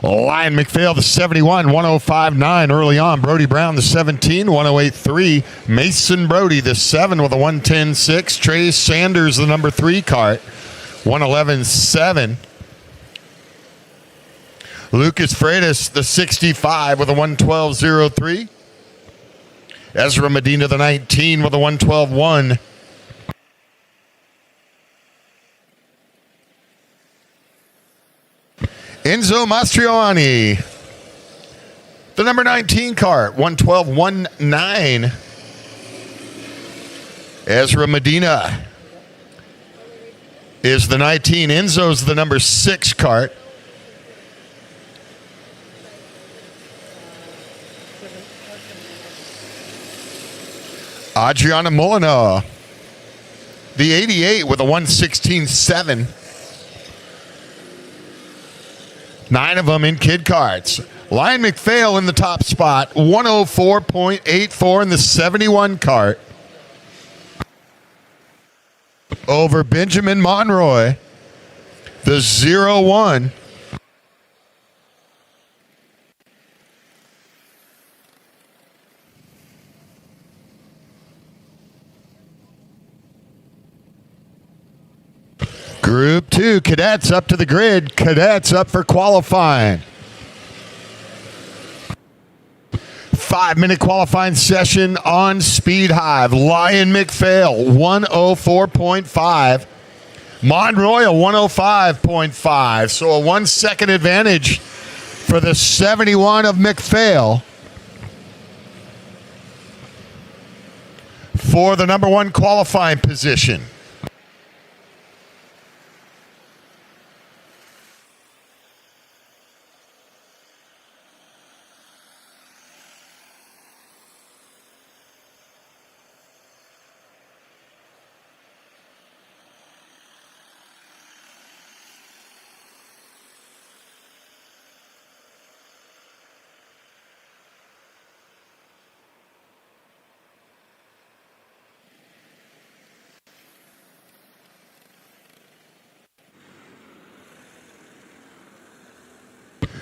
Lion McPhail, the 71, 105.9 early on. Brody Brown, the 17, 108.3. Mason Brody, the 7 with a 110.6. Trey Sanders, the number 3 kart, 111.7. Lucas Freitas, the 65 with a 112.03. Ezra Medina, the 19 with a 112.1. Enzo Mastriani, the number 19 kart, 112.19. Ezra Medina is the 19. Enzo's the number 6 kart. Adriana Molina, the 88 with a 116.7. 9 of them in kid karts. Lion McPhail in the top spot, 104.84 in the 71 kart. Over Benjamin Monroy, the 01. Group 2, Cadets up to the grid. Cadets up for qualifying. 5-minute qualifying session on Speed Hive. Lion McPhail, 104.5. Monroy, a 105.5. So a 1 second advantage for the 71 of McPhail for the number 1 qualifying position.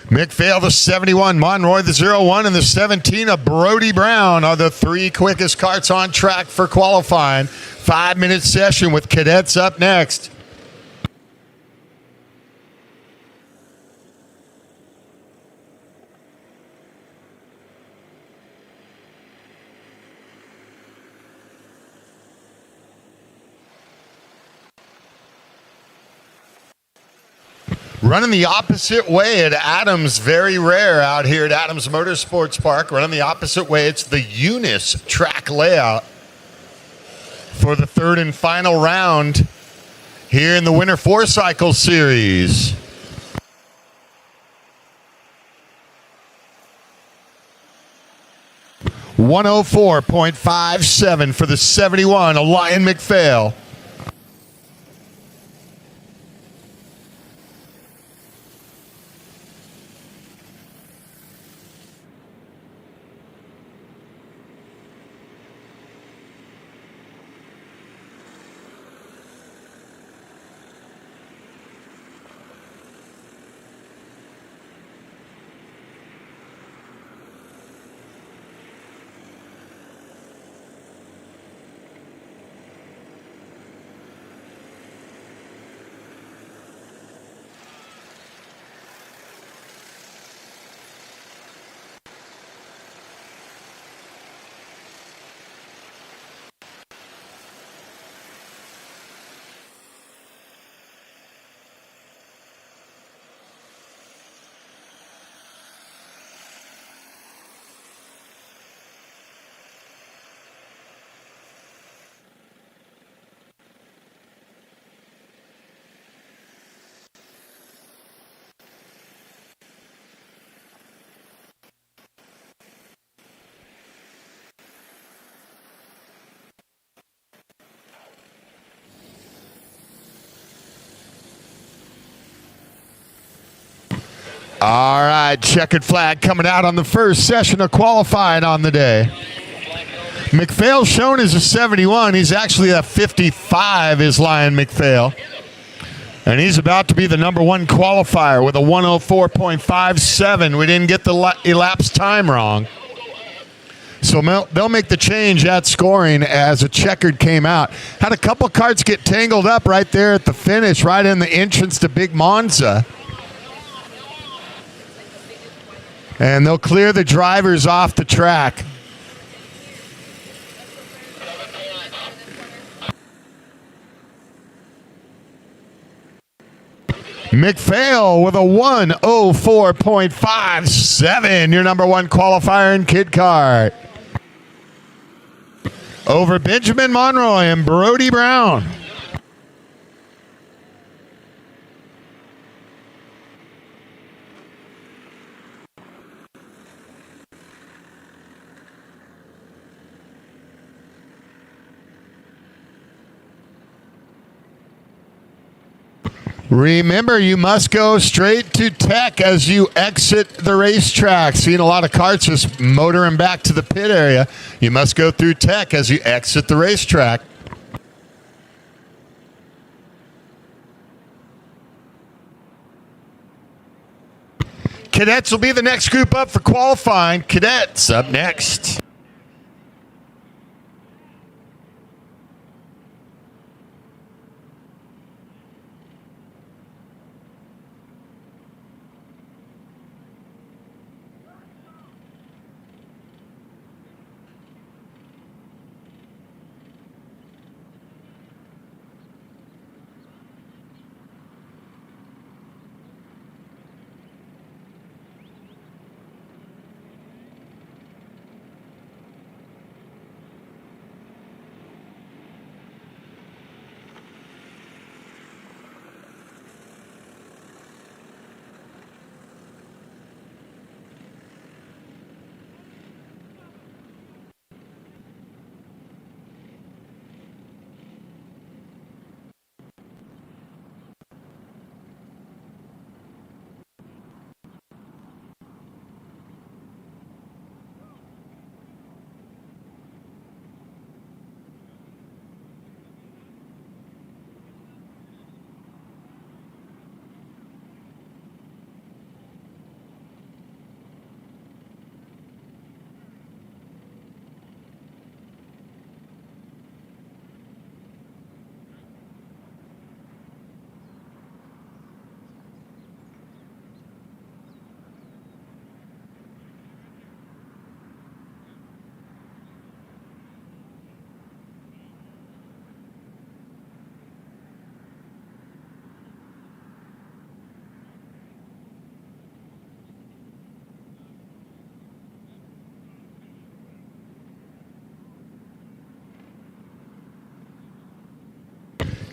McPhail, the 71, Monroy, the 01, and the 17 of Brody Brown are the 3 quickest karts on track for qualifying. 5-minute session with Cadets up next. Running the opposite way at Adams, very rare out here at Adams Motorsports Park. Running the opposite way, it's the Eunice track layout for the 3rd and final round here in the Winter 4-Cycle Series. .57 for the 71, a Lion McPhail. All right, checkered flag coming out on the first session of qualifying on the day. McPhail shown as a 71. He's actually a 55 is Lion McPhail. And he's about to be the number one qualifier with a 104.57. We didn't get the elapsed time wrong. So they'll make the change at scoring as a checkered came out. Had a couple karts get tangled up right there at the finish, right in the entrance to Big Monza. And they'll clear the drivers off the track. McPhail with a 104.57, your number one qualifier in Kid Kart. Over Benjamin Monroy and Brody Brown. Remember, you must go straight to tech as you exit the racetrack. Seeing a lot of karts just motoring back to the pit area. You must go through tech as you exit the racetrack. Cadets will be the next group up for qualifying. Cadets up next.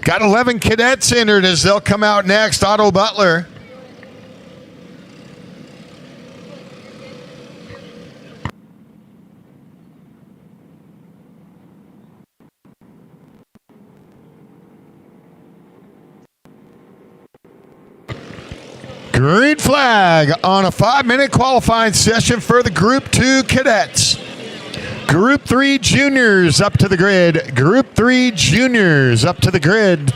Got 11 cadets entered as they'll come out next. Otto Butler. Green flag on a 5-minute qualifying session for the Group 2 cadets. Group 3 juniors up to the grid. Group 3 juniors up to the grid.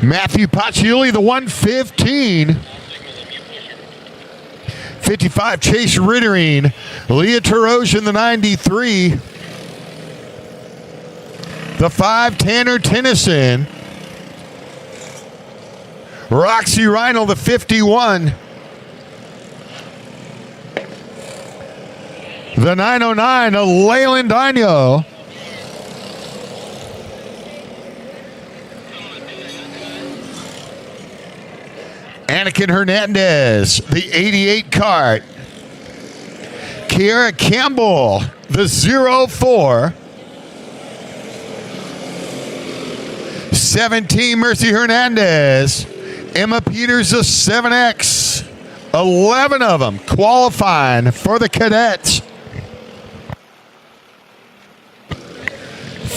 Matthew Paciuli, the 115. 55, Chase Ritterine. Leah Tarosian, the 93. The 5, Tanner Tennyson. Roxy Reinl, the 51. The 909 of Leyland Daño. Anakin Hernandez, the 88 kart. Kiara Campbell, the 04. 17, Mercy Hernandez. Emma Peters, the 7X. 11 of them qualifying for the Cadets.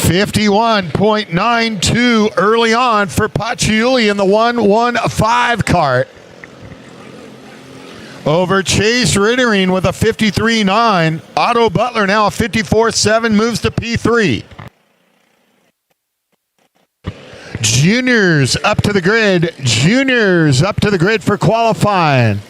51.92 early on for Paciuli in the 115 kart. Over Chase Rittering with a 53.9. Otto Butler now a 54.7, moves to P3. Juniors up to the grid. Juniors up to the grid for qualifying.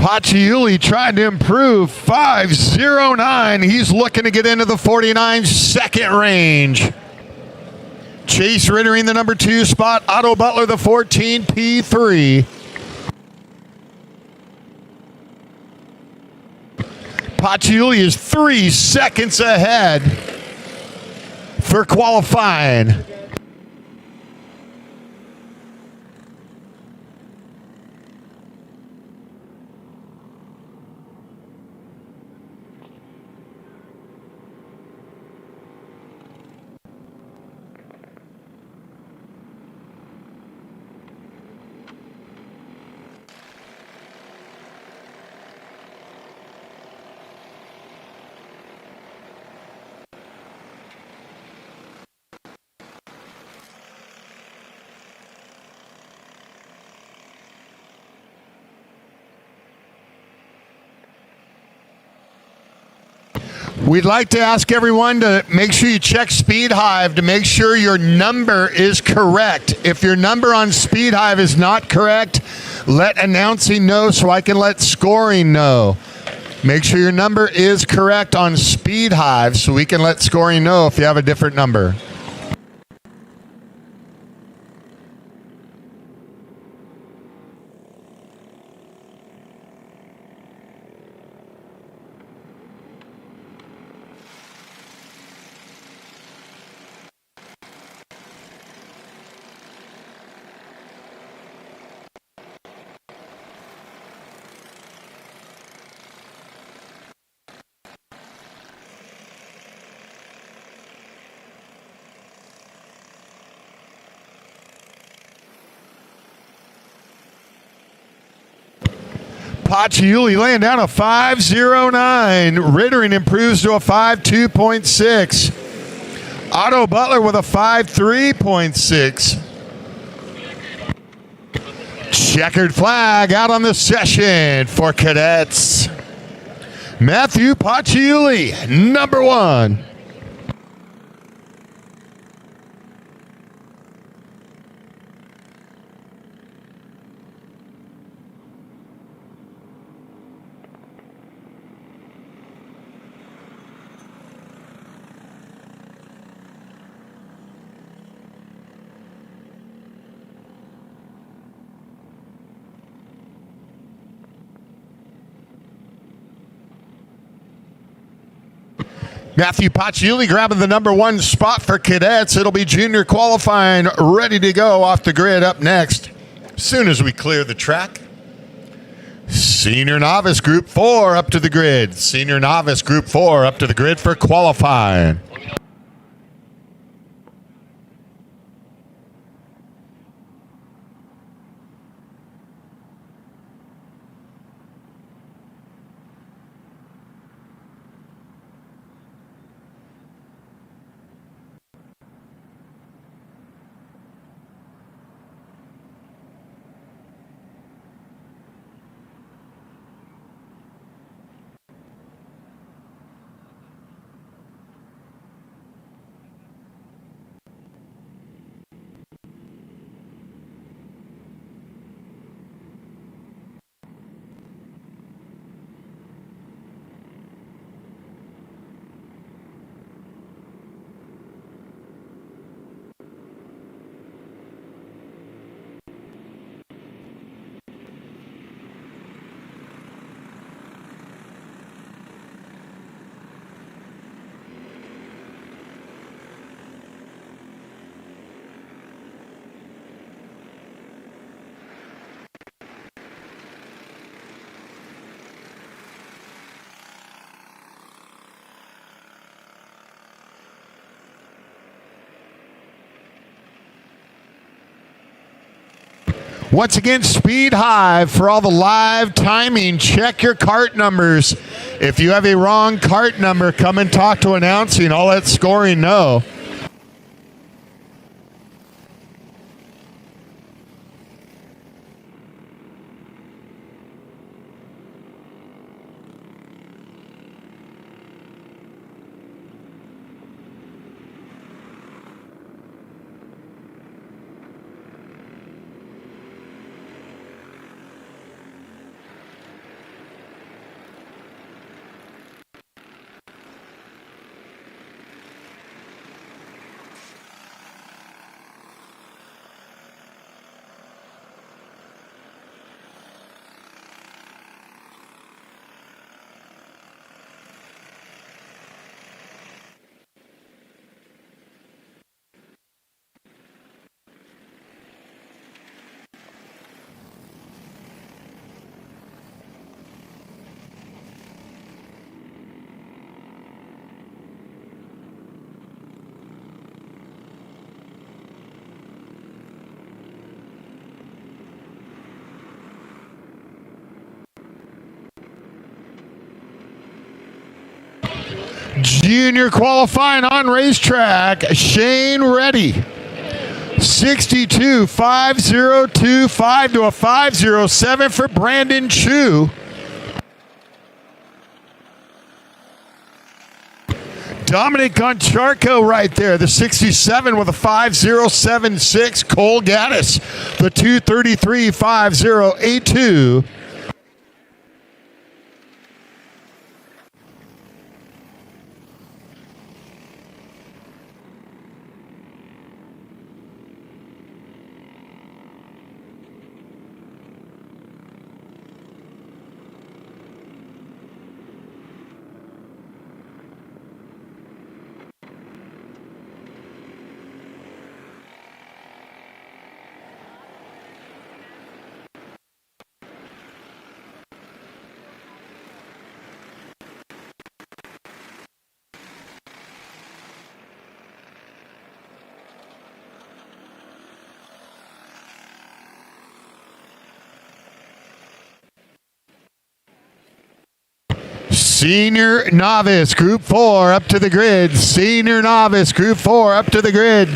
Paciuli trying to improve 5.09. He's looking to get into the 49 second range. Chase Rittering the number 2 spot. Otto Butler the 14 P3. Paciuli is 3 seconds ahead for qualifying. We'd like to ask everyone to make sure you check Speed Hive to make sure your number is correct. If your number on Speed Hive is not correct, let announcing know so I can let scoring know. Make sure your number is correct on Speed Hive so we can let scoring know if you have a different number. Paciuli laying down a 5.09. Rittering improves to a 5.2.6. Otto Butler with a 5.3.6. Checkered flag out on the session for Cadets. Matthew Paciuli, number 1. Matthew Pacciulli grabbing the number 1 spot for cadets. It'll be junior qualifying ready to go off the grid up next. As soon as we clear the track. Senior novice group 4 up to the grid. Senior novice group 4 up to the grid for qualifying. Once again, speed high for all the live timing. Check your kart numbers. If you have a wrong kart number, come and talk to announcing. I'll let scoring know. Junior qualifying on racetrack, Shane Reddy. 62.5025 to a 507 for Brandon Chu. Dominic Goncharko right there, the 67 with a 5.076. Cole Gaddis, the 2:33.5082. Senior novice group 4 up to the grid. Senior novice group 4 up to the grid.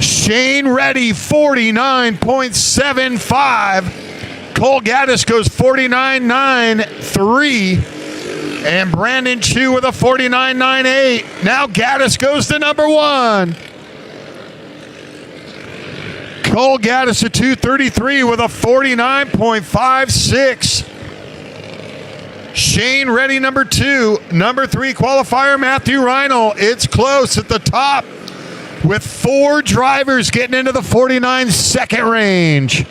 Shane Reddy 49.75. Cole Gaddis goes 49.93. And Brandon Chu with a 49.98. Now Gaddis goes to number 1. Cole Gaddis at 2:33 with a 49.56. Shane Reddy, number 2. Number 3 qualifier, Matthew Reinl. It's close at the top with 4 drivers getting into the 49-second range.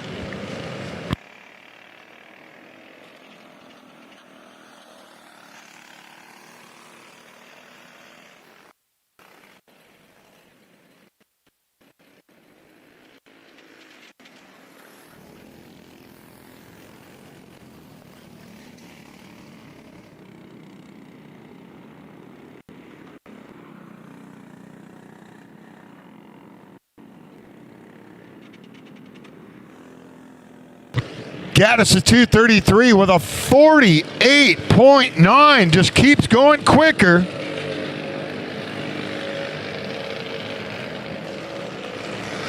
Gaddis at 2:33 with a 48.9. Just keeps going quicker.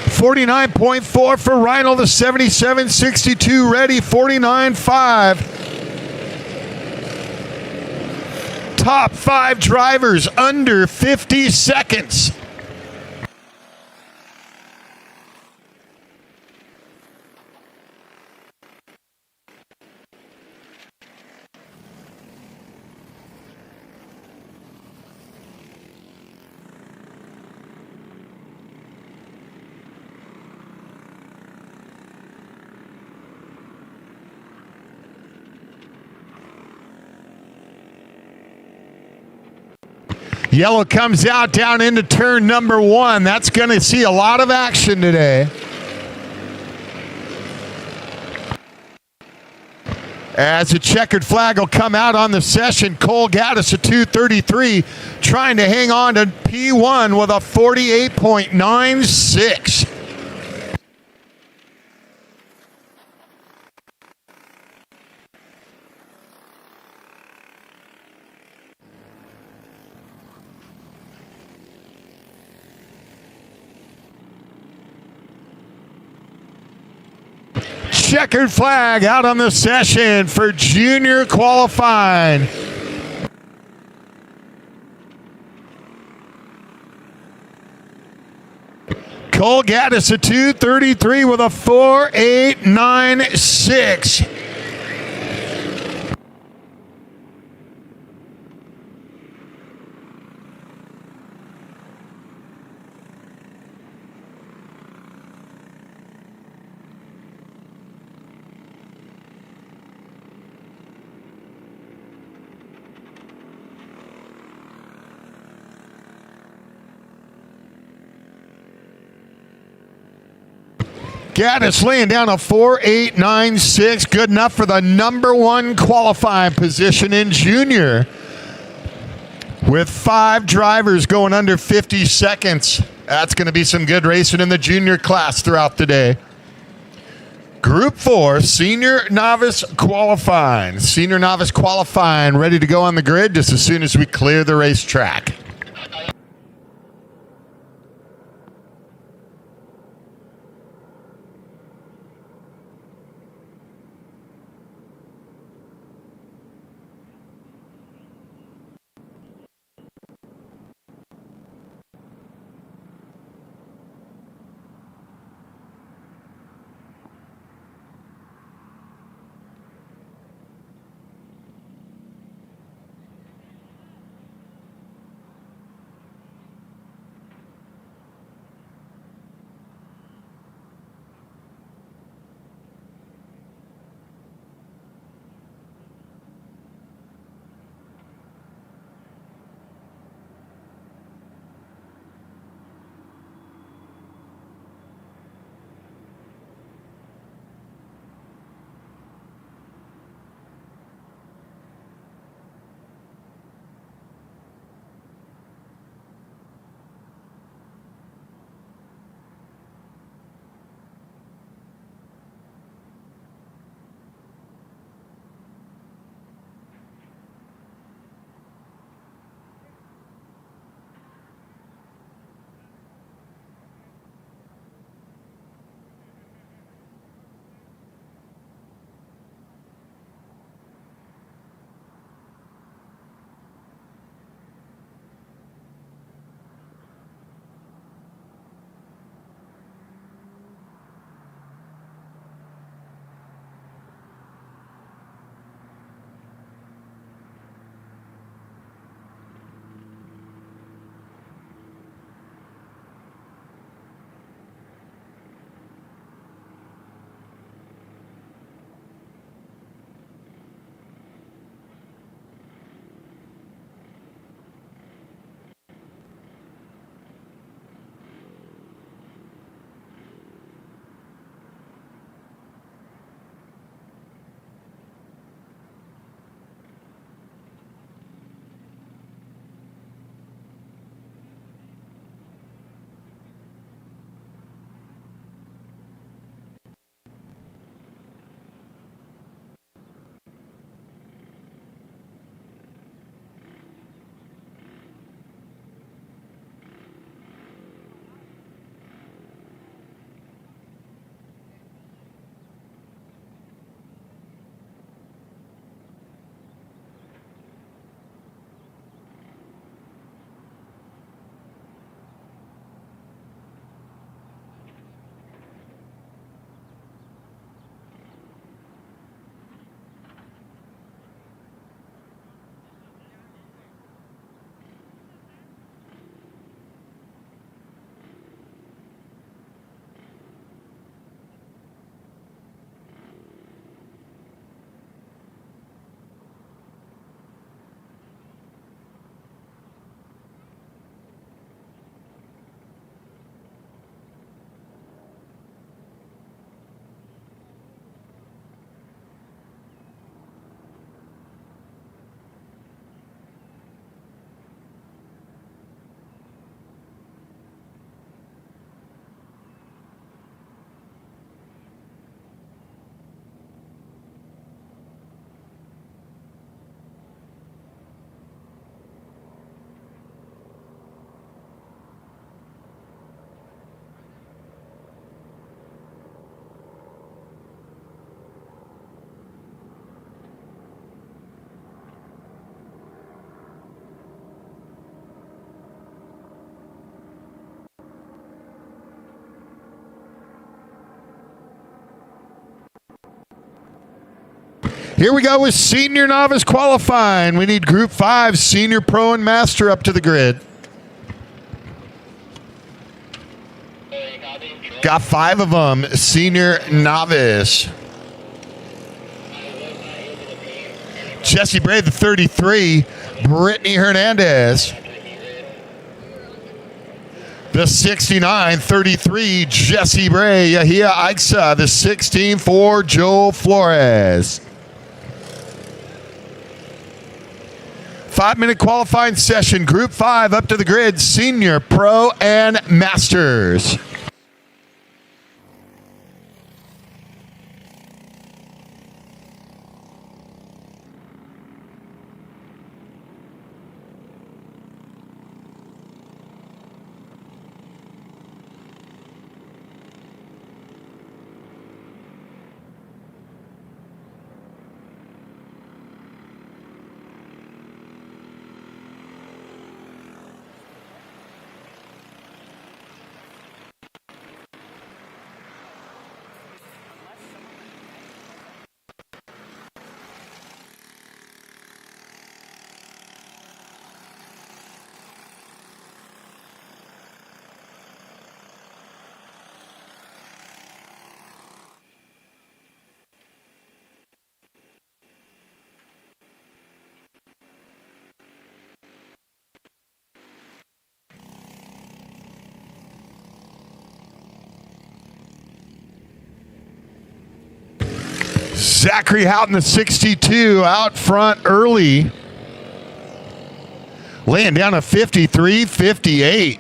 $49.4 for Reinl, the 77.62 ready, 49.5. Top 5 drivers under 50 seconds. Yellow comes out down into turn number 1. That's going to see a lot of action today. As the checkered flag will come out on the session, Cole Gaddis at 2:33, trying to hang on to P1 with a 48.96. Checkered flag out on the session for junior qualifying. Cole Gaddis at 2:33 with a 4.896. Gaddis laying down a 4.896, good enough for the number 1 qualifying position in junior. With 5 drivers going under 50 seconds, that's going to be some good racing in the junior class throughout the day. Group 4, senior novice qualifying. Senior novice qualifying ready to go on the grid just as soon as we clear the racetrack. Here we go with senior novice qualifying. We need Group 5, senior pro and master up to the grid. Got 5 of them, senior novice. Jesse Bray, the 33, Brittany Hernandez. The 69, 33, Jesse Bray, Yahia Aixa. The 16 for Joe Flores. 5-minute qualifying session, Group 5 up to the grid, senior, pro, and masters. Zachary Houghton, the 62, out front early. Laying down a 53-58.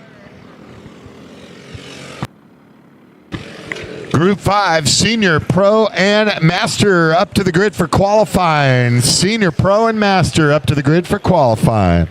Group 5, senior, pro, and master up to the grid for qualifying. Senior, pro, and master up to the grid for qualifying.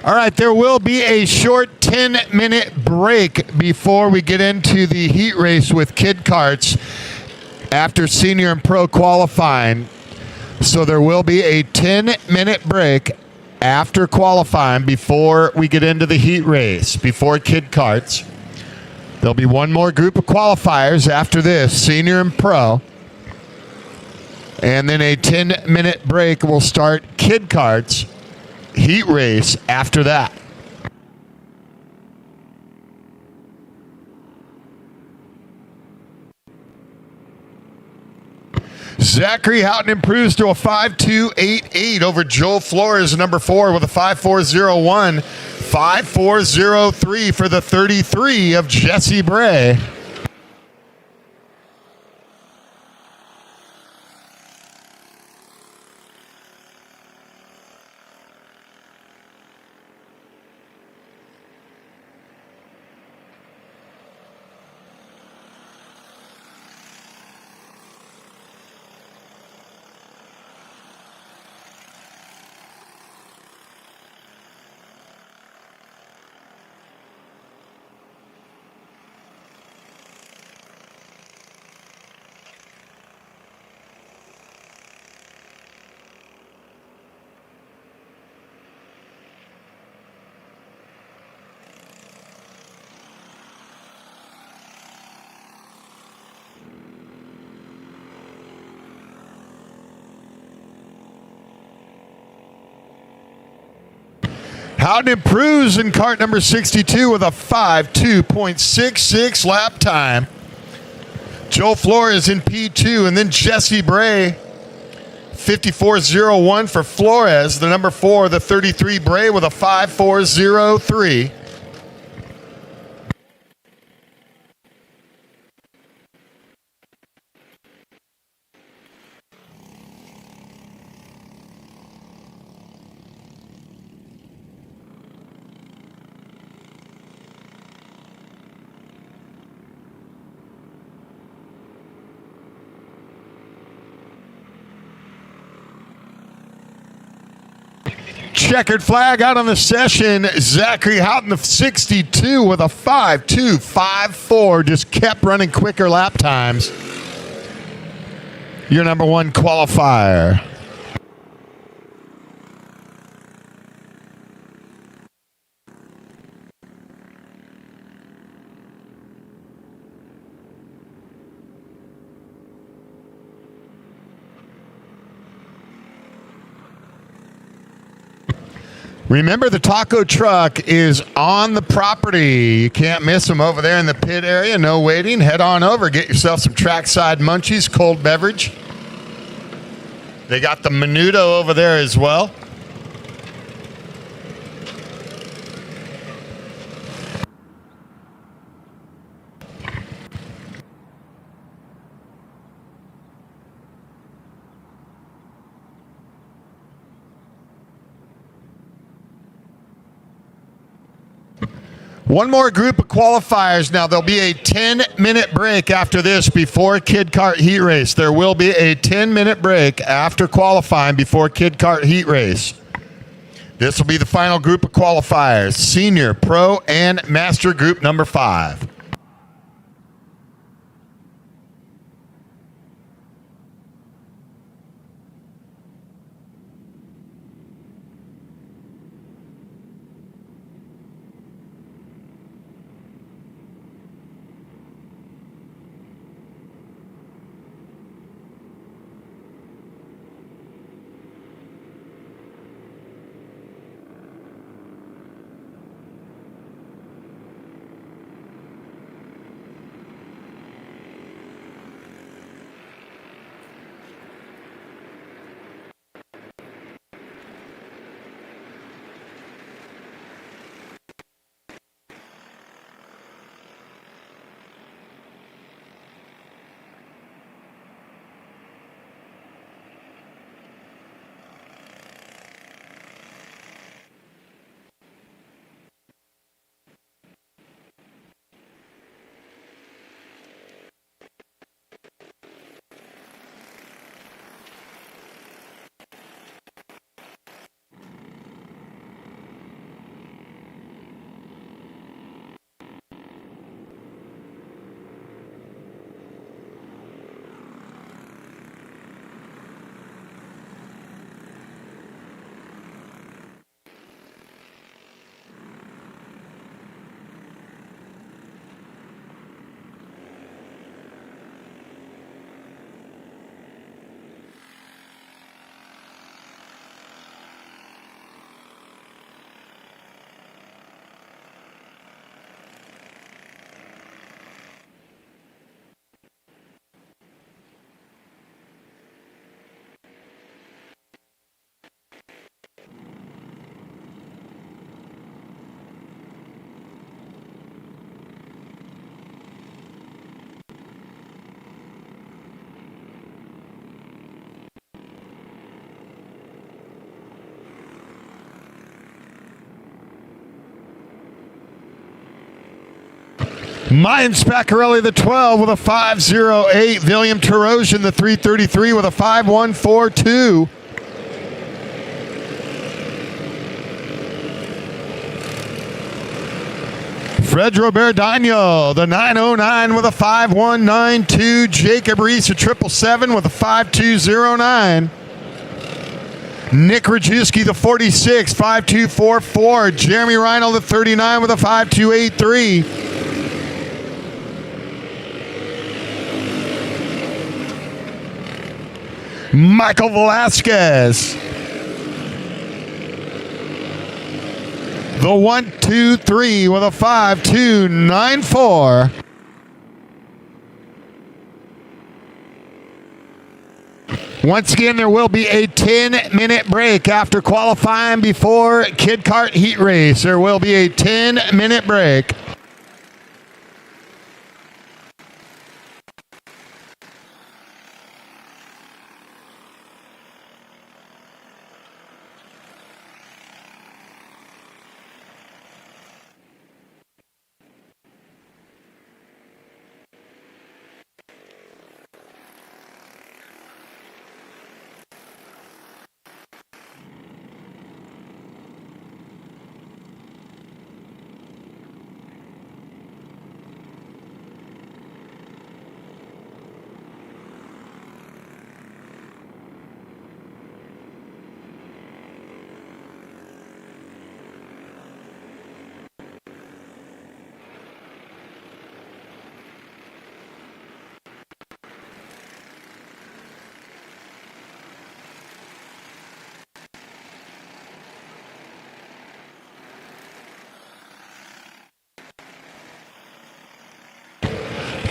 All right, there will be a short 10-minute break before we get into the heat race with kid karts after senior and pro qualifying. So there will be a 10-minute break after qualifying before we get into the heat race, before kid karts. There'll be one more group of qualifiers after this, senior and pro. And then a 10-minute break will start kid karts heat race after that. Zachary Houghton improves to a 5.288 over Joel Flores, number 4, with a 5.401. 5.403 for the 33 of Jesse Bray. Houghton improves in kart number 62 with a 5.2.66 lap time. Joe Flores in P2, and then Jesse Bray, 54.01 for Flores, the number 4, the 33 Bray with a 5.403. checkered flag out on the session. Zachary Houghton, the 62 with a 5.254. Just kept running quicker lap times. Your number one qualifier. Remember, the taco truck is on the property. You can't miss them over there in the pit area. No waiting. Head on over. Get yourself some trackside munchies, cold beverage. They got the menudo over there as well. One more group of qualifiers now. There'll be a 10-minute break after this before Kid Kart Heat Race. There will be a 10-minute break after qualifying before Kid Kart Heat Race. This will be the final group of qualifiers. Senior, Pro, and Master Group number 5. Mayan Spaccarelli, the 12 with a 5.08. William Tarosian, the 333 with a 5.142. Fred Robert Daño, the 909 with a 5.192. Jacob Reese, a 777 with a 5.209. Nick Rajewski, the 46, 5.244. Jeremy Reinl, the 39 with a 5.283. Michael Velasquez, the 123 with a 5.294. Once again, there will be a 10-minute break after qualifying before Kid Kart Heat Race. There will be a 10-minute break.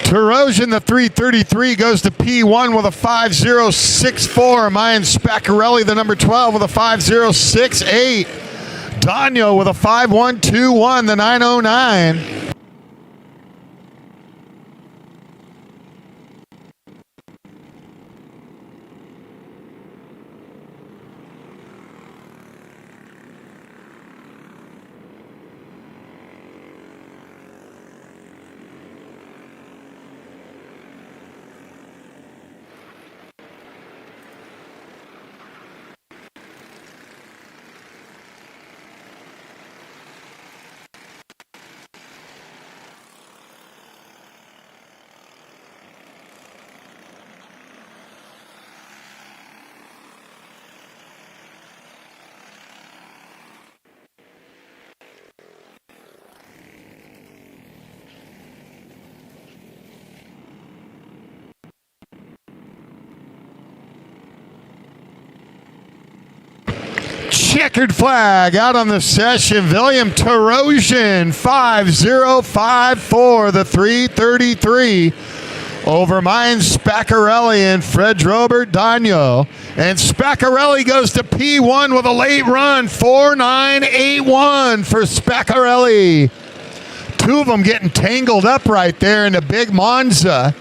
Terosian, the 333, goes to P1 with a 5.064. Mayan Spaccarelli, the number 12, with a 5.068. Daniel with a 5.121, the 909. Checkered flag out on the session. William Terosian, 5.054, the 333. Over Mayan Spaccarelli and Fred Robert Daniel. And Spaccarelli goes to P1 with a late run, 4.981 for Spaccarelli. Two of them getting tangled up right there in the big Monza.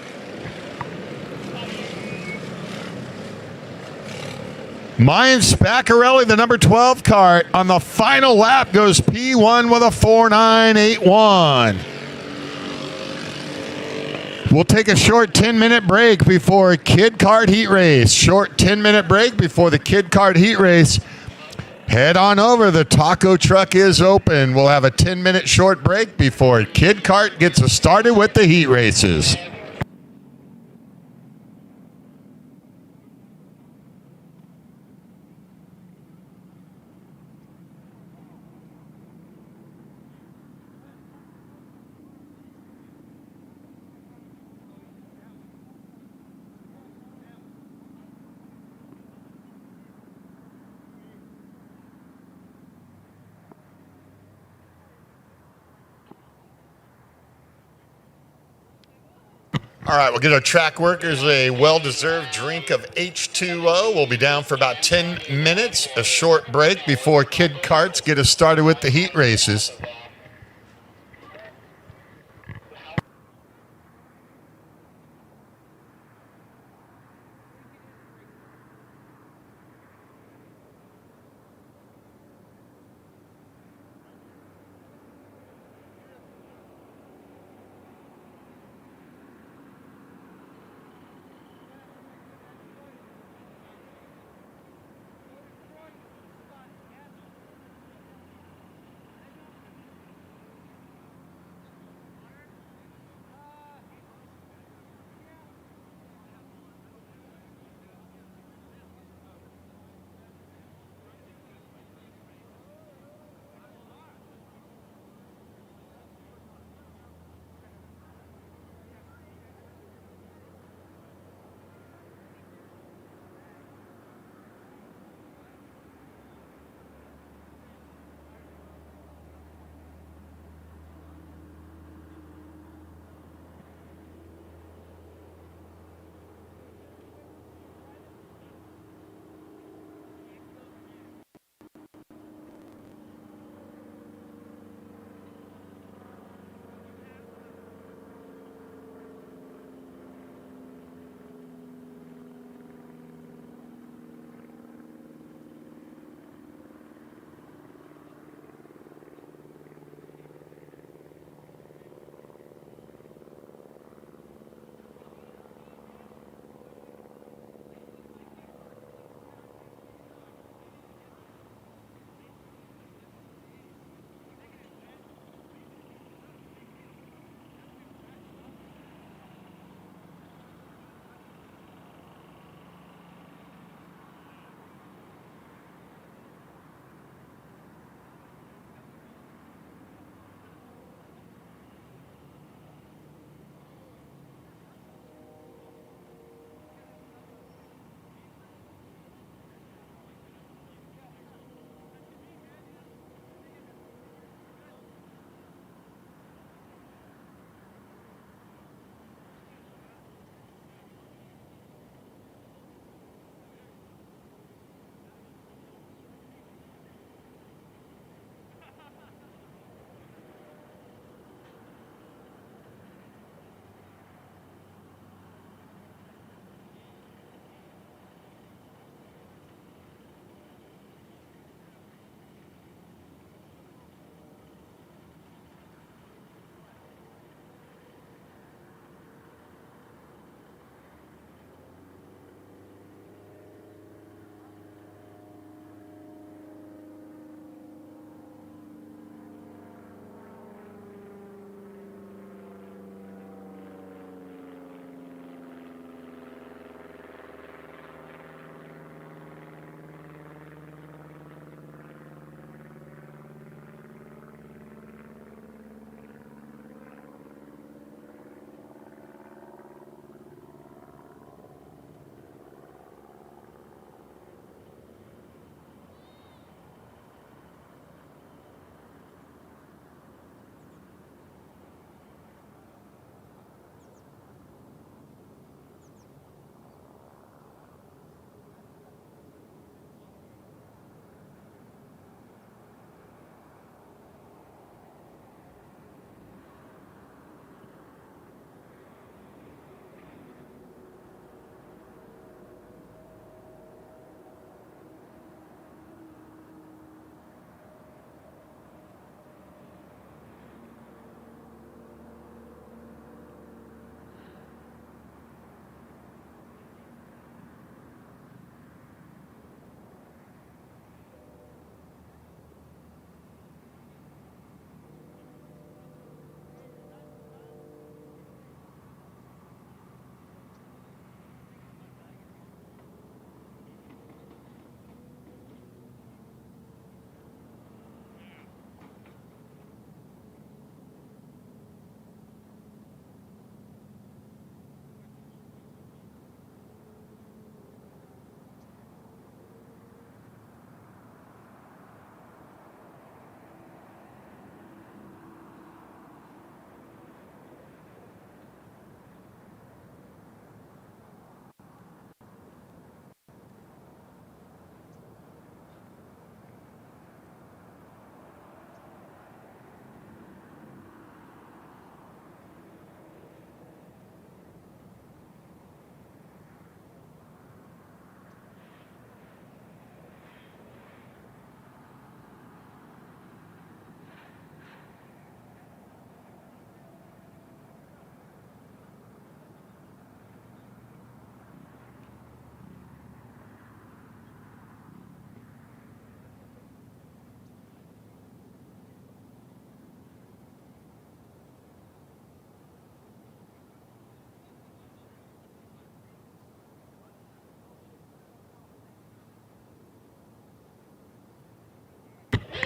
Mayan Spaccarelli, the number 12 kart, on the final lap goes P1 with a 4.981. We'll take a short 10-minute break before Kid Kart Heat Race. Short 10-minute break before the Kid Kart Heat Race. Head on over. The taco truck is open. We'll have a 10-minute short break before Kid Kart gets us started with the heat races. All right, we'll get our track workers a well-deserved drink of H2O. We'll be down for about 10 minutes, a short break before Kid Karts get us started with the heat races.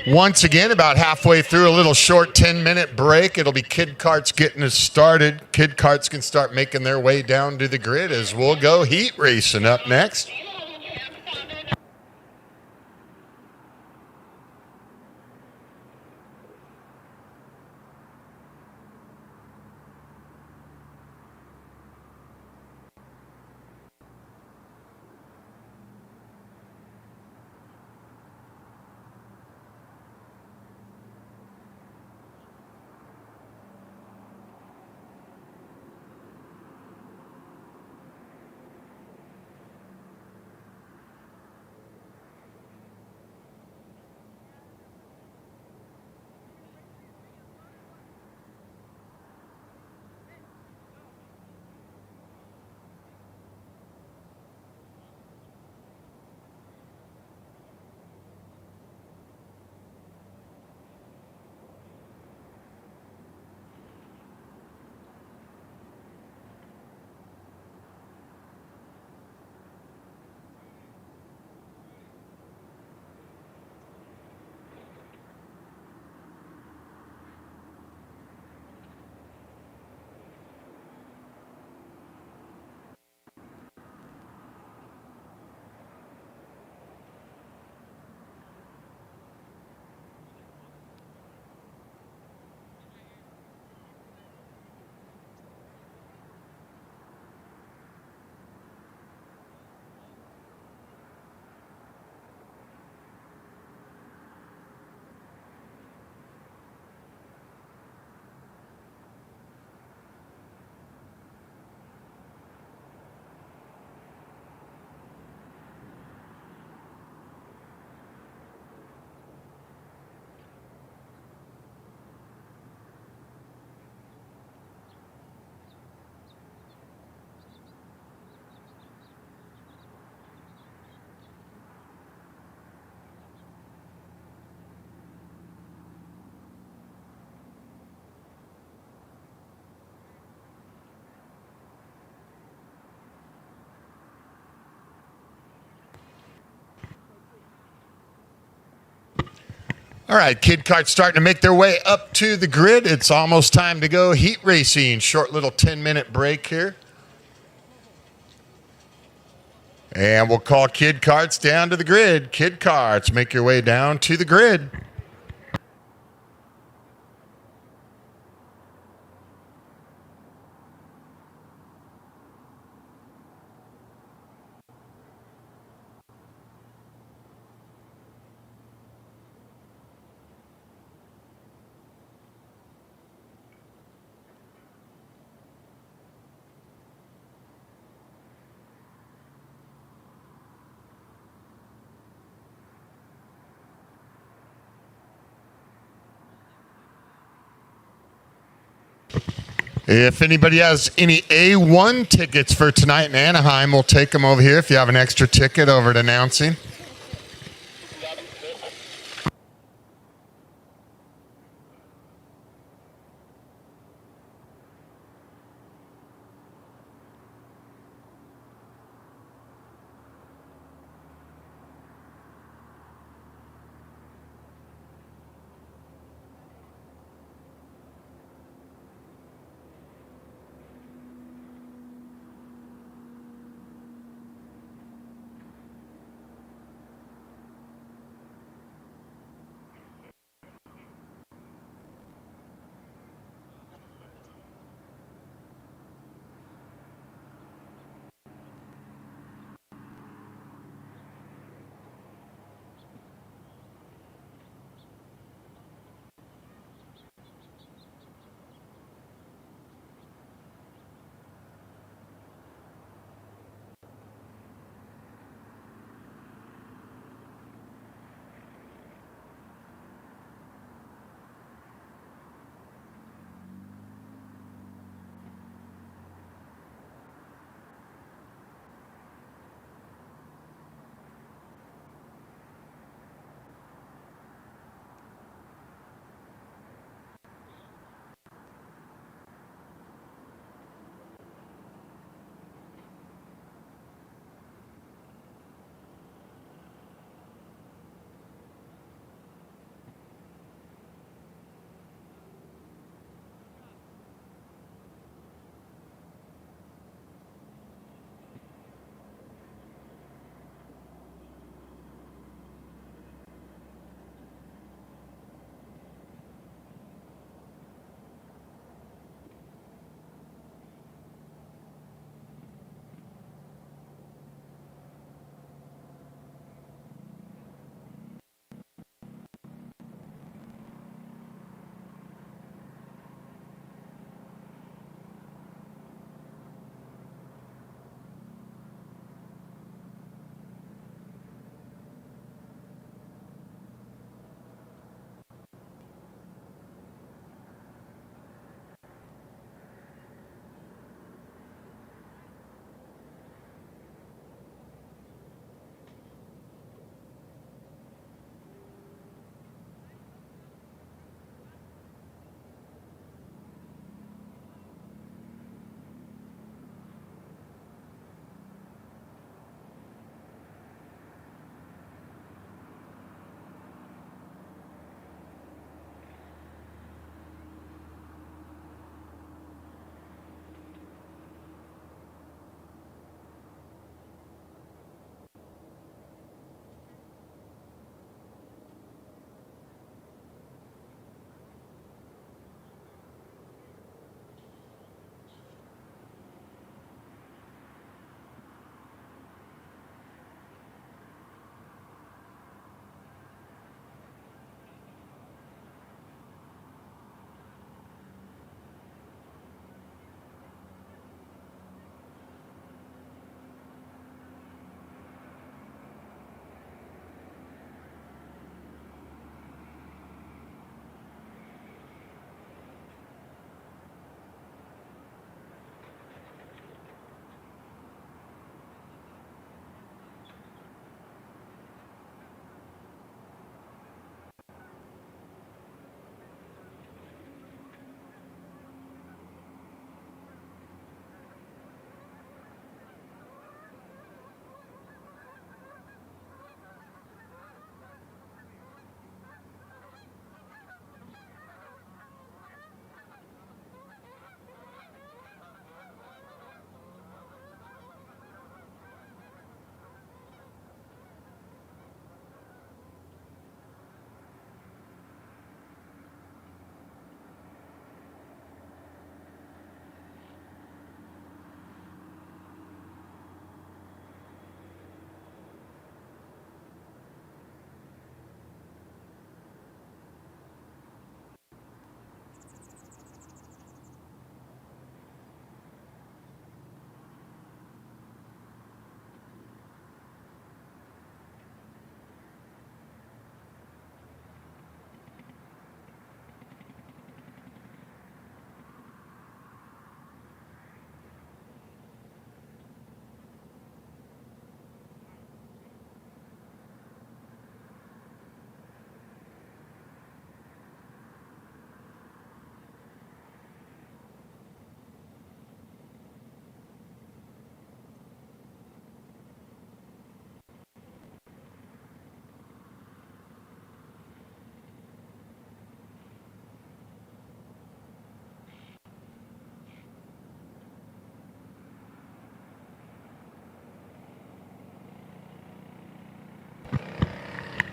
Once again, about halfway through a little short 10-minute break, it'll be Kid Karts getting us started. Kid Karts can start making their way down to the grid as we'll go heat racing up next. All right, Kid Karts starting to make their way up to the grid. It's almost time to go heat racing. Short little 10-minute break here. And we'll call Kid Karts down to the grid. Kid Karts, make your way down to the grid. If anybody has any A1 tickets for tonight in Anaheim, we'll take them over here if you have an extra ticket over at announcing.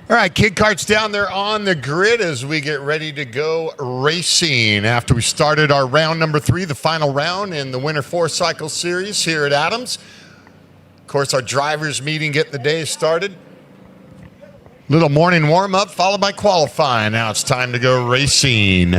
All right, kid karts down there on the grid as we get ready to go racing. After we started our round number 3, the final round in the Winter 4-cycle series here at Adams. Of course, our drivers meeting getting the day started. Little morning warm-up followed by qualifying. Now it's time to go racing.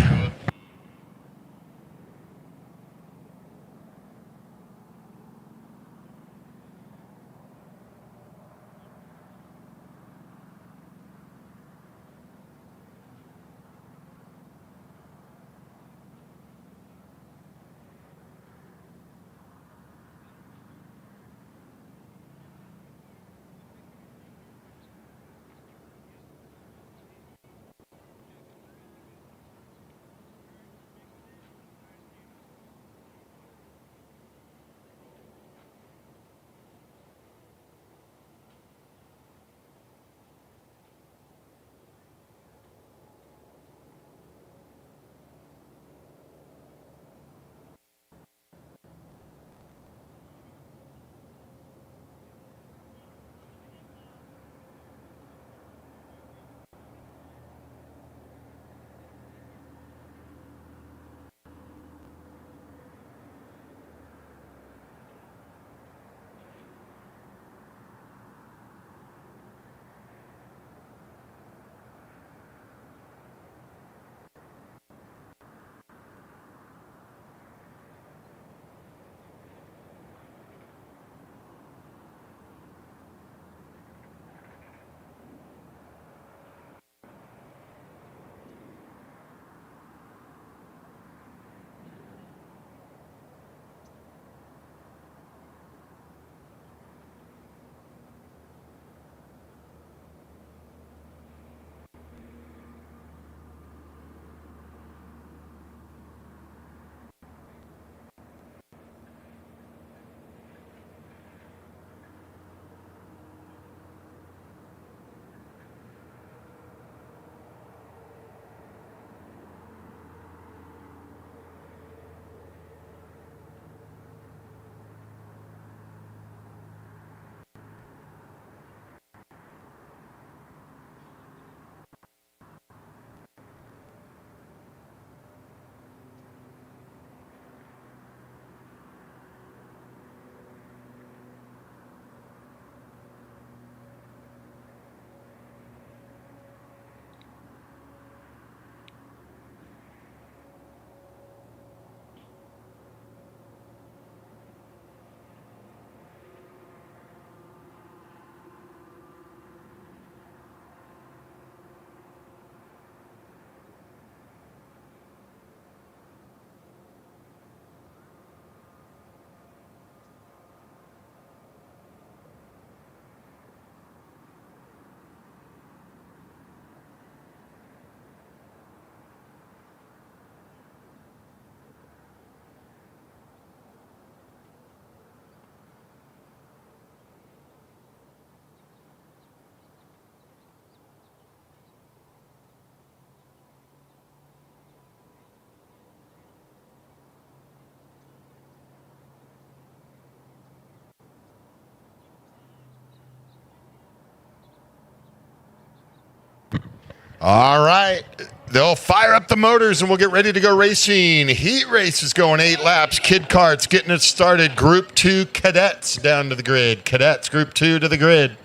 All right. They'll fire up the motors and we'll get ready to go racing. Heat race is going 8 laps. Kid karts getting it started. Group 2 cadets down to the grid. Cadets, Group 2 to the grid.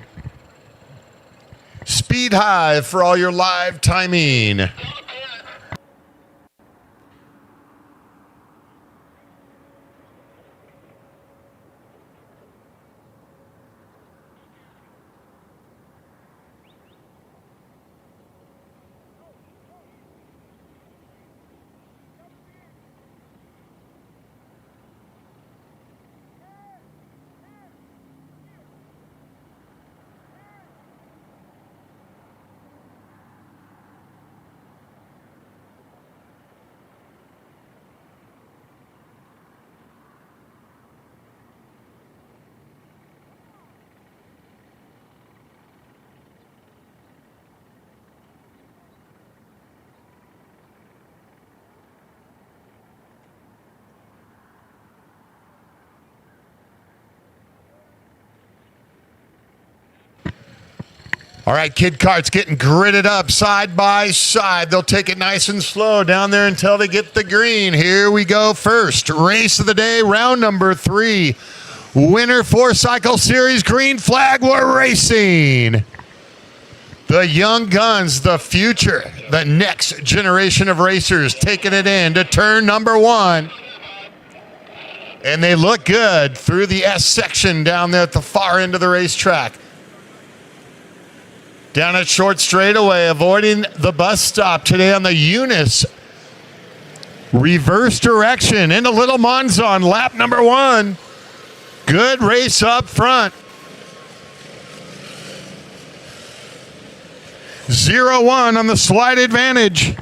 Speed high for all your live timing. All right, kid karts getting gridded up side by side. They'll take it nice and slow down there until they get the green. Here we go first. Race of the day, round number 3. Winner 4-cycle series, green flag, we're racing. The young guns, the future, the next generation of racers taking it into turn number 1. And they look good through the S section down there at the far end of the racetrack. Down at short straightaway, avoiding the bus stop today on the Eunice. Reverse direction into Little Monza on lap number 1. Good race up front. 0-1 on the slight advantage.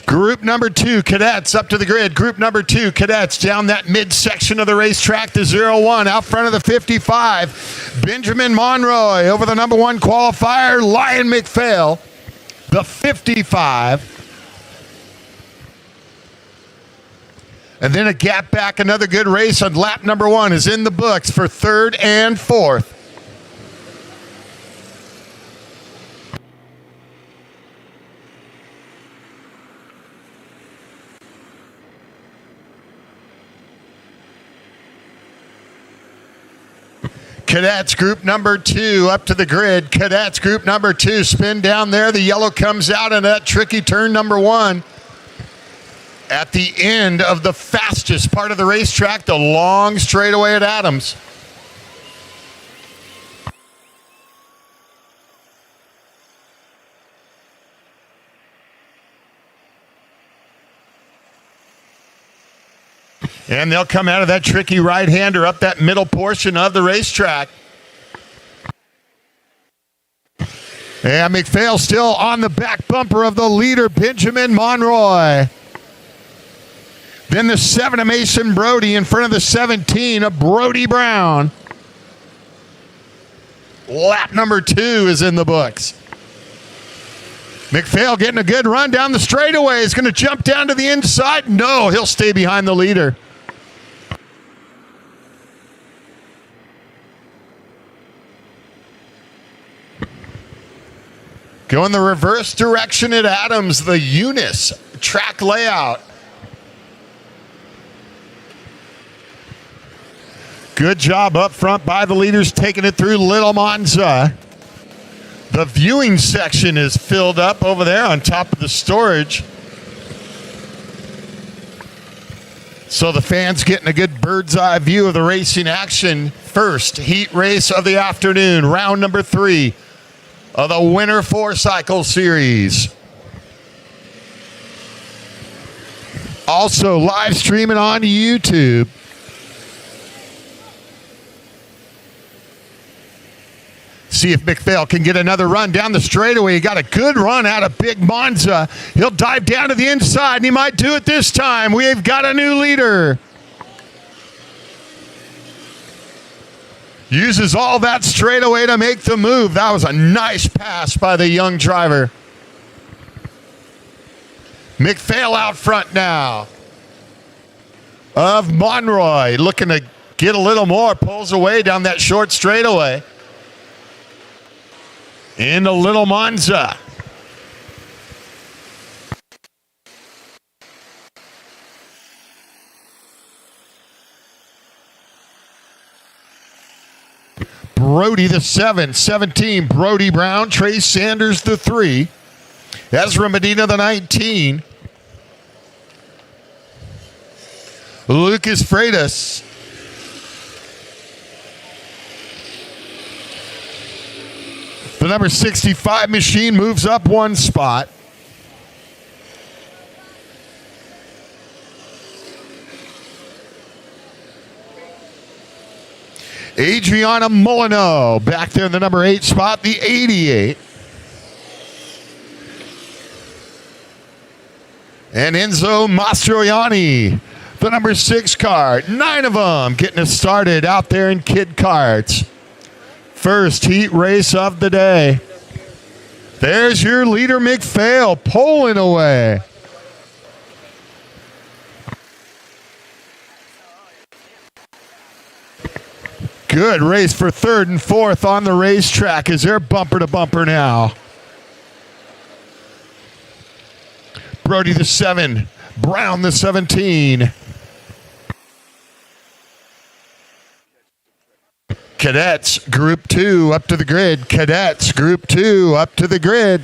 Group number 2, Cadets up to the grid. Group number 2, Cadets down that midsection of the racetrack to 0-1. Out front of the 55, Benjamin Monroy over the number 1 qualifier, Lion McPhail. The 55. And then a gap back, another good race on lap number 1 is in the books for 3rd and 4th. Cadets group number 2 up to the grid. Cadets group number 2 spin down there. The yellow comes out in that tricky turn number 1. At the end of the fastest part of the racetrack, the long straightaway at Adams. And they'll come out of that tricky right-hander up that middle portion of the racetrack. And McPhail still on the back bumper of the leader, Benjamin Monroy. Then the 7 of Mason Brody in front of the 17 of Brody Brown. Lap number 2 is in the books. McPhail getting a good run down the straightaway. Is going to jump down to the inside. No, he'll stay behind the leader. Going the reverse direction at Adams, the Eunice track layout. Good job up front by the leaders, taking it through Little Monza. The viewing section is filled up over there on top of the storage. So the fans getting a good bird's eye view of the racing action. First heat race of the afternoon, round number 3 of the Winter 4-cycle series. Also live streaming on YouTube. See if McPhail can get another run down the straightaway. He got a good run out of Big Monza. He'll dive down to the inside, and he might do it this time. We've got a new leader. Uses all that straightaway to make the move. That was a nice pass by the young driver. McPhail out front now of Monroy, looking to get a little more. Pulls away down that short straightaway. Into Little Monza. Brody the 7, 17, Brody Brown, Trey Sanders the 3, Ezra Medina the 19, Lucas Freitas, the number 65 machine moves up 1 spot. Adriana Molino back there in the number 8 spot, the 88. And Enzo Mastroianni, the number 6 car. 9 of them getting us started out there in kid karts. First heat race of the day. There's your leader, McPhail, pulling away. Good race for third and fourth on the racetrack. Is there bumper to bumper now? Brody the 7, Brown the 17. Cadets Group 2 up to the grid. Cadets Group 2 up to the grid.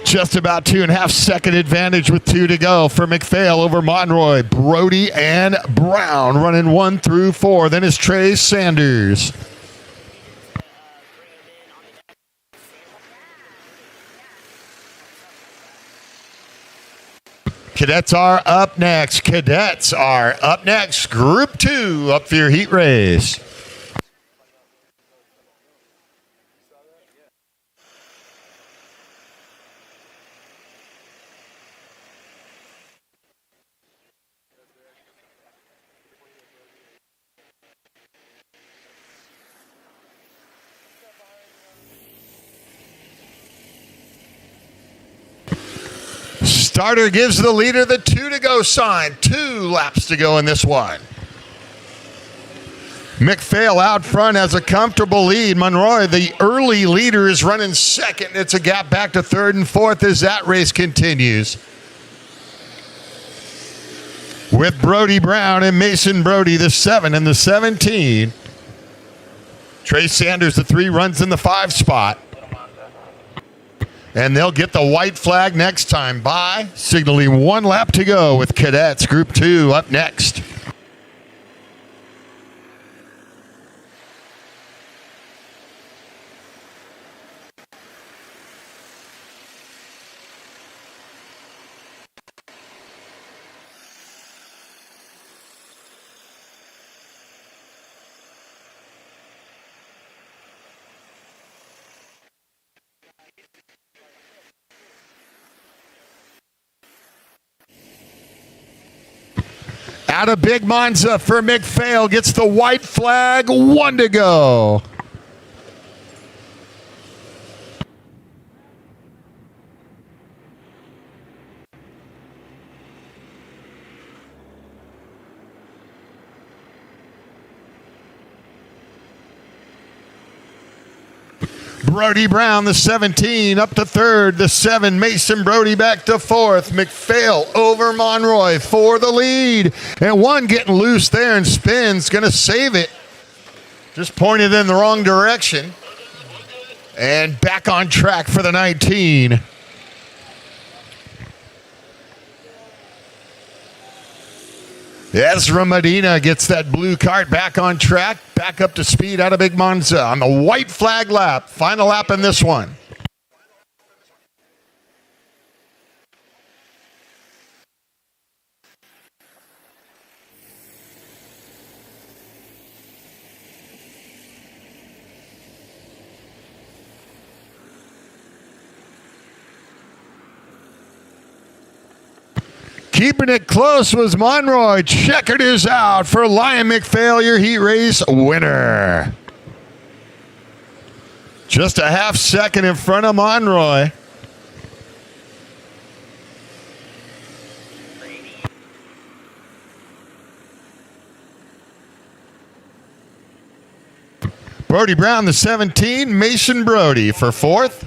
Just about 2.5 second advantage with 2 to go for McPhail over Monroy. Brody and Brown running 1 through 4. Then is Trey Sanders. Cadets are up next. Cadets are up next. Group 2 up for your heat race. Starter gives the leader the 2 to go sign. 2 laps to go in this one. McPhail out front has a comfortable lead. Monroy, the early leader, is running second. It's a gap back to third and fourth as that race continues. With Brody Brown and Mason Brody, the 7 and the 17. Trey Sanders, the 3, runs in the 5 spot. And they'll get the white flag next time by signaling 1 lap to go with Cadets Group 2 up next. Out of Big Monza for McPhail, gets the white flag, 1 to go. Brody Brown, the 17, up to third. The 7, Mason Brody back to fourth. McPhail over Monroy for the lead. And 1 getting loose there and spins. Going to save it. Just pointed in the wrong direction. And back on track for the 19. Ezra Medina gets that blue kart back on track, back up to speed out of Big Monza on the white flag lap. Final lap in this one. Keeping it close was Monroy. Checkered is out for Lion McPhail, your heat race winner. Just a 1/2 second in front of Monroy. Brody Brown, the 17. Mason Brody for fourth.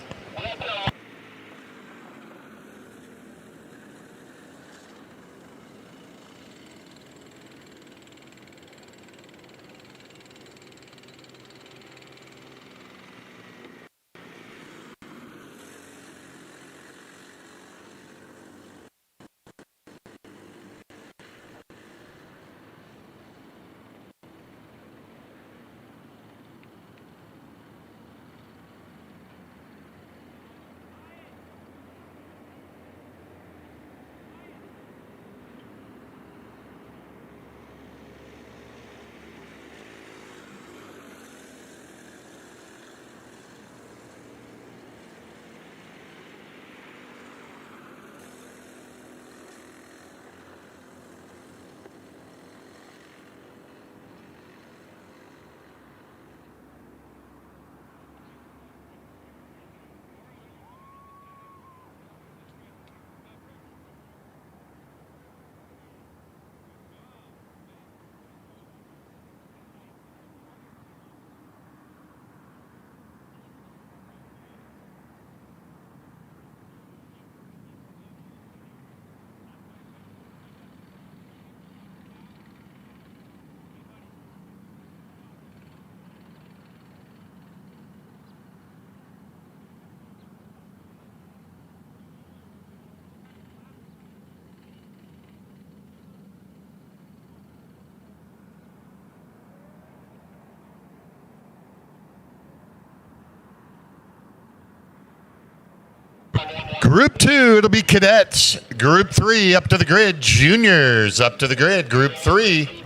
Group 2, it'll be cadets. Group 3 up to the grid. Juniors up to the grid. Group 3.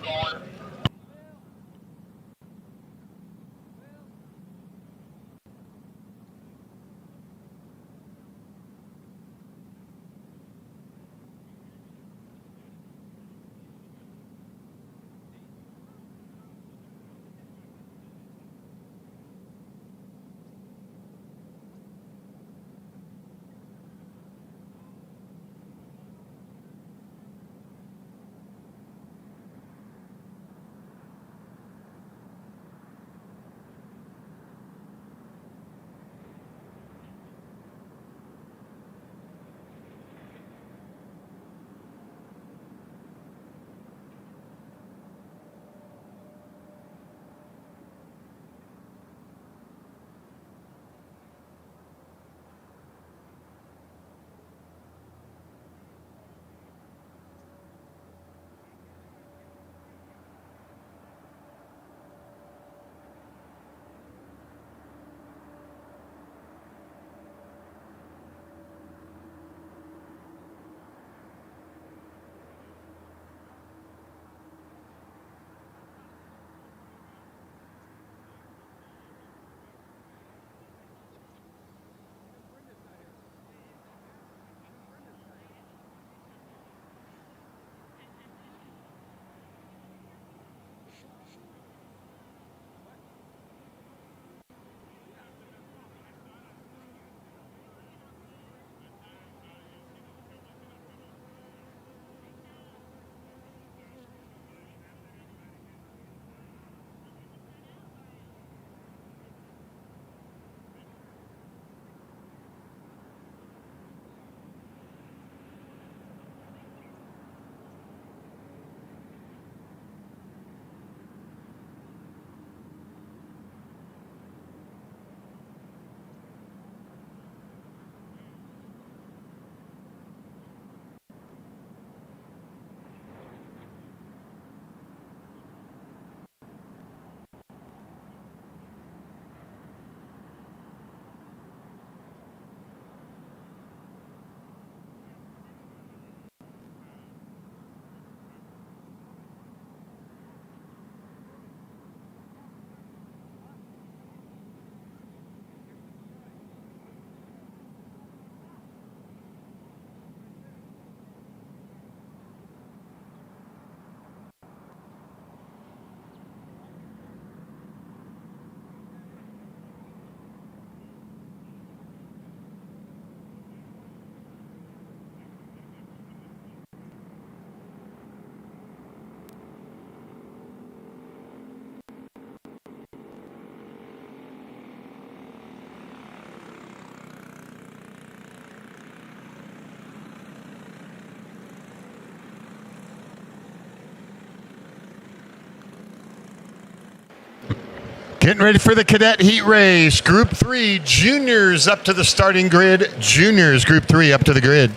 Getting ready for the cadet heat race. Group 3, juniors up to the starting grid. Juniors, Group 3 up to the grid.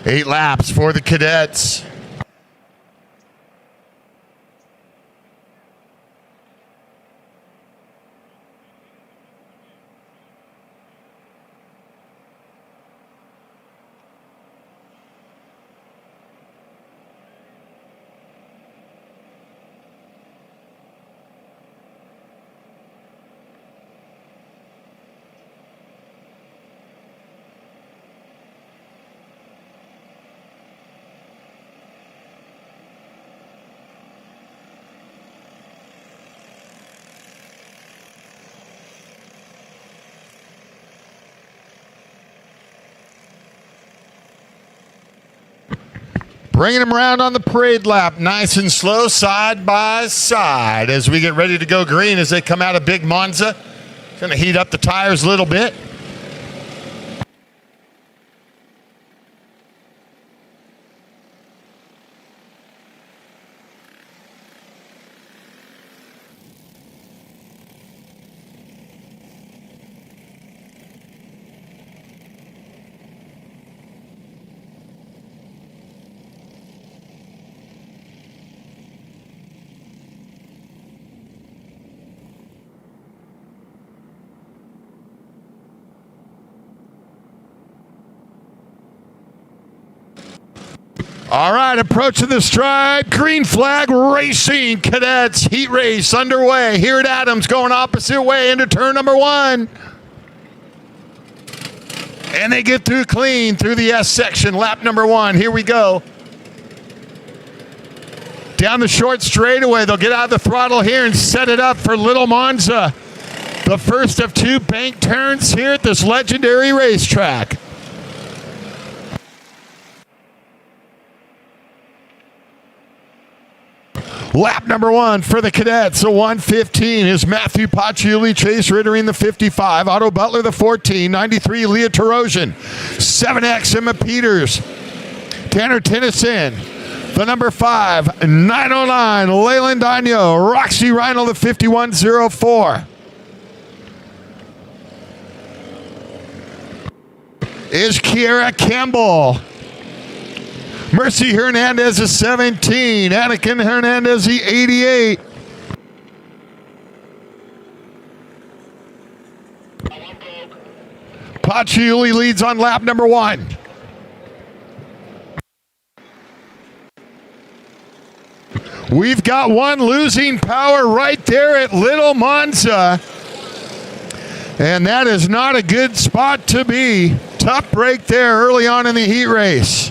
8 laps for the cadets. Bringing them around on the parade lap, nice and slow, side by side, as we get ready to go green as they come out of Big Monza. Going to heat up the tires a little bit. All right, approaching the stripe. Green flag racing. Cadets heat race underway here at Adams, going opposite way into turn number 1. And they get through clean through the S section, lap number 1. Here we go. Down the short straightaway, they'll get out of the throttle here and set it up for Little Monza. The first of 2 bank turns here at this legendary racetrack. Lap number 1 for the Cadets, a 1:15 is Matthew Paciuli, Chase Rittering the 55, Otto Butler the 14, 93 Leah Tarosian, 7X Emma Peters, Tanner Tennyson, the number 5, 909 Leyland Daño, Roxy Reinl the 5104. Is Kiera Campbell. Mercy Hernandez is 17. Anakin Hernandez the 88. Paciuli leads on lap number 1. We've got one losing power right there at Little Monza. And that is not a good spot to be. Tough break there early on in the heat race.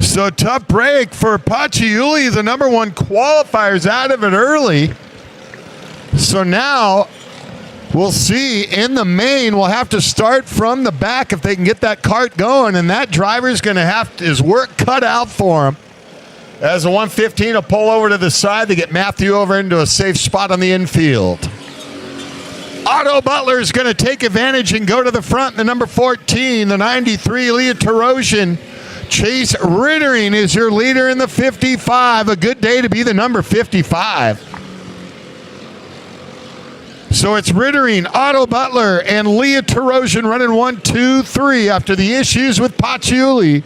So tough break for Paciuli. The number 1 qualifier's out of it early. So now we'll see in the main. We'll have to start from the back if they can get that kart going, and that driver's going to have his work cut out for him. As the 115 will pull over to the side to get Matthew over into a safe spot on the infield. Otto Butler is going to take advantage and go to the front. The number 14, the 93 Leah Tarosian. Chase Rittering is your leader in the 55. A good day to be the number 55. So it's Rittering, Otto Butler, and Leah Tarosian running 1, 2, 3 after the issues with Paciuli.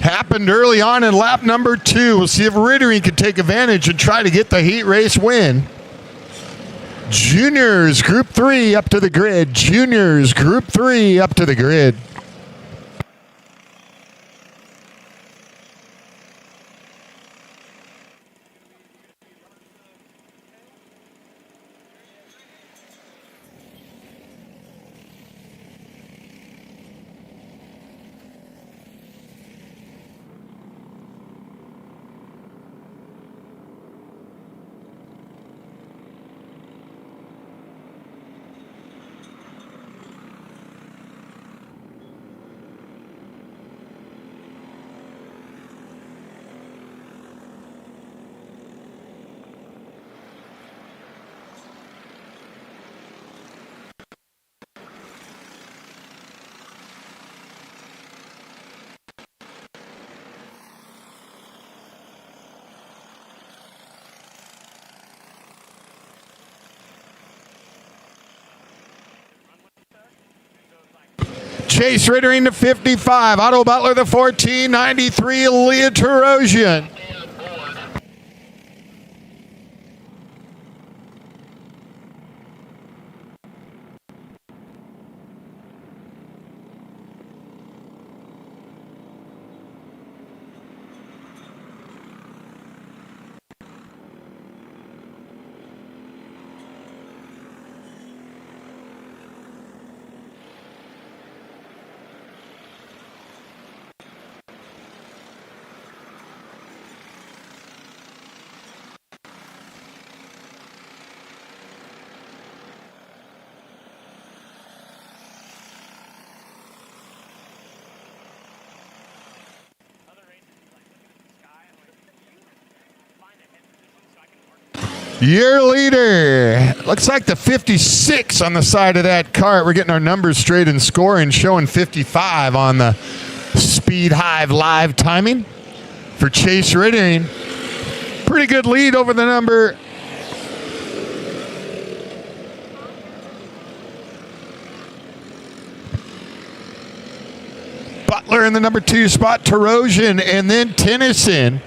Happened early on in lap number 2. We'll see if Rittering can take advantage and try to get the heat race win. Juniors Group 3 up to the grid. Juniors Group 3 up to the grid. Chase Rittering to 55. Otto Butler the 14. 93 Leah Tarosian. Your leader. Looks like the 56 on the side of that kart. We're getting our numbers straight in scoring, showing 55 on the Speed Hive live timing for Chase Rittering. Pretty good lead over the number. Butler in the number 2 spot, Terosian, and then Tennyson.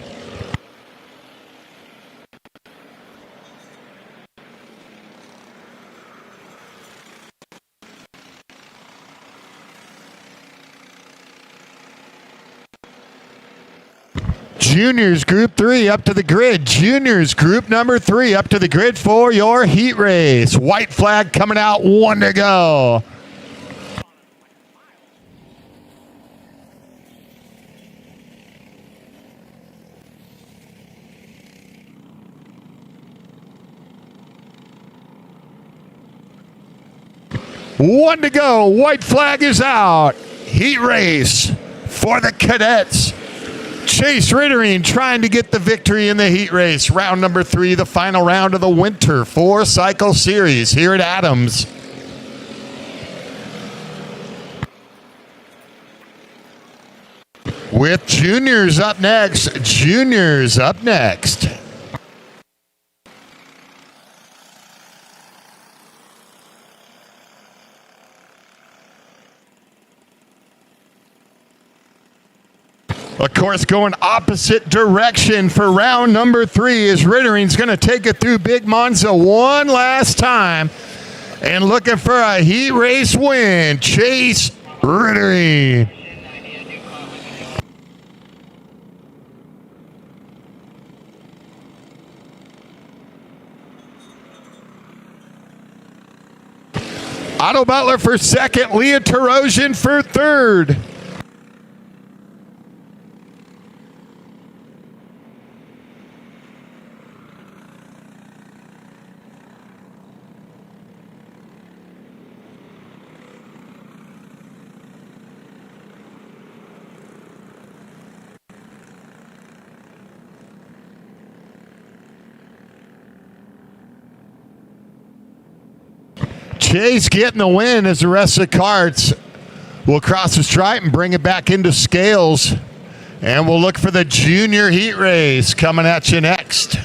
Juniors Group 3 up to the grid. Juniors Group number 3 up to the grid for your heat race. White flag coming out, 1 to go. One to go. White flag is out. Heat race for the cadets. Chase Rittering trying to get the victory in the heat race. Round number 3, the final round of the Winter 4-cycle series here at Adams. With juniors up next. Juniors up next. Of course, going opposite direction for round number 3 is Rittering's going to take it through Big Monza one last time. And looking for a heat race win, Chase Rittering. Otto Butler for second, Leah Terosian for third. Chase getting the win as the rest of the karts will cross the stripe and bring it back into scales. And we'll look for the junior heat race coming at you next.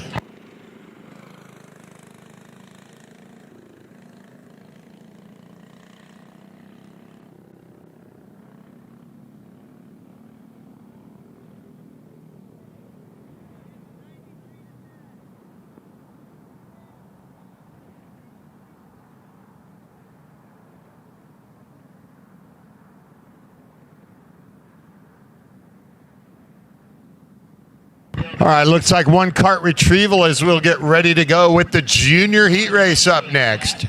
All right, looks like one kart retrieval as we'll get ready to go with the junior heat race up next.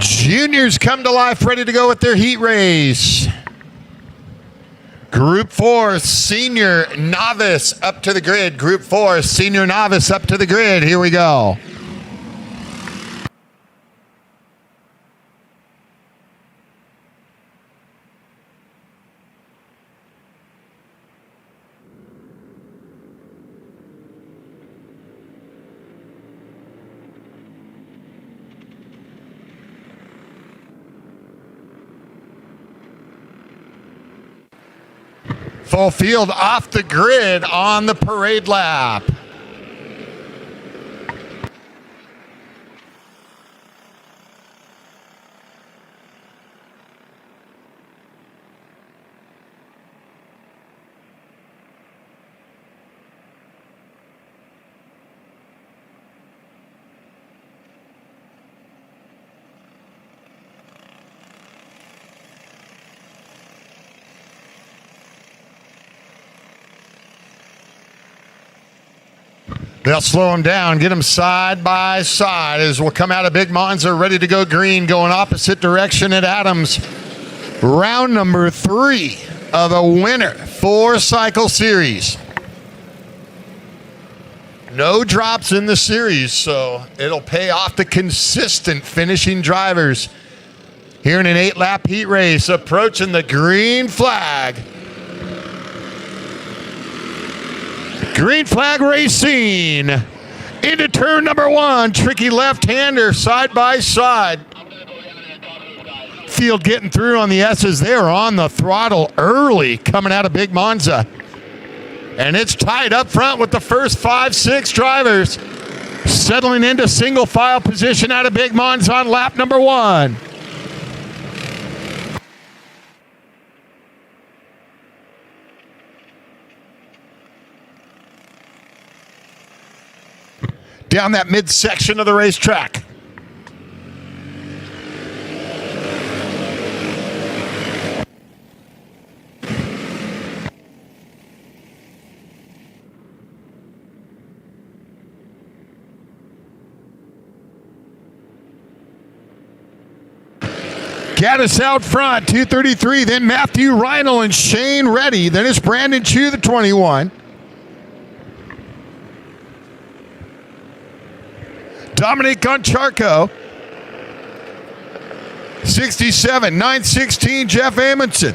Juniors come to life, ready to go with their heat race. Group 4, senior novice up to the grid. Group 4, senior novice up to the grid. Here we go. Full field off the grid on the parade lap. They'll slow them down, get them side by side as we'll come out of Big Monza, ready to go green, going opposite direction at Adams. Round number 3 of a winner 4-cycle series. No drops in the series, so it'll pay off the consistent finishing drivers. Here in an 8-lap heat race, approaching the green flag. Green flag racing into turn number 1. Tricky left-hander side by side. Field getting through on the S's. They're on the throttle early coming out of Big Monza. And it's tied up front with the first 5-6 drivers. Settling into single file position out of Big Monza on lap number 1. Down that midsection of the racetrack. Cadet out front, 233. Then Matthew Reinl and Shane Reddy. Then it's Brandon Chu, the 21. Dominic Goncharko, 67, 916, Jeff Amundsen.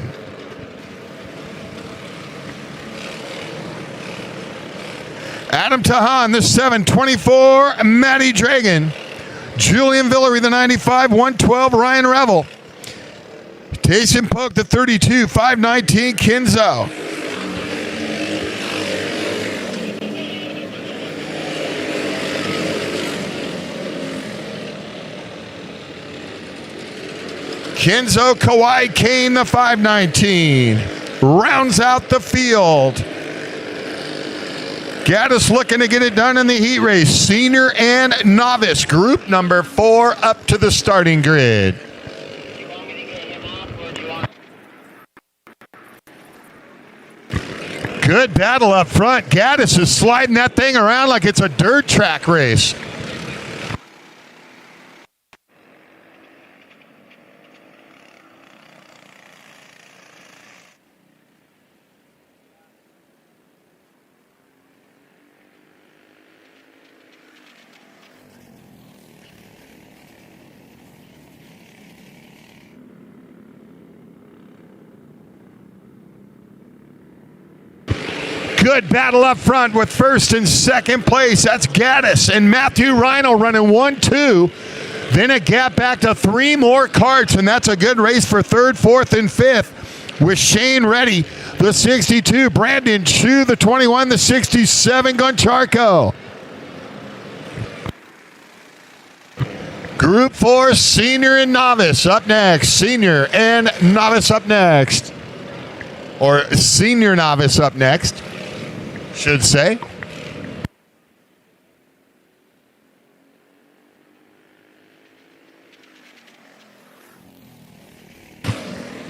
Adam Tahan, the 724, Matty Dragon. Julian Villery, the 95, 112, Ryan Revel. Tayson Polk, the 32, 519, Kinzo. Kenzo Kawhi Kane, the 519, rounds out the field. Gaddis looking to get it done in the heat race. Senior and novice, group number 4 up to the starting grid. Good battle up front. Gaddis is sliding that thing around like it's a dirt track race. Good battle up front with first and second place. That's Gaddis and Matthew Reinl running 1-2. Then a gap back to 3 more karts, and that's a good race for 3rd, 4th, and 5th with Shane Reddy, the 62, Brandon Chu, the 21, the 67, Goncharko. Group 4, senior and novice up next. Senior and novice up next. Or senior novice up next, should say.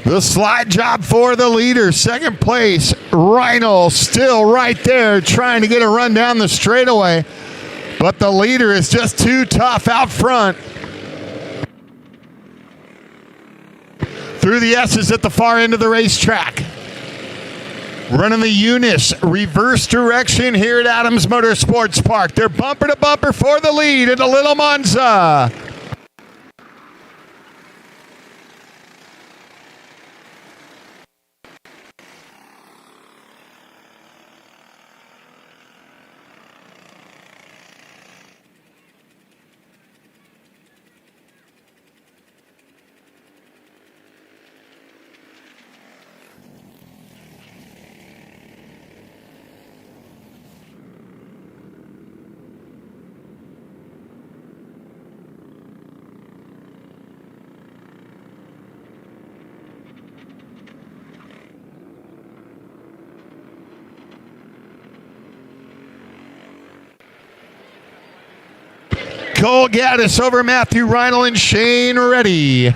The slide job for the leader. Second place, Reinl still right there trying to get a run down the straightaway. But the leader is just too tough out front. Through the S's at the far end of the racetrack. Running the Eunice reverse direction here at Adams Motorsports Park. They're bumper to bumper for the lead in the Little Monza. Cole Gaddis over Matthew Reinl and Shane Reddy.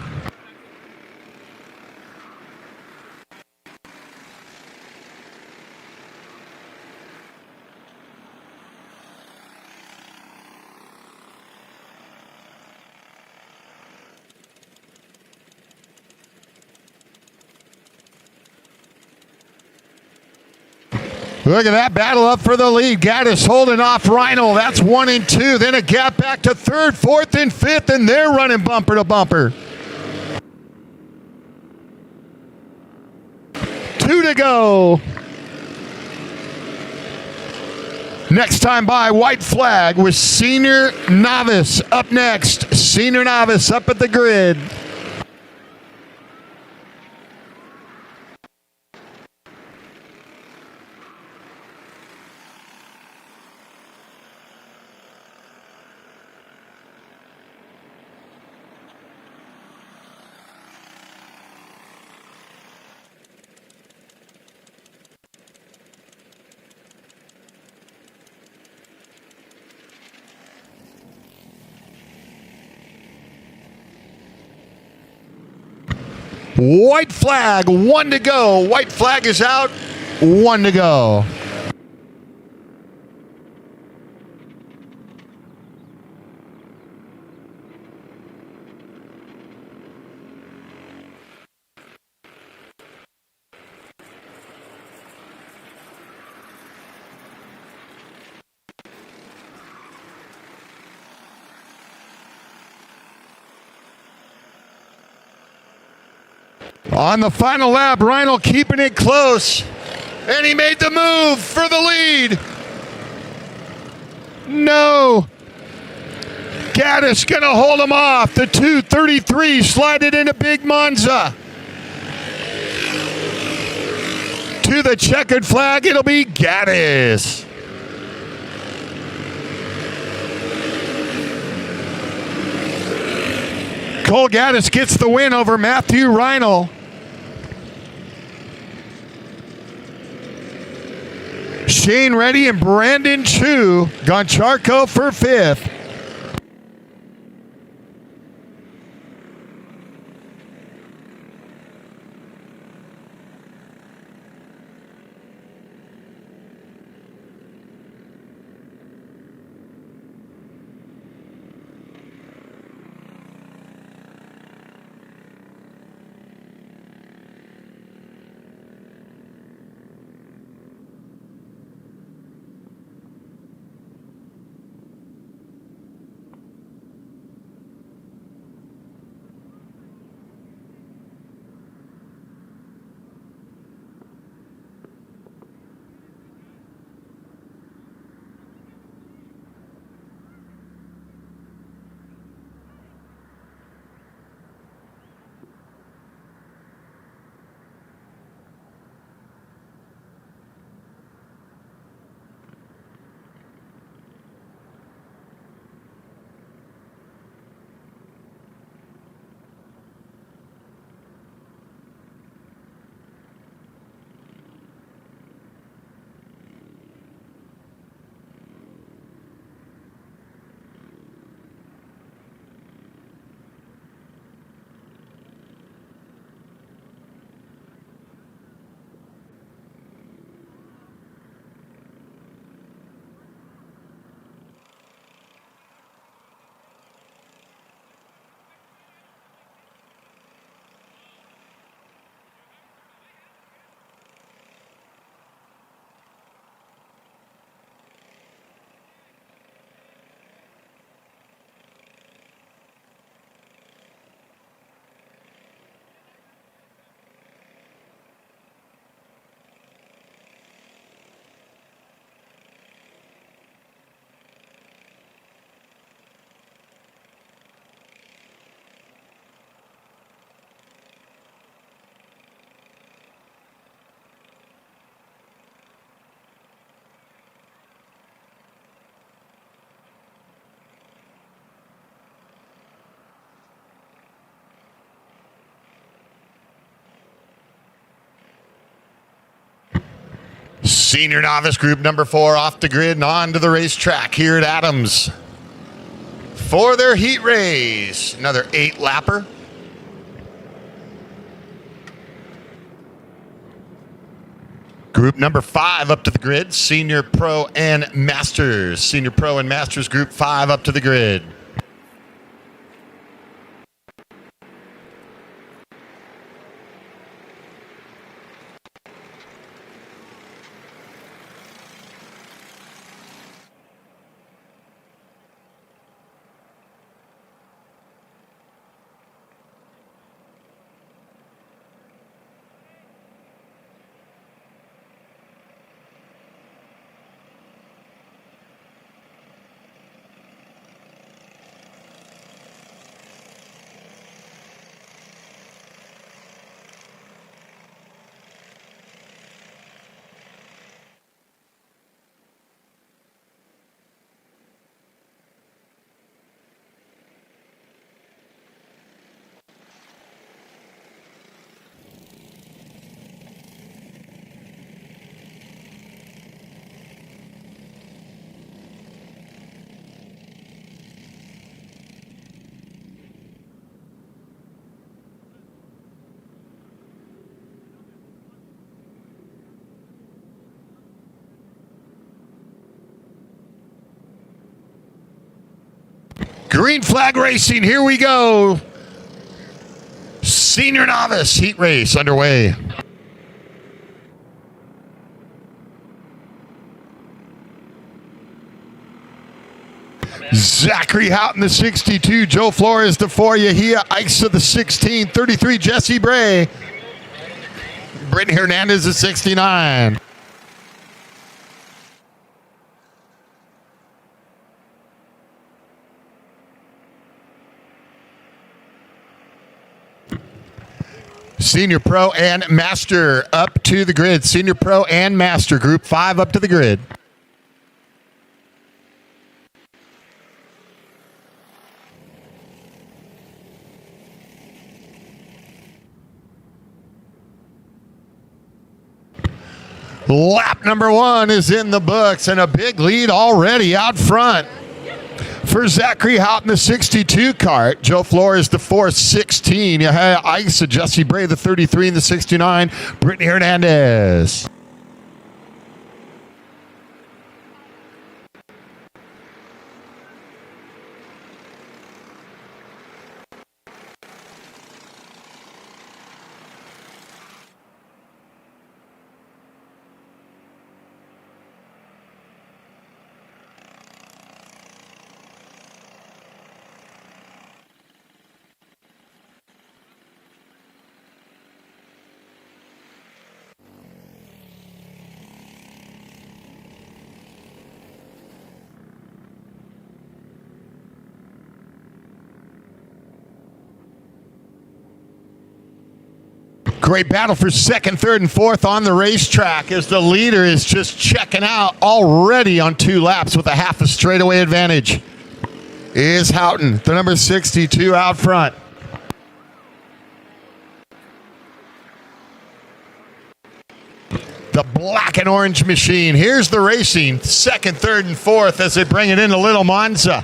Look at that battle up for the lead. Gaddis holding off Reinl. That's 1 and 2. Then a gap back to third, fourth, and fifth, and they're running bumper to bumper. 2 to go. Next time by, white flag with senior novice up next. Senior novice up at the grid. White flag, 1 to go. White flag is out, 1 to go. On the final lap, Reinl keeping it close. And he made the move for the lead. No. Gaddis going to hold him off. The 2:33 slided into Big Monza. To the checkered flag, it'll be Gaddis. Cole Gaddis gets the win over Matthew Reinl. Shane Reddy and Brandon Chu. Goncharko for fifth. Senior novice group number 4 off the grid and on to the racetrack here at Adams for their heat race. Another 8-lapper. Group number 5 up to the grid, Senior Pro and Masters. Senior Pro and Masters Group 5 up to the grid. Green flag racing, here we go. Senior novice heat race underway. Zachary Houghton, the 62. Joe Flores, the 4. Yahia Ixa, the 16. 33, Jesse Bray. Brittany Hernandez, the 69. Senior Pro and Master up to the grid. Senior Pro and Master Group 5 up to the grid. Lap number 1 is in the books and a big lead already out front for Zachary Houghton, the 62 kart. Joe Flores, the 416. Yahia Ixa, Jesse Bray, the 33 and the 69. Brittany Hernandez. Great battle for second, third, and fourth on the racetrack as the leader is just checking out already on 2 laps with a half a straightaway advantage. Is Houghton, the number 62 out front. The black and orange machine. Here's the racing. Second, third, and fourth as they bring it into Little Monza.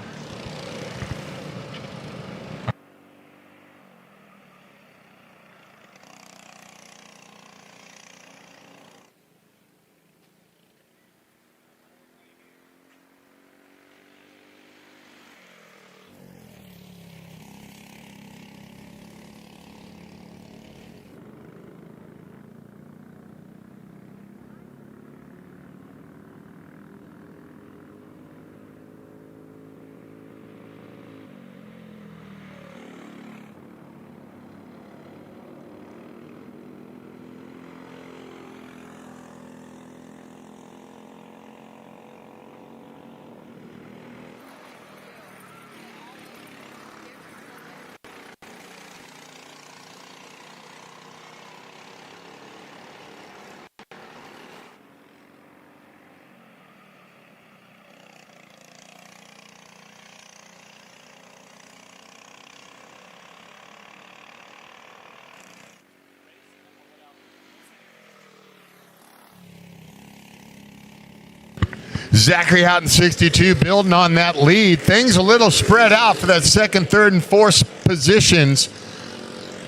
Zachary Houghton, 62, building on that lead. Things a little spread out for that second, third, and fourth positions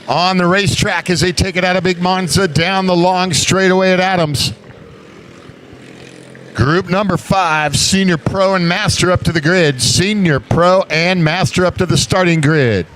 on the racetrack as they take it out of Big Monza down the long straightaway at Adams. Group number 5, Senior Pro and Master up to the grid. Senior Pro and Master up to the starting grid.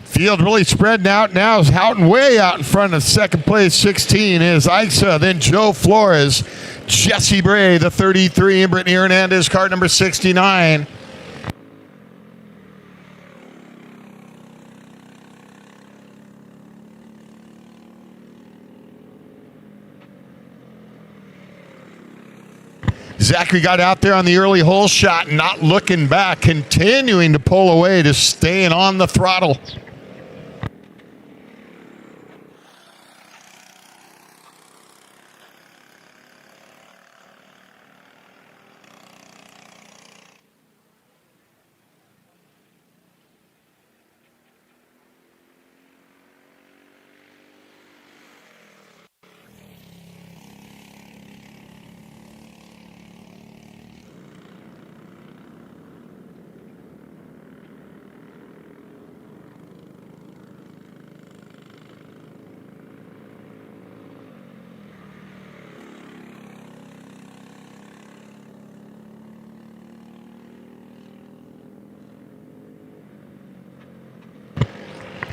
Field really spreading out now. Is Houghton way out in front of second place, 16 is Isa, then Joe Flores, Jesse Bray, the 33, and Brittany Hernandez, card number 69. Zachary got out there on the early hole shot, not looking back, continuing to pull away, just staying on the throttle.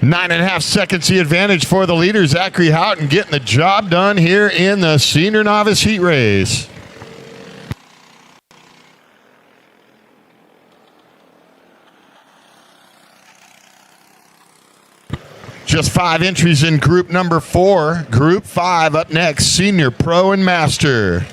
Nine and a half seconds the advantage for the leader, Zachary Houghton, getting the job done here in the senior novice heat race. Just 5 entries in group number 4. Group 5 up next, Senior Pro and Master.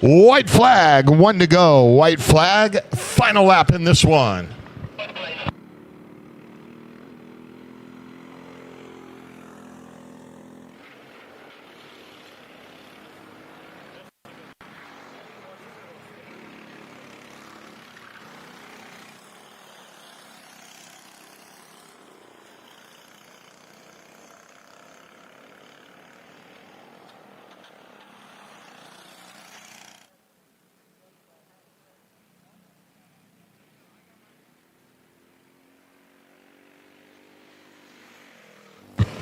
White flag, 1 to go. White flag, final lap in this one.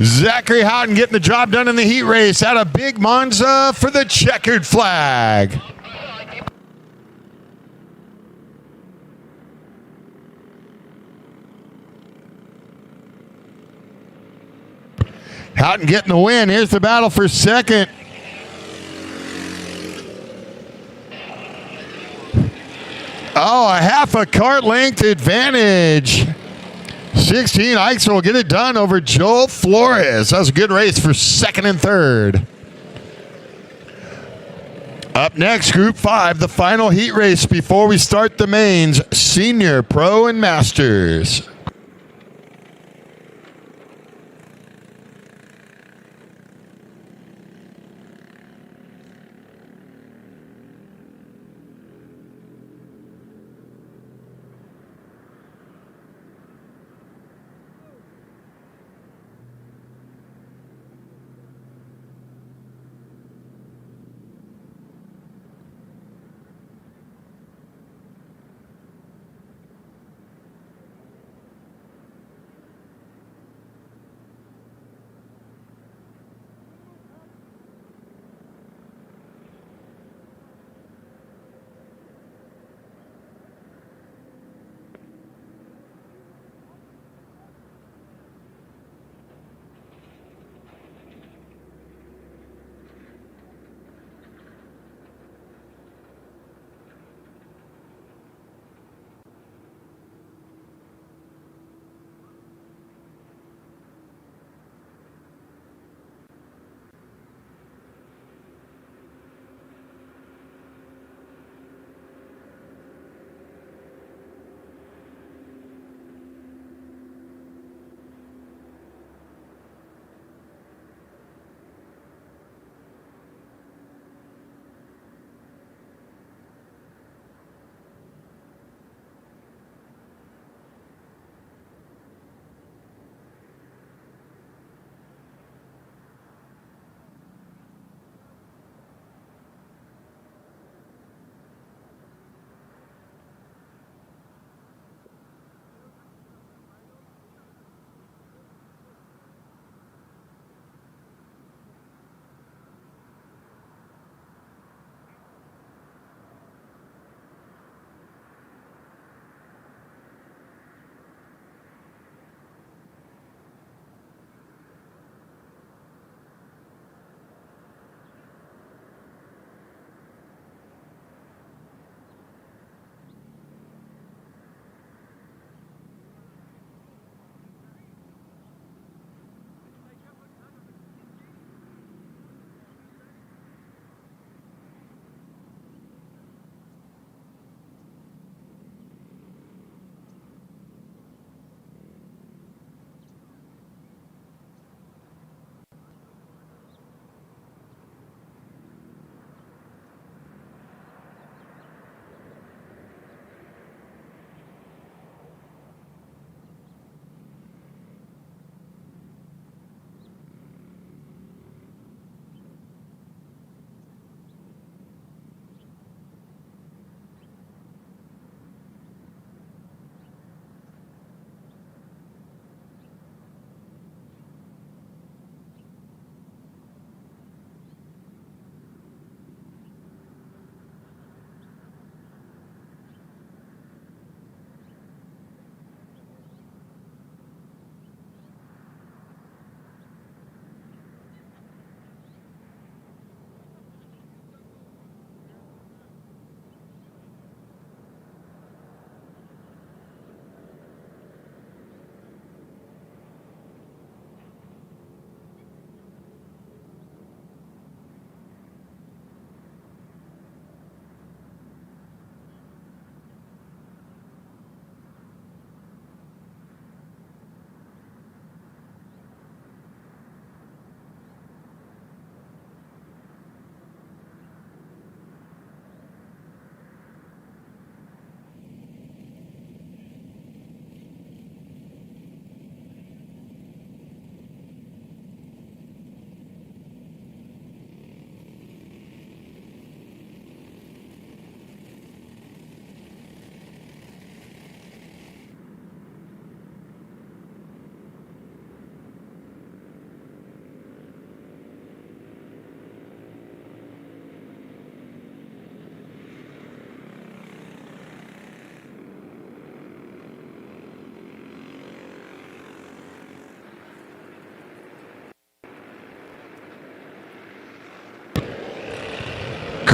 Zachary Houghton getting the job done in the heat race out of Big Monza for the checkered flag. Houghton getting the win. Here's the battle for second. Oh, a half a kart length advantage. 16, Eichsel will get it done over Joel Flores. That was a good race for second and third. Up next, Group 5, the final heat race before we start the mains, Senior, Pro, and Masters.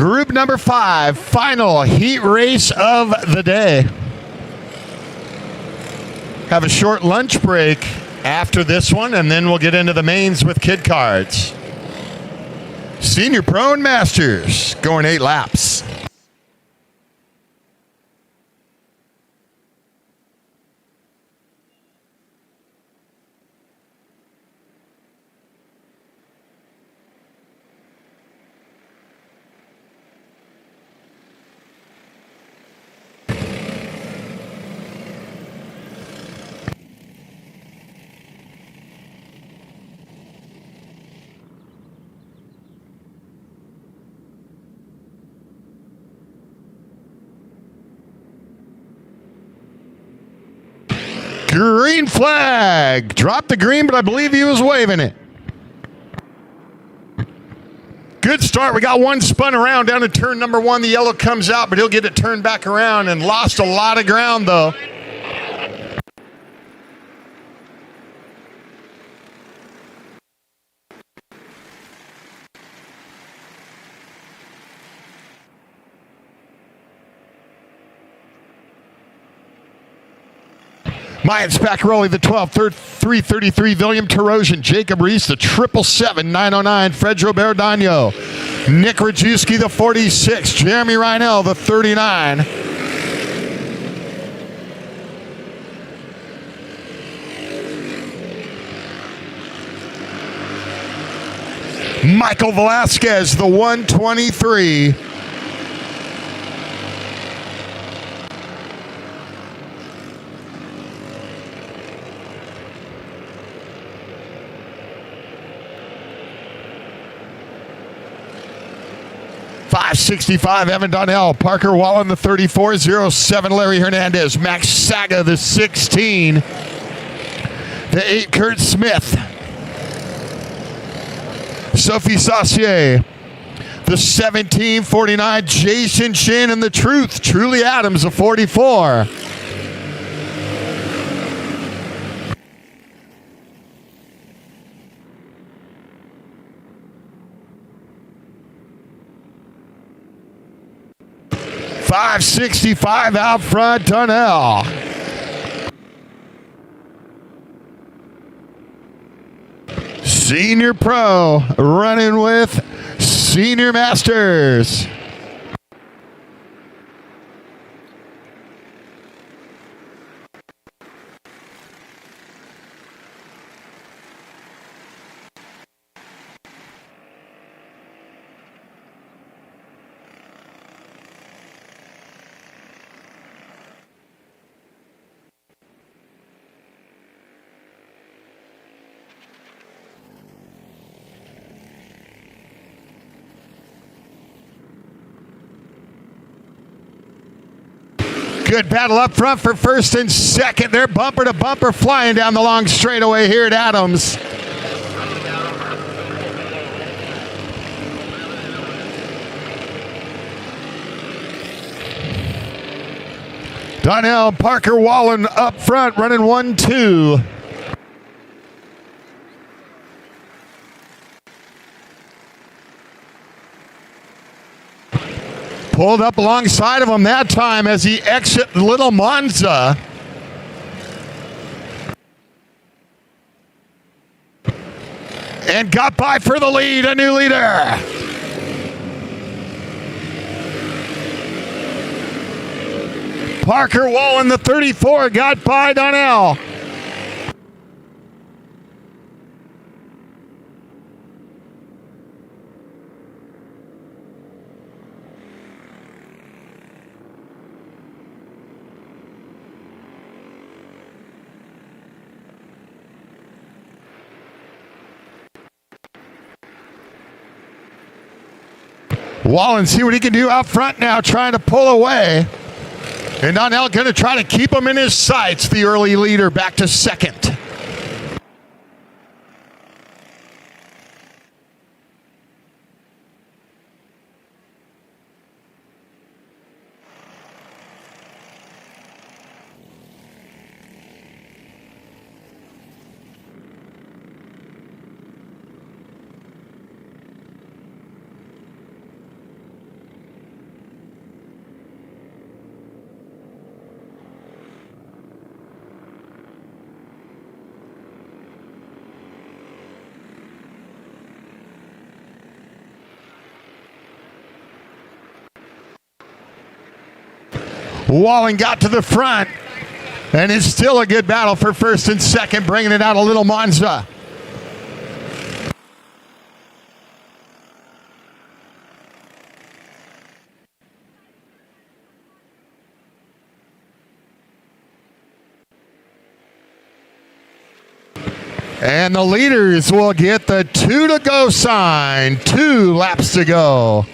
Group number 5, final heat race of the day. Have a short lunch break after this one, and then we'll get into the mains with kid cards. Senior Pro and Masters going 8 laps. Green flag. Dropped the green, but I believe he was waving it. Good start. We got one spun around down to turn number 1. The yellow comes out, but he'll get it turned back around and lost a lot of ground, though. Mayan Spaccaroli, the 12, 333, William Terosian, Jacob Reese, the 777, 909, Fred Robertano, Nick Rajewski, the 46, Jeremy Reinell, the 39. Michael Velasquez, the 123. .565, Evan Donnell. Parker Wallen, the 34. 07, Larry Hernandez. Max Saga, the 16. The 8, Kurt Smith. Sophie Saucier. The 17, 49, Jason Shin. And the Truth, Truly Adams, the 44. .565 out front, Donnell. Senior Pro running with Senior Masters. Good battle up front for first and second. They're bumper to bumper flying down the long straightaway here at Adams. Donnell, Parker Wallen up front running 1-2. Pulled up alongside of him that time as he exit Little Monza. And got by for the lead, a new leader. Parker Wallen, the 34, got by Donnell. Wallen, see what he can do out front now, trying to pull away. And Donnell going to try to keep him in his sights, the early leader back to second. Walling got to the front, and it's still a good battle for first and second, bringing it out a little Monza. And the leaders will get the 2 to go sign. 2 laps to go.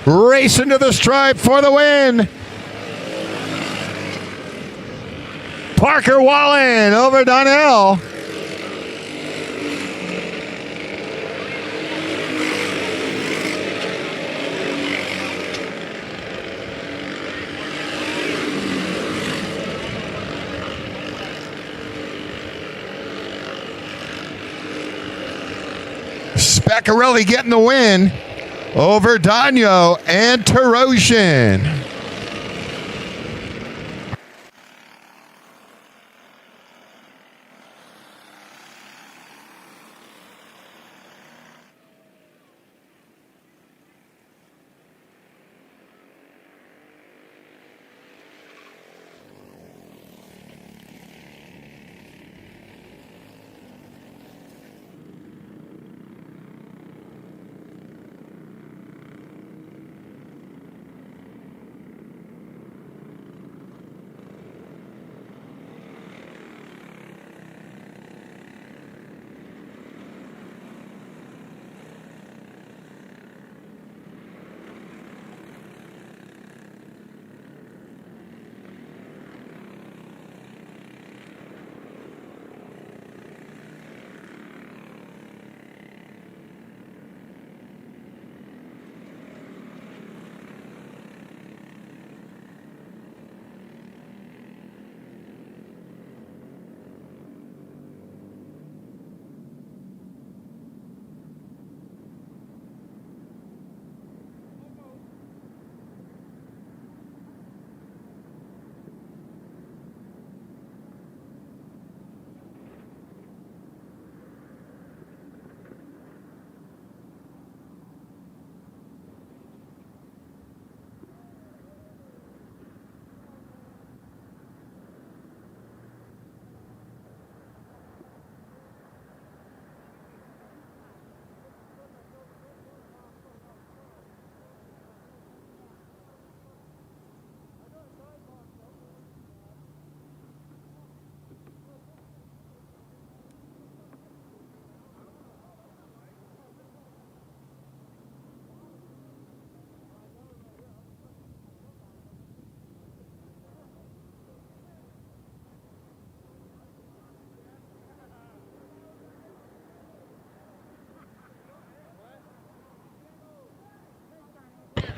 Racing to the stripe for the win. Parker Wallen over Donnell. Speccarelli getting the win over Dagno and Tarosian.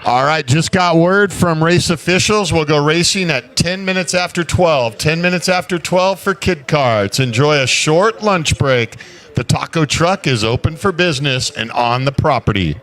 All right, just got word from race officials. We'll go racing at 10 minutes after 12. 10 minutes after 12 for kid karts. Enjoy a short lunch break. The taco truck is open for business and on the property.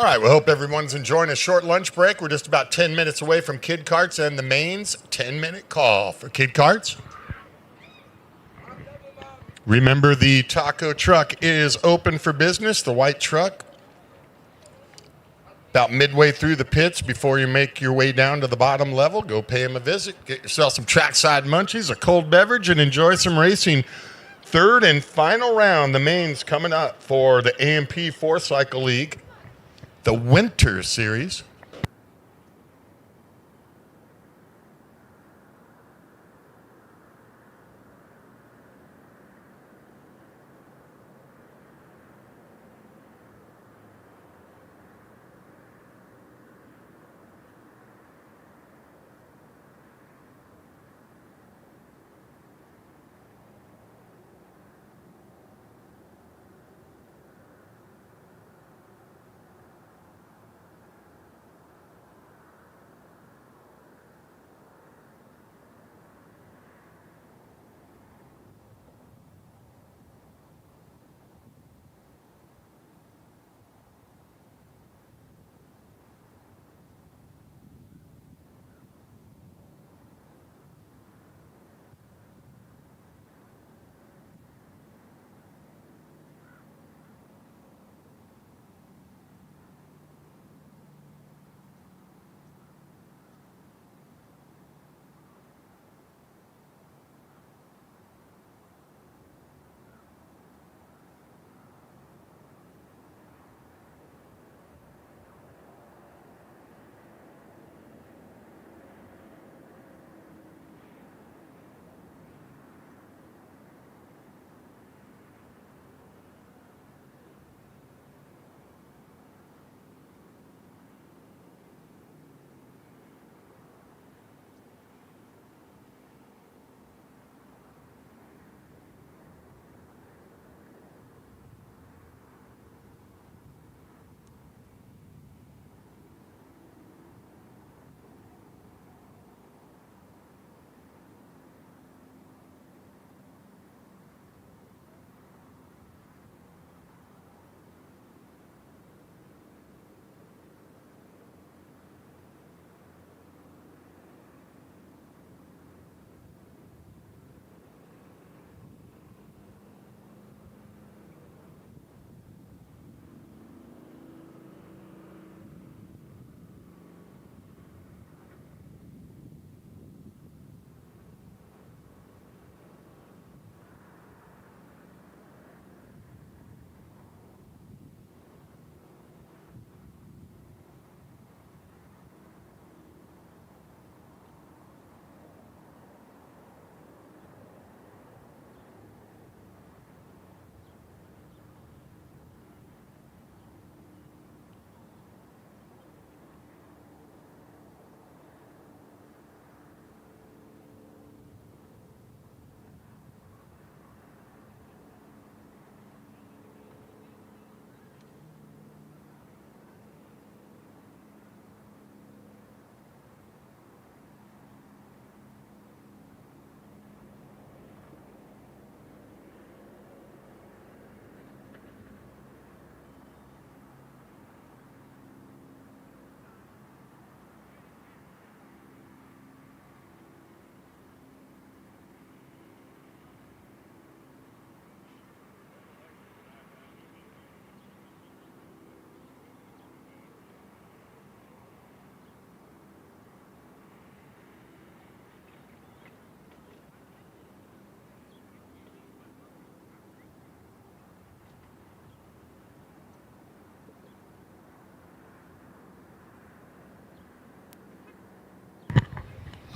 All right, we hope everyone's enjoying a short lunch break. We're just about 10 minutes away from Kid Karts and the mains 10-minute call for Kid Karts. Remember, the taco truck is open for business, the white truck. About midway through the pits before you make your way down to the bottom level, go pay him a visit, get yourself some trackside munchies, a cold beverage, and enjoy some racing. Third and final round, the mains coming up for the AMP 4-Cycle League, the Winter Series.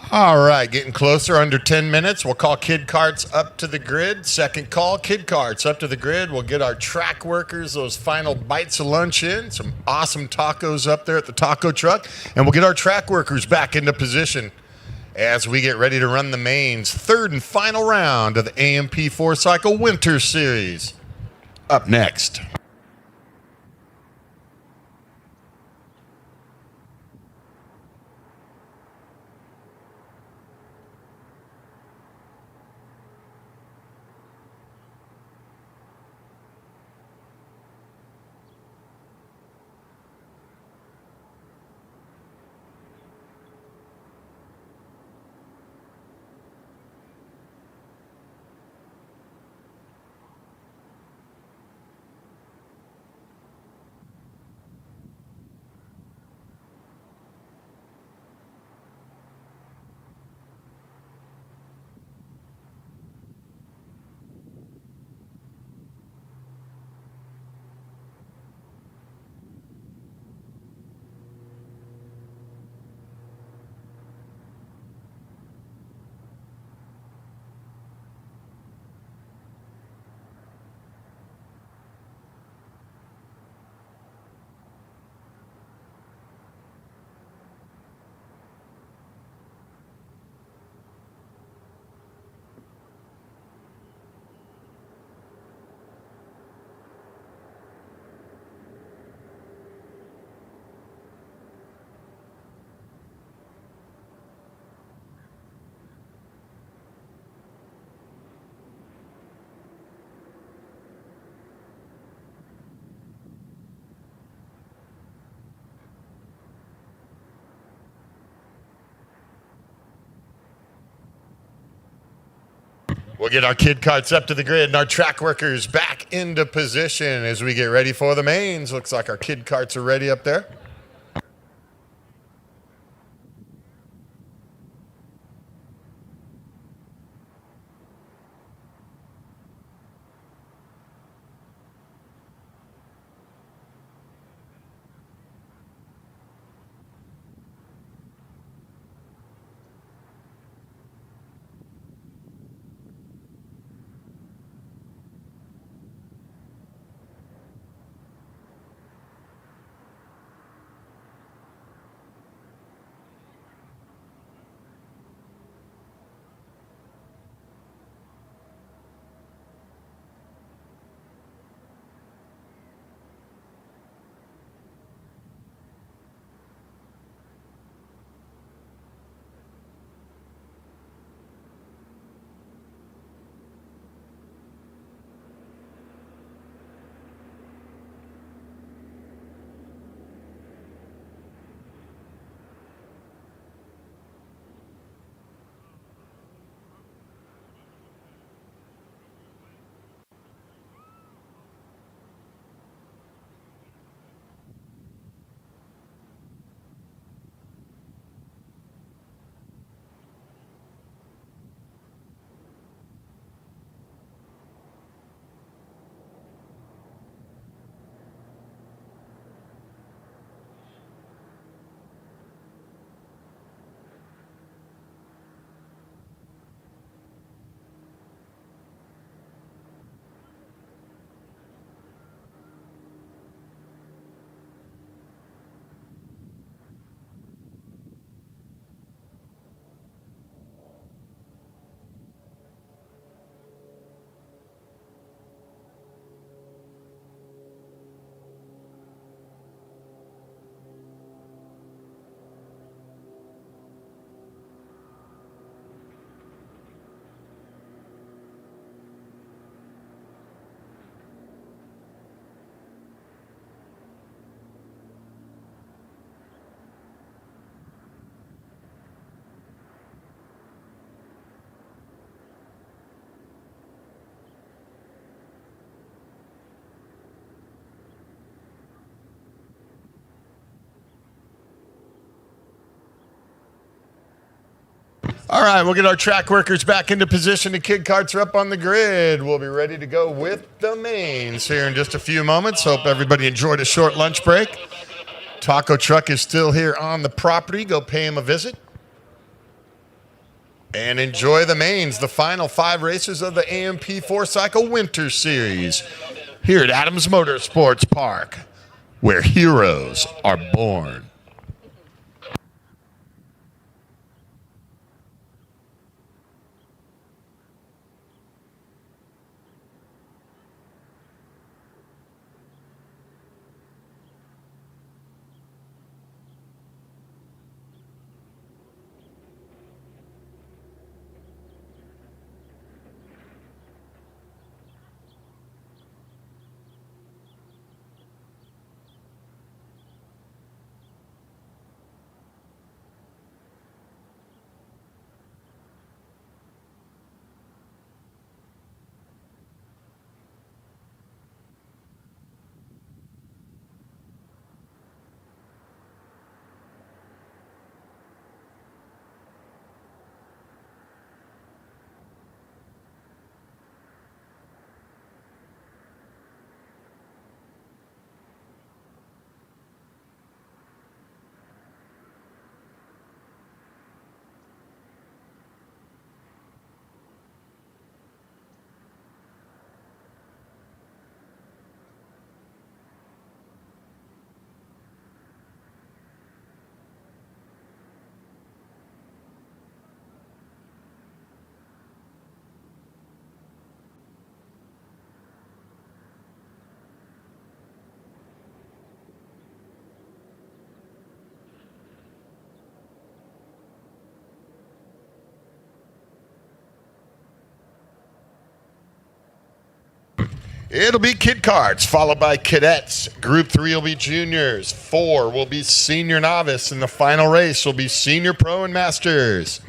All right, getting closer, under 10 minutes. We'll call Kid Karts up to the grid. Second call, Kid Karts up to the grid. We'll get our track workers those final bites of lunch in. Some awesome tacos up there at the taco truck. And we'll get our track workers back into position as we get ready to run the mains. Third and final round of the AMP 4-Cycle Winter Series. Up next. We'll get our kid carts up to the grid and our track workers back into position as we get ready for the mains. Looks like our kid carts are ready up there. All right, we'll get our track workers back into position. The kid carts are up on the grid. We'll be ready to go with the mains here in just a few moments. Hope everybody enjoyed a short lunch break. Taco Truck is still here on the property. Go pay him a visit. And enjoy the mains, the final 5 races of the AMP 4-Cycle Winter Series here at Adams Motorsports Park, where heroes are born. It'll be kid carts, followed by cadets. Group 3 will be juniors. 4 will be senior novice. And the final race will be senior pro and masters.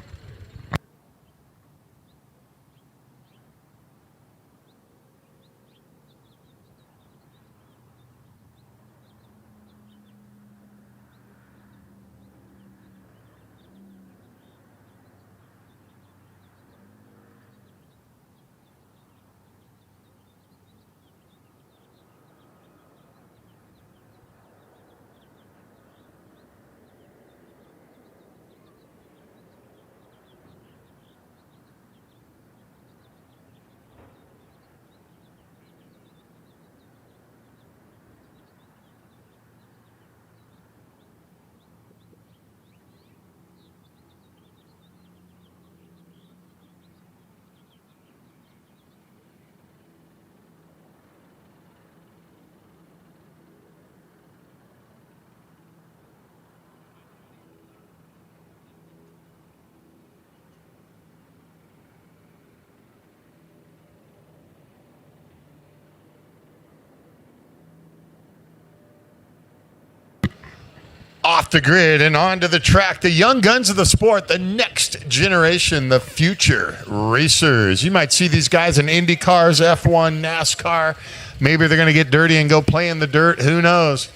off the grid and onto the track. The young guns of the sport, the next generation, the future racers. You might see these guys in IndyCars, F1, NASCAR. Maybe they're going to get dirty and go play in the dirt. Who knows?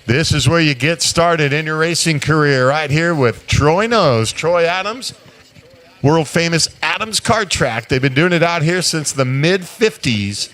This is where you get started in your racing career, right here with Troy Adams, world famous Adams Kart Track. They've been doing it out here since the mid-50s.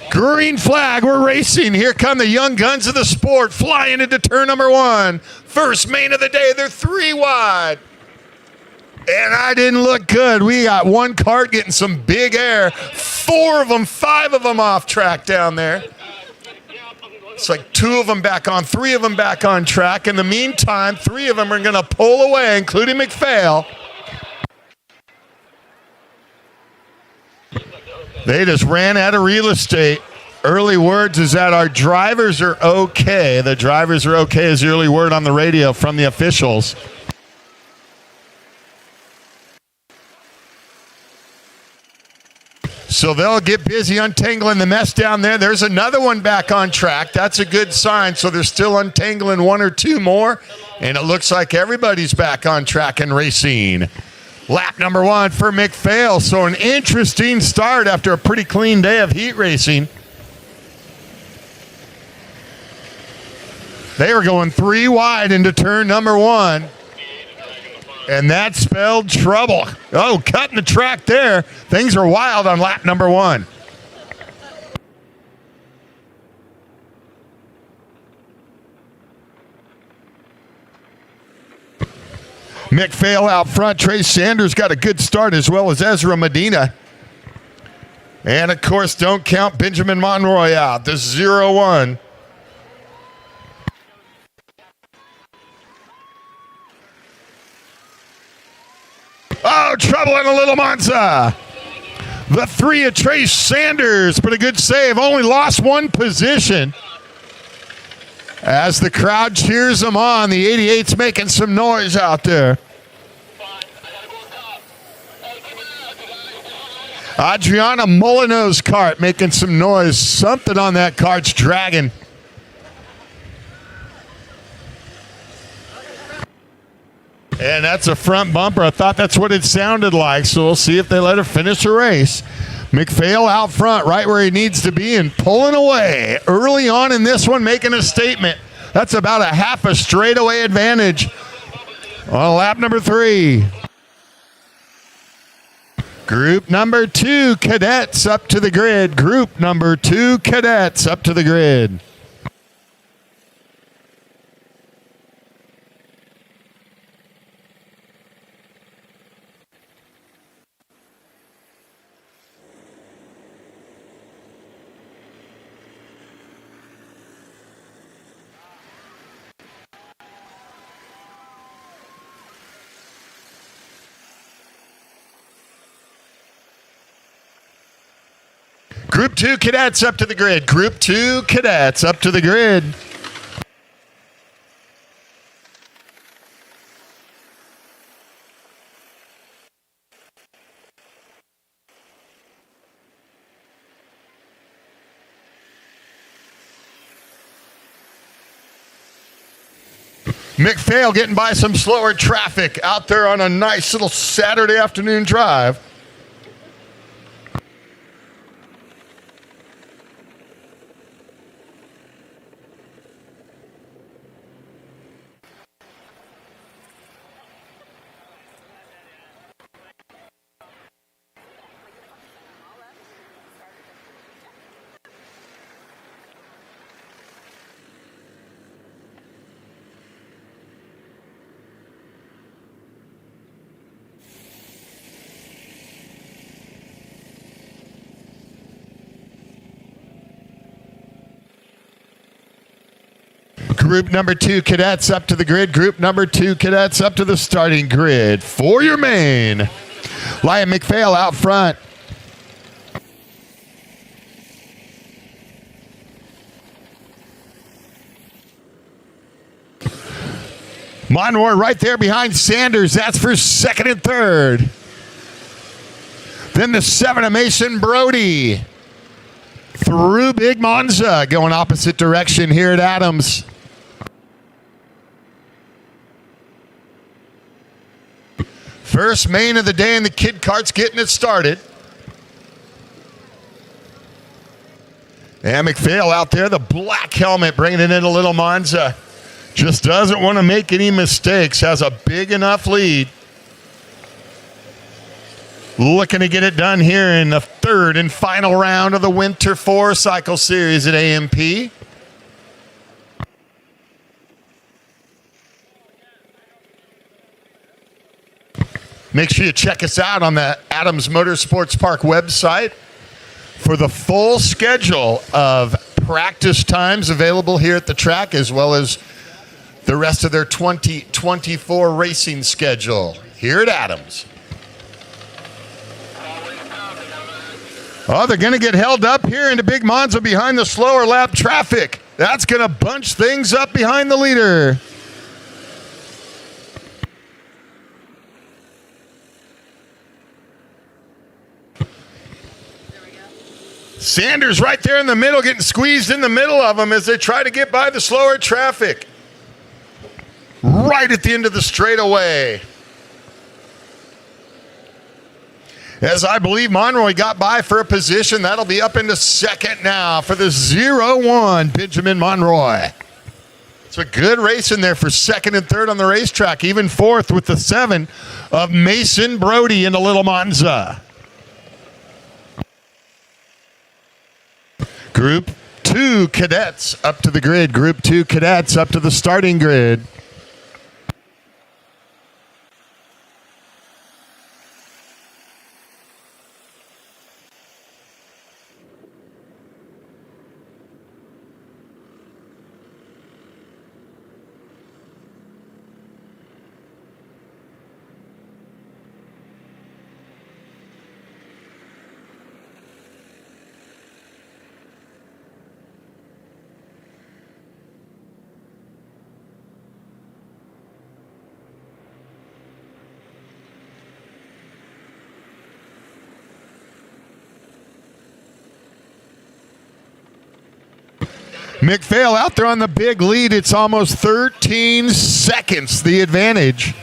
Green flag, we're racing. Here come the young guns of the sport flying into turn number one. First main of the day, they're 3 wide. And I didn't look good. We got one kart getting some big air. 4 of them, 5 of them off track down there. It's like 2 of them back on, 3 of them back on track. In the meantime, 3 of them are going to pull away, including McPhail. They just ran out of real estate. Early words is that our drivers are okay. The drivers are okay is the early word on the radio from the officials. So they'll get busy untangling the mess down there. There's another one back on track. That's a good sign. So they're still untangling 1 or 2 more. And it looks like everybody's back on track and racing. Lap number 1 for McPhail. So an interesting start after a pretty clean day of heat racing. They were going 3 wide into turn number 1. And that spelled trouble. Oh, cutting the track there. Things are wild on lap number 1. McPhail out front. Trey Sanders got a good start as well as Ezra Medina. And, of course, don't count Benjamin Monroy out. The 0-1. Oh, trouble in a little Monza. The 3 of Trey Sanders, but a good save. Only lost 1 position. As the crowd cheers him on, the 88's making some noise out there. Adriana Molino's kart making some noise. Something on that kart's dragging. And that's a front bumper. I thought that's what it sounded like, so we'll see if they let her finish the race. McPhail out front, right where he needs to be and pulling away. Early on in this one, making a statement. That's about a half a straightaway advantage on lap number 3. Group number 2, Cadets up to the grid. Group number 2, Cadets up to the grid. Group 2 Cadets up to the grid. Group 2 Cadets up to the grid. McPhail getting by some slower traffic out there on a nice little Saturday afternoon drive. Group number 2 cadets up to the grid. Group number 2 cadets up to the starting grid. For your main, Liam McPhail out front. Monroy right there behind Sanders. That's for second and third. Then the 7 of Mason Brody. Through Big Monza, going opposite direction here at Adams. First main of the day, and the kid kart's getting it started. And McPhail out there, the black helmet, bringing it into Little Monza. Just doesn't want to make any mistakes. Has a big enough lead. Looking to get it done here in the third and final round of the Winter 4-cycle series at AMP. Make sure you check us out on the Adams Motorsports Park website for the full schedule of practice times available here at the track, as well as the rest of their 2024 racing schedule here at Adams. Oh, they're going to get held up here into Big Monza behind the slower lap traffic. That's going to bunch things up behind the leader. Sanders right there in the middle, getting squeezed in the middle of them as they try to get by the slower traffic. Right at the end of the straightaway. As I believe Monroy got by for a position. That'll be up into second now for the 0-1 Benjamin Monroy. It's a good race in there for second and third on the racetrack. Even fourth with the 7 of Mason Brody into Little Monza. Group 2 cadets up to the grid. Group 2 cadets up to the starting grid. McPhail out there on the big lead. It's almost 13 seconds, the advantage.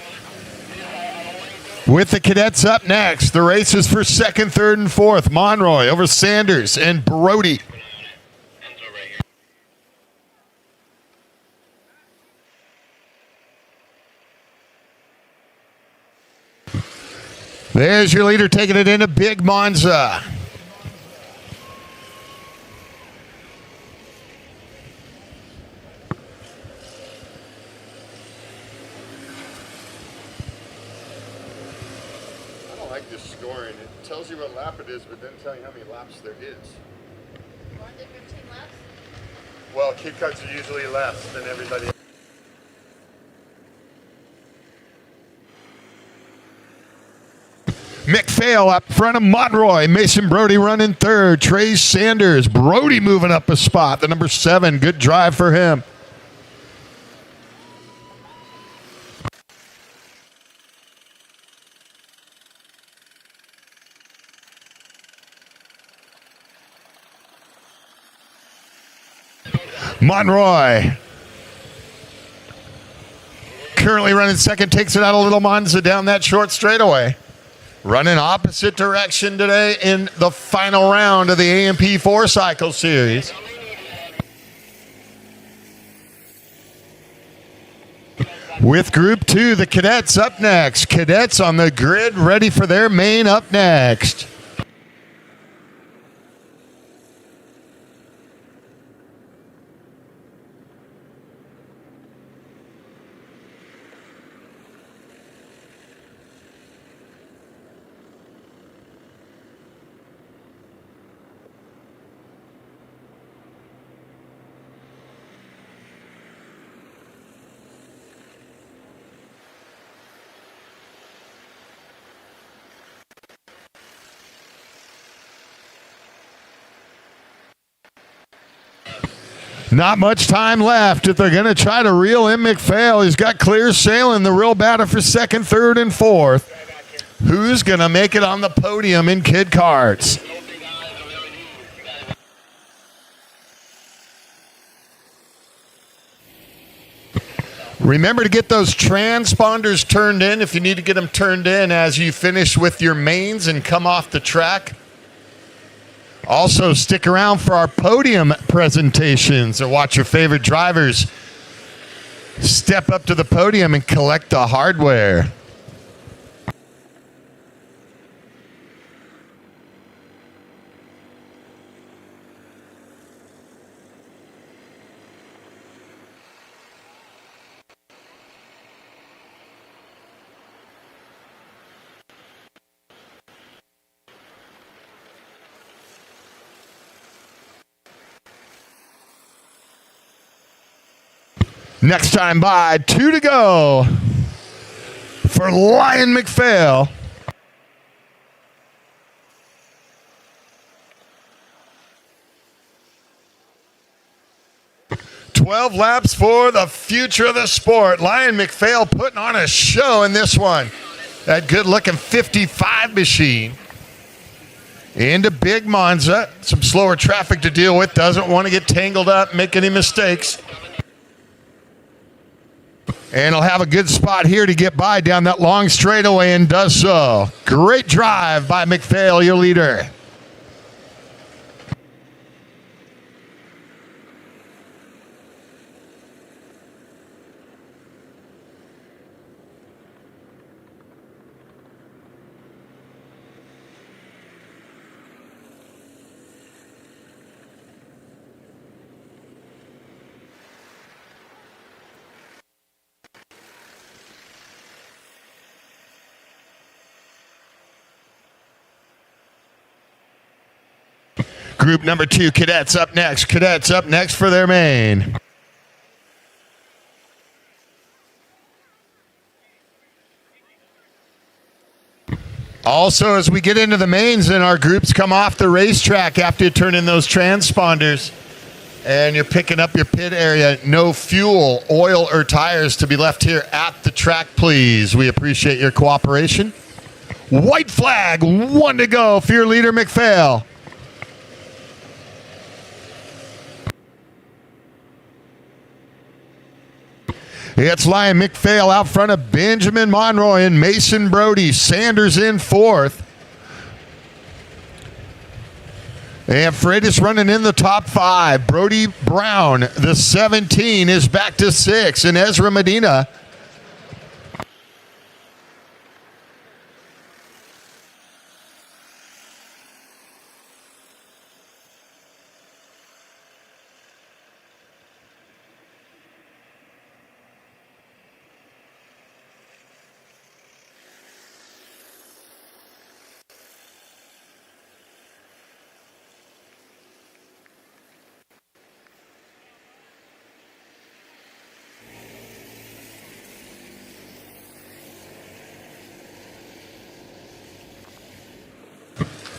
With the cadets up next, the race is for second, third, and fourth. Monroy over Sanders and Brody. There's your leader taking it into Big Monza. Scoring. It tells you what lap it is, but doesn't tell you how many laps there is. Aren't there 15 laps? Well, kid karts are usually less than everybody else. McPhail up front of Monroy. Mason Brody running third. Trey Sanders. Brody moving up a spot. The number 7. Good drive for him. Monroy currently running second, takes it out of Little Monza down that short straightaway. Running opposite direction today in the final round of the AMP 4-cycle series. With Group 2, the cadets up next. Cadets on the grid, ready for their main up next. Not much time left if they're going to try to reel in McPhail. He's got clear sailing, the real batter for second, third, and fourth. Who's going to make it on the podium in kid karts? Remember to get those transponders turned in if you need to get them turned in as you finish with your mains and come off the track. Also, stick around for our podium presentations and watch your favorite drivers step up to the podium and collect the hardware. Next time by, 2 to go for Lion McPhail. "12 laps for the future of the sport." Lion McPhail putting on a show in this one. That good-looking 55 machine. Into Big Monza. Some slower traffic to deal with. Doesn't want to get tangled up, make any mistakes. And he'll have a good spot here to get by down that long straightaway and does so. Great drive by McPhail, your leader. Group number 2, Cadets up next. Cadets up next for their main. Also, as we get into the mains and our groups come off the racetrack after you turn in those transponders and you're picking up your pit area, no fuel, oil, or tires to be left here at the track, please. We appreciate your cooperation. White flag, 1 to go for your leader, McPhail. It's Lion McPhail out front of Benjamin Monroy and Mason Brody. Sanders in fourth. And Freitas running in the top 5. Brody Brown, the 17, is back to 6. And Ezra Medina.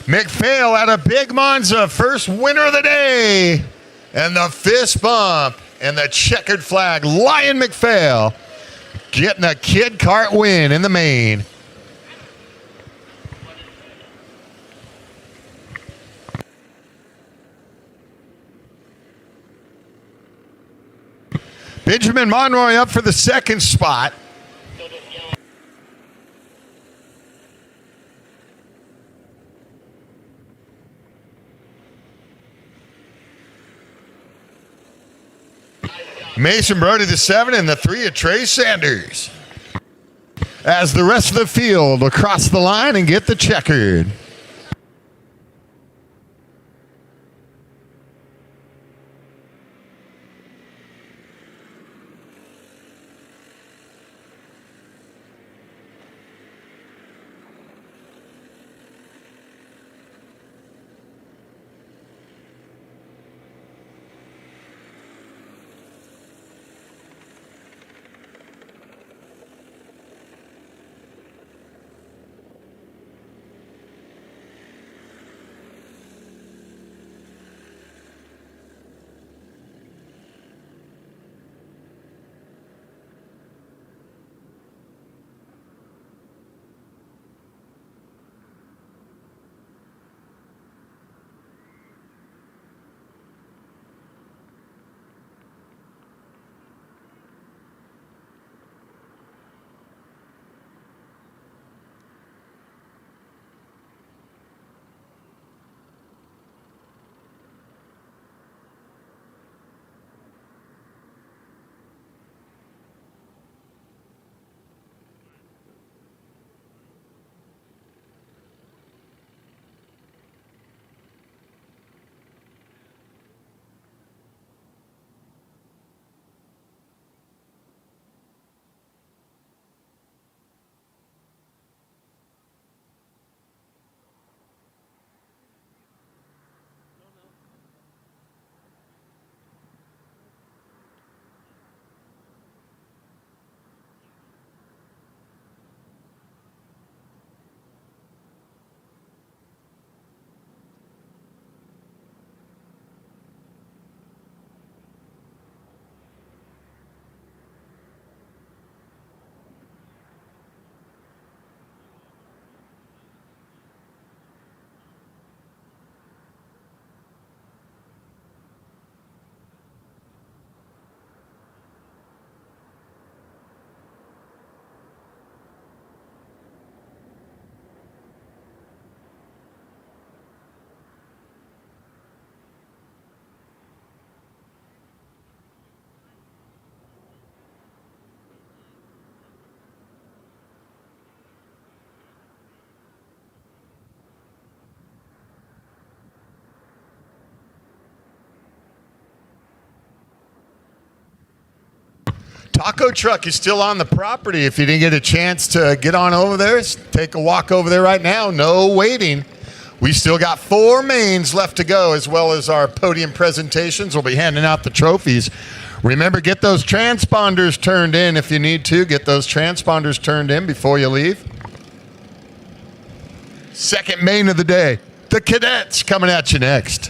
McPhail at a Big Monza, first winner of the day. And the fist bump and the checkered flag. Lion McPhail getting a kid kart win in the main. Benjamin Monroy up for the second spot. Mason Brody the 7 and the 3 of Trey Sanders. As the rest of the field will cross the line and get the checkered. Taco truck is still on the property. If you didn't get a chance to get on over there, take a walk over there right now. No waiting. We still got 4 mains left to go, as well as our podium presentations. We'll be handing out the trophies. Remember, get those transponders turned in if you need to. Get those transponders turned in before you leave. Second main of the day, the Cadets coming at you next.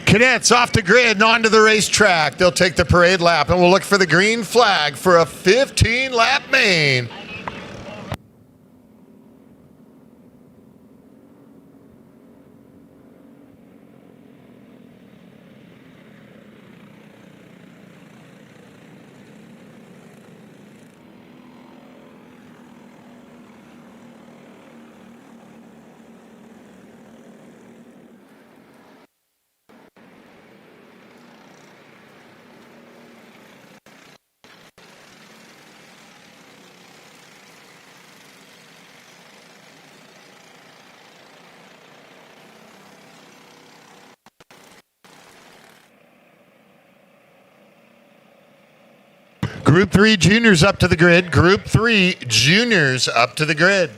Cadets off the grid and onto the racetrack. They'll take the parade lap, and we'll look for the green flag for a 15-lap main. Group 3 juniors up to the grid. Group 3 juniors up to the grid.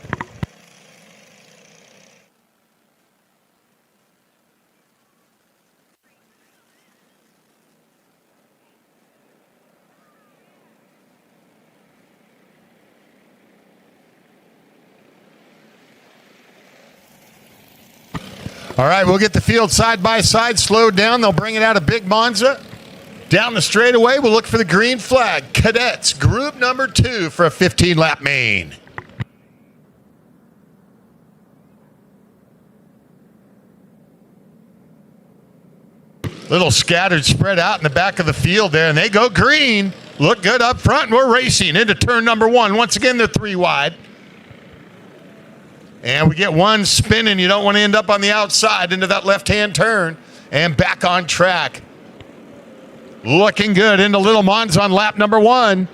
All right, we'll get the field side by side, slowed down. They'll bring it out of Big Monza. Down the straightaway, we'll look for the green flag. Cadets, group number 2 for a 15-lap main. Little scattered spread out in the back of the field there, and they go green. Look good up front, and we're racing into turn number 1. Once again, they're 3 wide. And we get one spinning. You don't want to end up on the outside into that left-hand turn. And back on track. Looking good into Little Monza on lap number 1.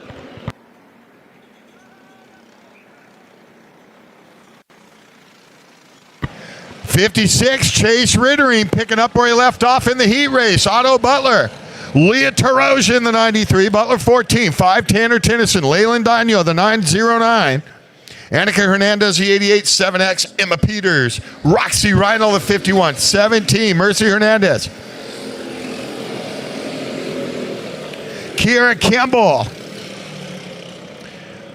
'56, Chase Rittering picking up where he left off in the heat race. Otto Butler. Leah Tarosian, the 93. Butler 14. 5, Tanner Tennyson. Leyland Daño, the 909. Annika Hernandez, the 88. 7X, Emma Peters. Roxy Reinl, the 51. 17, Mercy Hernandez. Kiera Campbell.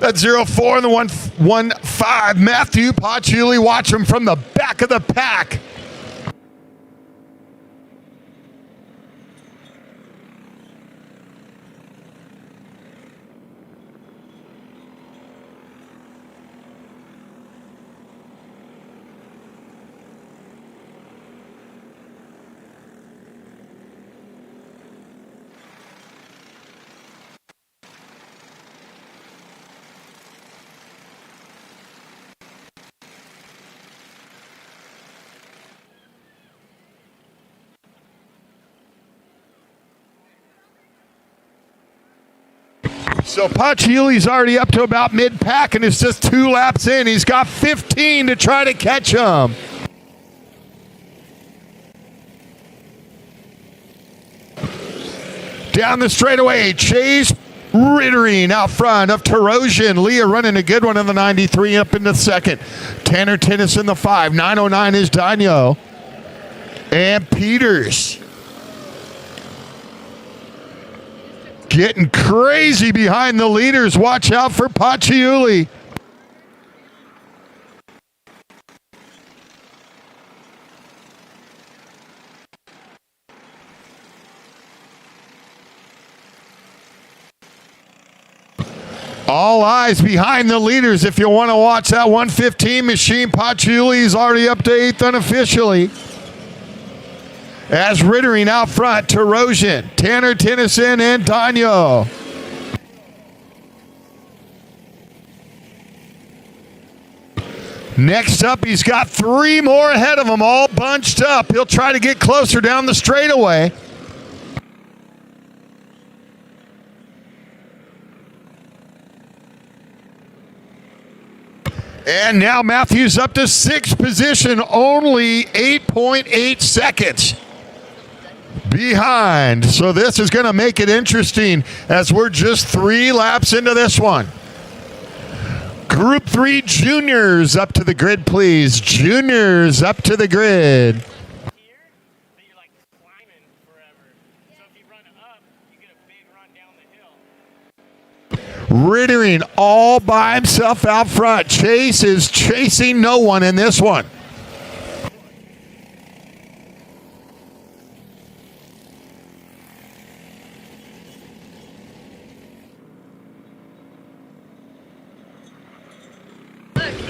That's 04 and the 115. Matthew Paciuli, watch him from the back of the pack. So Paciuli's already up to about mid-pack, and it's just 2 laps in. He's got 15 to try to catch him. Down the straightaway, Chase Rittering out front of Tarosian. Leah running a good one in the 93 up in the second. Tanner Tennyson the 5. 909 is Daño. And Peters. Getting crazy behind the leaders. Watch out for Paciuli. All eyes behind the leaders if you want to watch that 115 machine. Paciuli's already up to 8th unofficially. As Rittering out front, Tarosian, Tanner Tennyson, and Daniel. Next up, he's got 3 more ahead of him, all bunched up. He'll try to get closer down the straightaway. And now Matthews up to 6th position, only 8.8 seconds behind. So this is going to make it interesting as we're just 3 laps into this one. Group 3 juniors up to the grid, please. Juniors up to the grid. Here, but you're like climbing forever. So if you run up, you get a big run down the hill. Rittering all by himself out front. Chase is chasing no one in this one.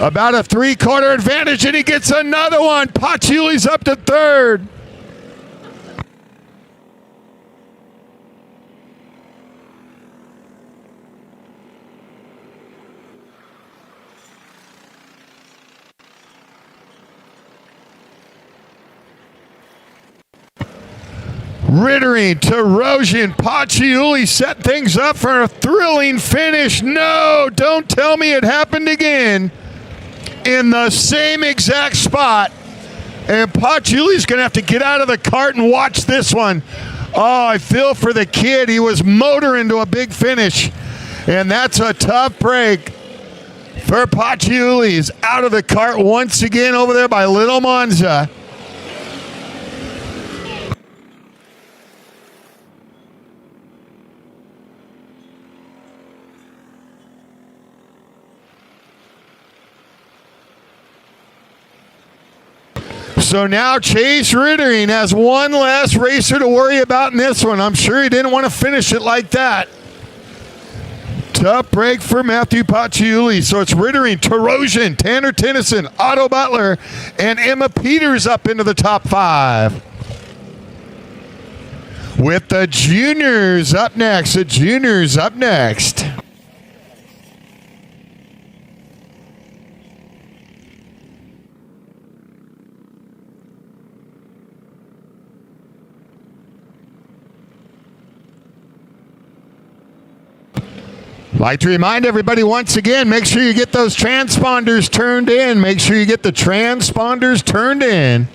About a 3/4 advantage, and he gets another one. Paciuli's up to 3rd. Rittering, Tarosian, Paciuli set things up for a thrilling finish. No, don't tell me it happened again. In the same exact spot. And Paciuli's going to have to get out of the kart and watch this one. Oh, I feel for the kid. He was motoring to a big finish. And that's a tough break for Paciuli. He's out of the kart once again over there by Little Monza. So now Chase Rittering has one less racer to worry about in this one. I'm sure he didn't want to finish it like that. Tough break for Matthew Paciuli. So it's Rittering, Tarosian, Tanner Tennyson, Otto Butler, and Emma Peters up into the top 5. With the juniors up next. The juniors up next. Like to remind everybody once again, make sure you get those transponders turned in. Make sure you get the transponders turned in.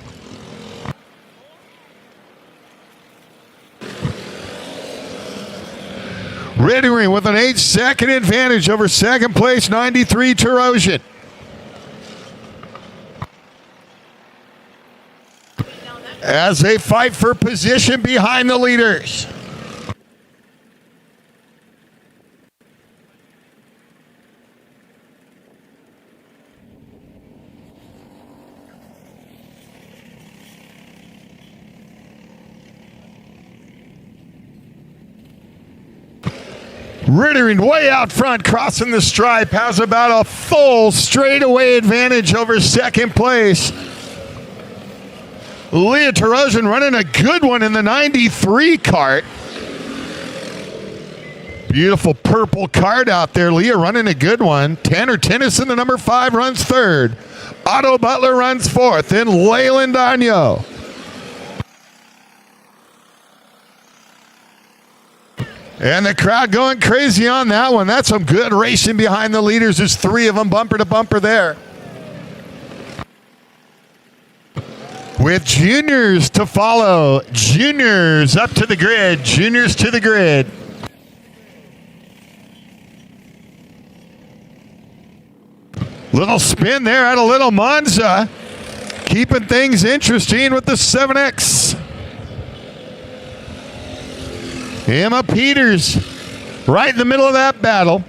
Rittering with an 8-second advantage over second place, 93 Tarosian. As they fight for position behind the leaders. Rittering way out front, crossing the stripe, has about a full straightaway advantage over second place. Leah Tarosian running a good one in the 93 kart. Beautiful purple kart out there. Leah running a good one. Tanner Tennyson, the number 5, runs 3rd. Otto Butler runs 4th. Then Leyland Daño. And the crowd going crazy on that one. That's some good racing behind the leaders. There's 3 of them bumper to bumper there. With juniors to follow. Juniors up to the grid. Juniors to the grid. Little spin there at a Little Monza. Keeping things interesting with the 7X. Emma Peters right in the middle of that battle.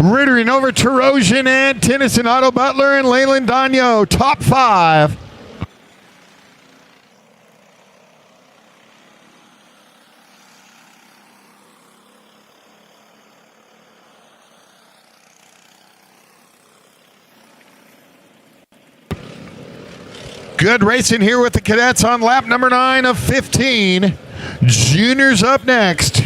Rittering over Terosian and Tennyson, Otto Butler, and Leyland Dagno. Top 5. Good racing here with the cadets on lap number 9 of 15. Juniors up next.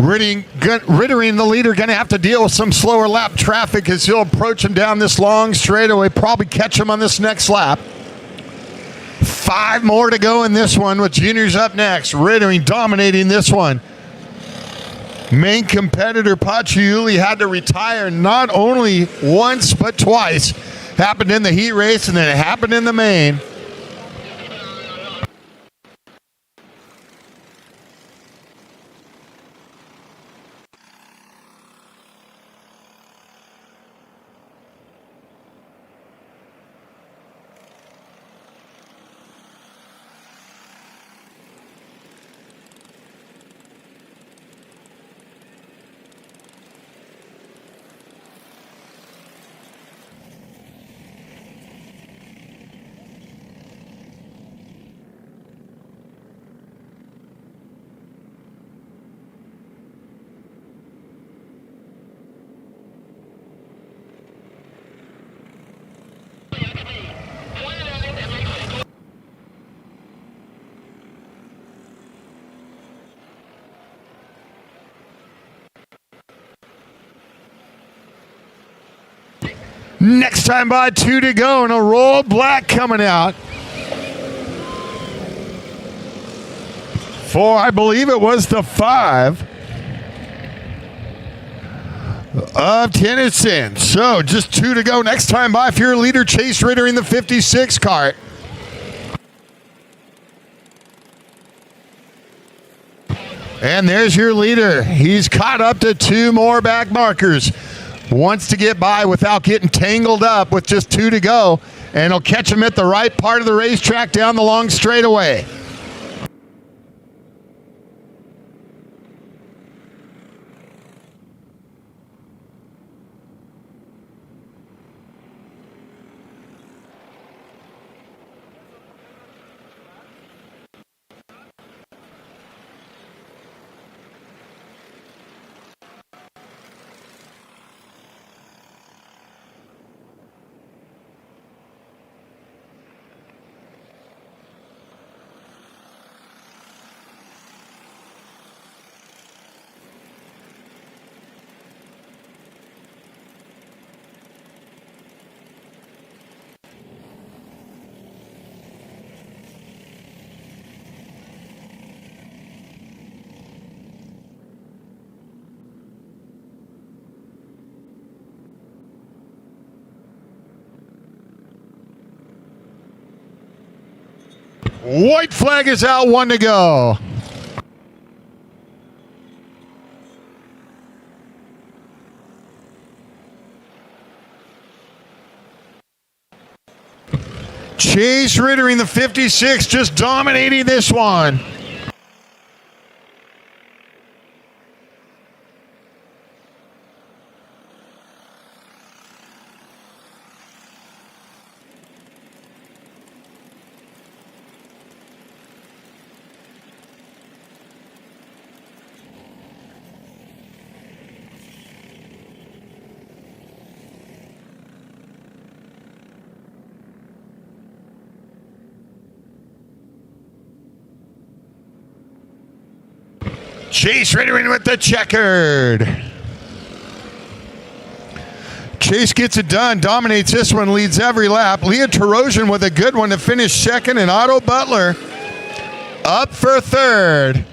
Rittering, the leader, going to have to deal with some slower lap traffic as he'll approach him down this long straightaway. Probably catch him on this next lap. 5 more to go in this one with juniors up next. Rittering dominating this one. Main competitor Paciuli had to retire not only once but twice. Happened in the heat race and then it happened in the main. Next time by, 2 to go, and a roll black coming out. For, I believe it was the 5 of Tennyson. So, just 2 to go. Next time by, if you're a leader, Chase Ritter in the 56 kart. And there's your leader. He's caught up to 2 more back markers. Wants to get by without getting tangled up with just 2 to go, and he'll catch him at the right part of the racetrack down the long straightaway. White flag is out, 1 to go. Chase Ritter in the 56, just dominating this one. Chase ready with the checkered. Chase gets it done, dominates this one, leads every lap. Leah Tarosian with a good one to finish second, and Otto Butler up for third.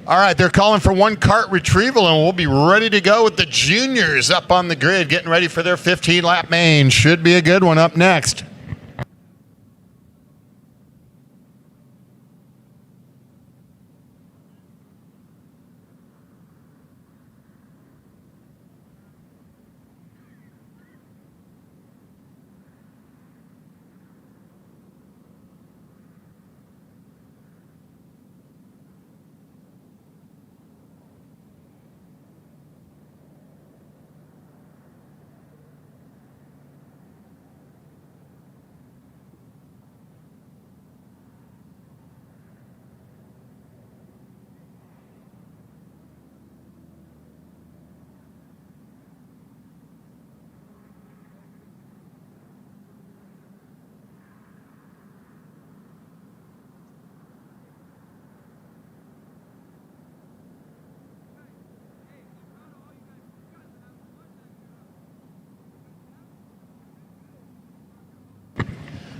All right, they're calling for one kart retrieval, and we'll be ready to go with the juniors up on the grid, getting ready for their 15-lap main. Should be a good one up next.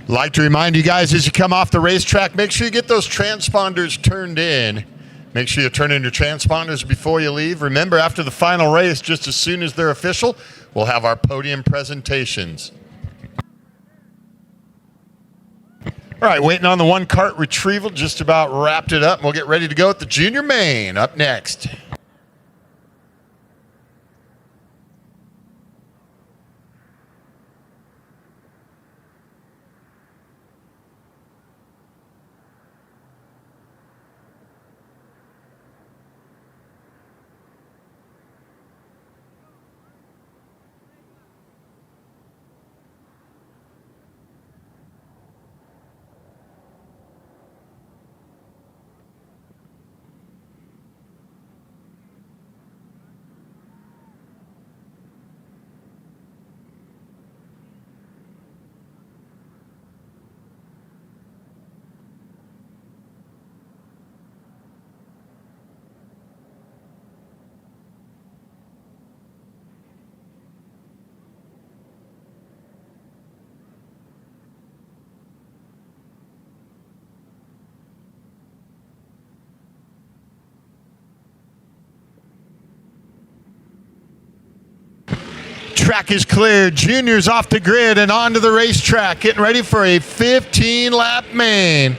Like to remind you guys, as you come off the racetrack, make sure you get those transponders turned in. Make sure you turn in your transponders before you leave. Remember, after the final race, just as soon as they're official, we'll have our podium presentations. All right, waiting on the one kart retrieval. Just about wrapped it up. We'll get ready to go with the junior main up next. Track is cleared. Juniors off the grid and onto the racetrack, getting ready for a 15-lap main.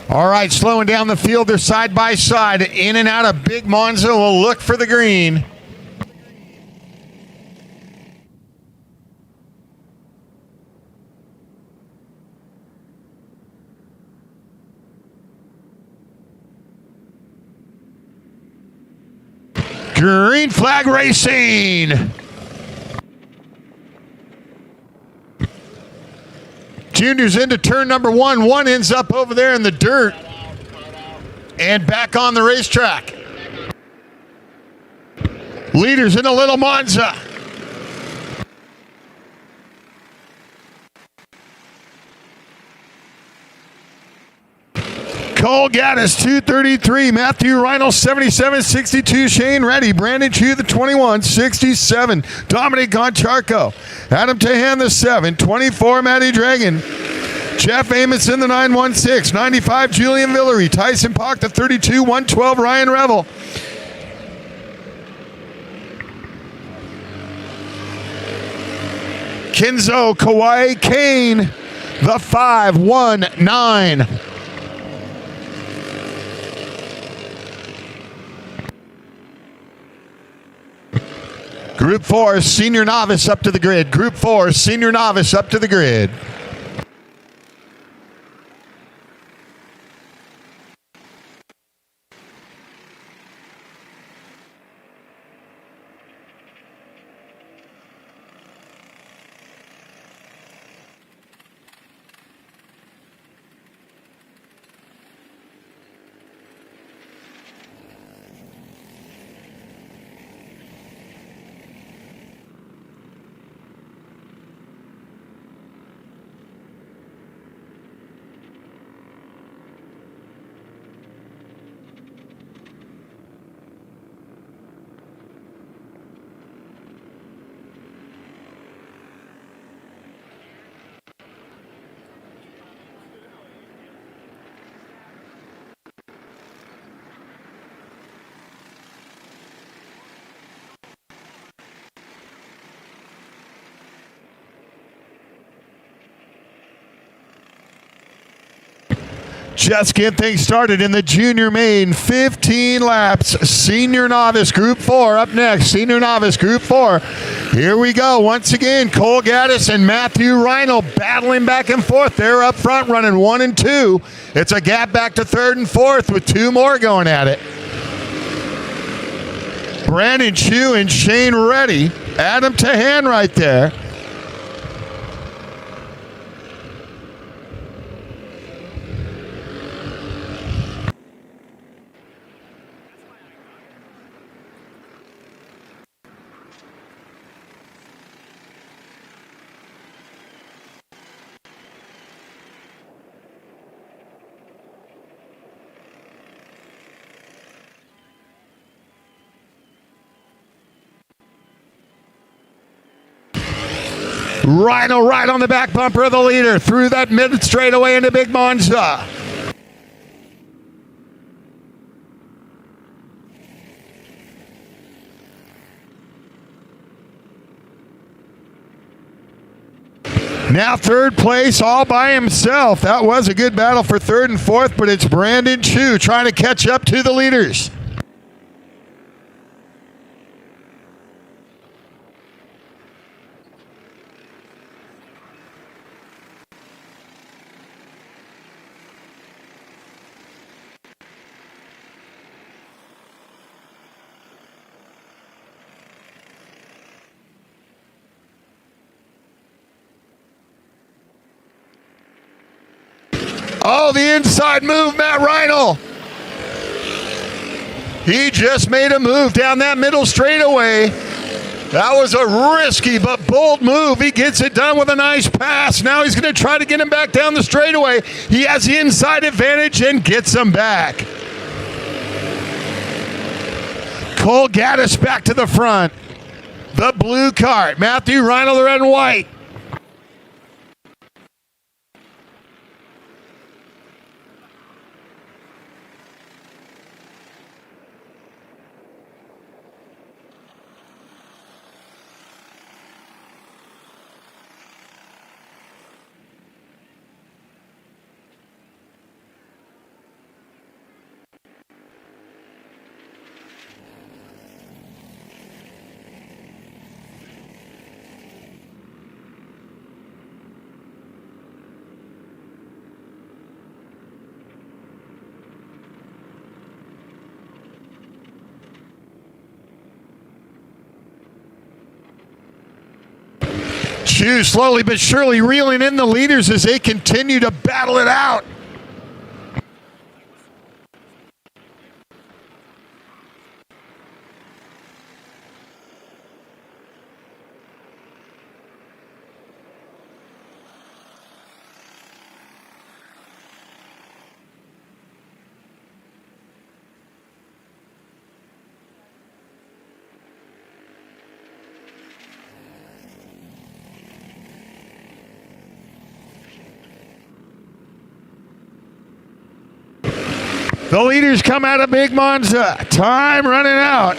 All right, slowing down the field. They're side by side. In and out of Big Monza will look for the green. Green flag racing. Junior's into turn number one. One ends up over there in the dirt and back on the racetrack. Leaders in a little Monza. Cole Gaddis, 233. Matthew Reinl, 77.62. Shane Reddy. Brandon Chu, the 21.67. Dominic Goncharko. Adam Tahan, the 7. 24, Matty Dragon. Jeff Amos in the 916. 95, Julian Villery. Tyson Pock, the 32. 112, Ryan Revel. Kenzo Kawhi Kane, the 519. Group 4, senior novice up to the grid. Group 4, senior novice up to the grid. Just getting things started in the junior main. 15 laps. Senior novice group 4 up next. Senior novice group 4. Here we go. Once again, Cole Gaddis and Matthew Reinl battling back and forth. They're up front running 1 and 2. It's a gap back to 3rd and 4th with 2 more going at it. Brandon Chu and Shane Reddy. Adam Tahan right there. Rhino right on the back bumper of the leader through that mid straightaway into Big Monza. Now 3rd place all by himself. That was a good battle for 3rd and 4th, but it's Brandon Chu trying to catch up to the leaders. Oh, the inside move, Matt Reinl. He just made a move down that middle straightaway. That was a risky but bold move. He gets it done with a nice pass. Now he's going to try to get him back down the straightaway. He has the inside advantage and gets him back. Cole Gaddis back to the front. The blue kart. Matthew Reinl, the red and white. Chu slowly but surely reeling in the leaders as they continue to battle it out. The leaders come out of Big Monza. Time running out.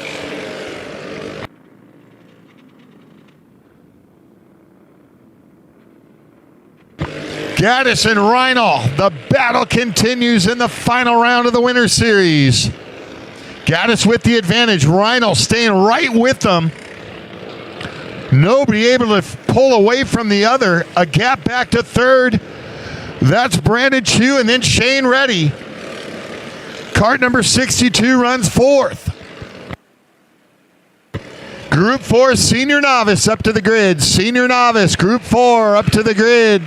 Gaddis and Reinl. The battle continues in the final round of the Winter Series. Gaddis with the advantage. Reinl staying right with them. Nobody able to pull away from the other. A gap back to third. That's Brandon Chu and then Shane Reddy. Kart number 62 runs fourth. Group 4 senior novice up to the grid. Senior novice, Group 4 up to the grid.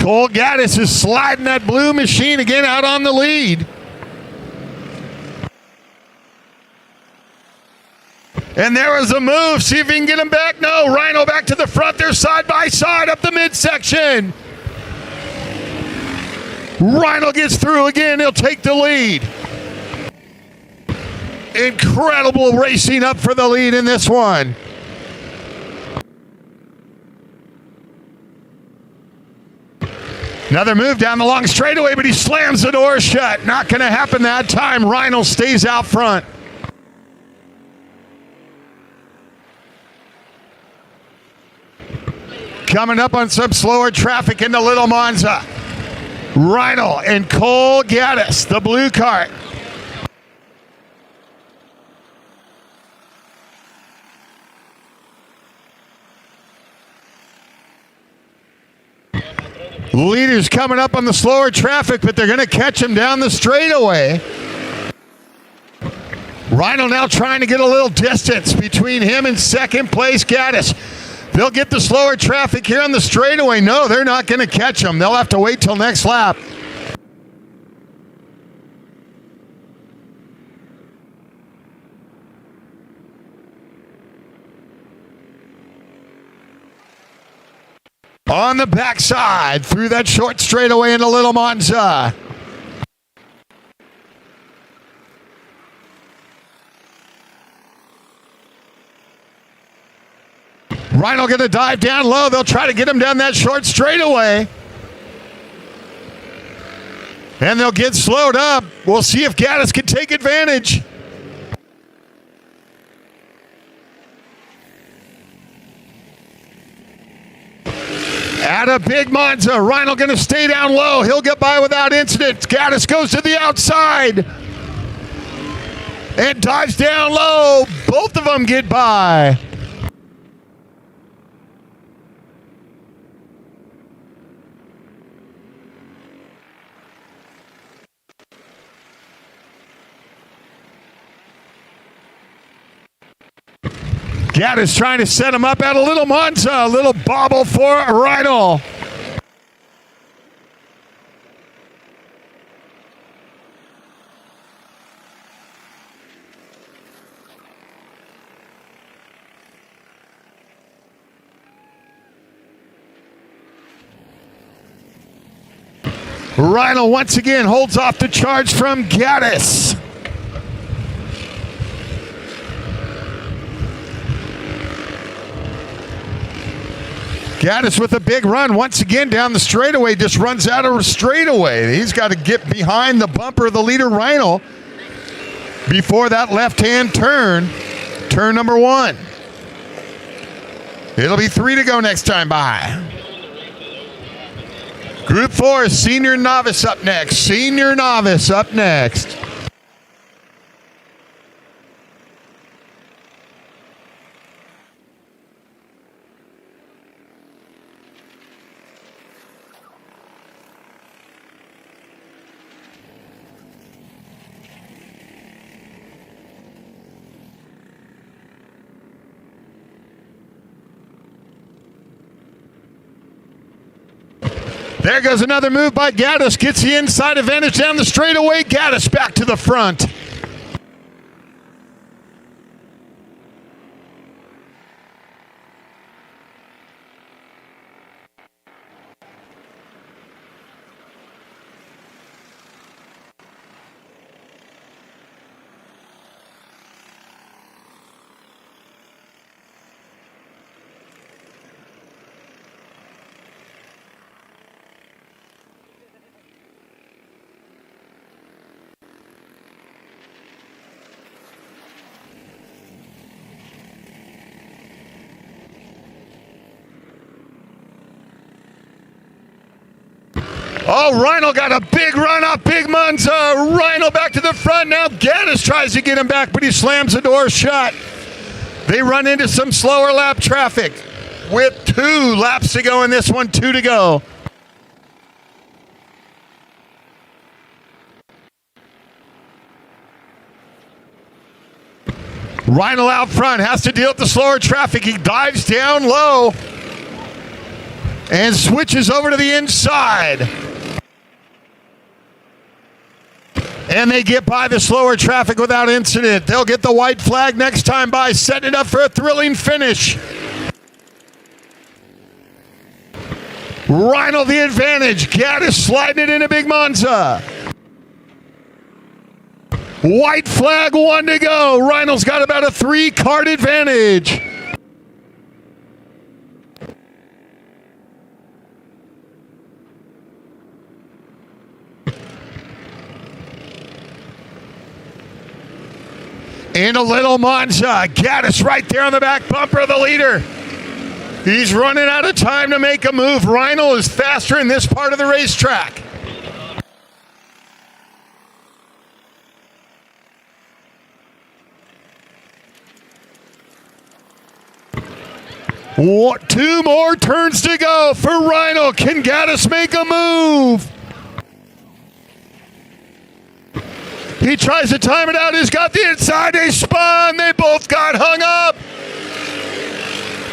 Cole Gaddis is sliding that blue machine again out on the lead. And there was a move. See if he can get him back. No, Rhino back to the front. They're side by side up the midsection. Rhino gets through again. He'll take the lead. Incredible racing up for the lead in this one. Another move down the long straightaway, but he slams the door shut. Not going to happen that time. Rhino stays out front. Coming up on some slower traffic into Little Monza. Rhino and Cole Gaddis, the blue kart. Leaders coming up on the slower traffic, but they're going to catch him down the straightaway. Rhino now trying to get a little distance between him and second place Gaddis. They'll get the slower traffic here on the straightaway. No, they're not going to catch him. They'll have to wait till next lap. On the backside, through that short straightaway into Little Monza. Rhino going to dive down low. They'll try to get him down that short straightaway. And they'll get slowed up. We'll see if Gaddis can take advantage. At a Big Monza, Rhino going to stay down low. He'll get by without incident. Gaddis goes to the outside and dives down low. Both of them get by. Gaddis trying to set him up at a Little Monza. A little bobble for Rhino. Rhino once again holds off the charge from Gaddis. Gaddis with a big run once again down the straightaway, just runs out of straightaway. He's got to get behind the bumper of the leader Rhino before that left-hand turn, turn number one. It'll be 3 to go next time by. Group 4, senior novice up next. Senior novice up next. There goes another move by Gaddis. Gets the inside advantage down the straightaway. Gaddis back to the front. Oh, Rhino got a big run up, big Munza. Rhino back to the front now. Gaddis tries to get him back, but he slams the door shut. They run into some slower lap traffic with 2 laps to go in this one, 2 to go. Rhino out front has to deal with the slower traffic. He dives down low and switches over to the inside. And they get by the slower traffic without incident. They'll get the white flag next time by, setting it up for a thrilling finish. Rhino the advantage. Gaddis sliding it into Big Monza. White flag, 1 to go. Rhino's got about a 3-cart advantage. In a little Monza. Gaddis right there on the back bumper of the leader. He's running out of time to make a move. Rhino is faster in this part of the racetrack. What, 2 more turns to go for Rhino. Can Gaddis make a move? He tries to time it out. He's got the inside. They spun. They both got hung up.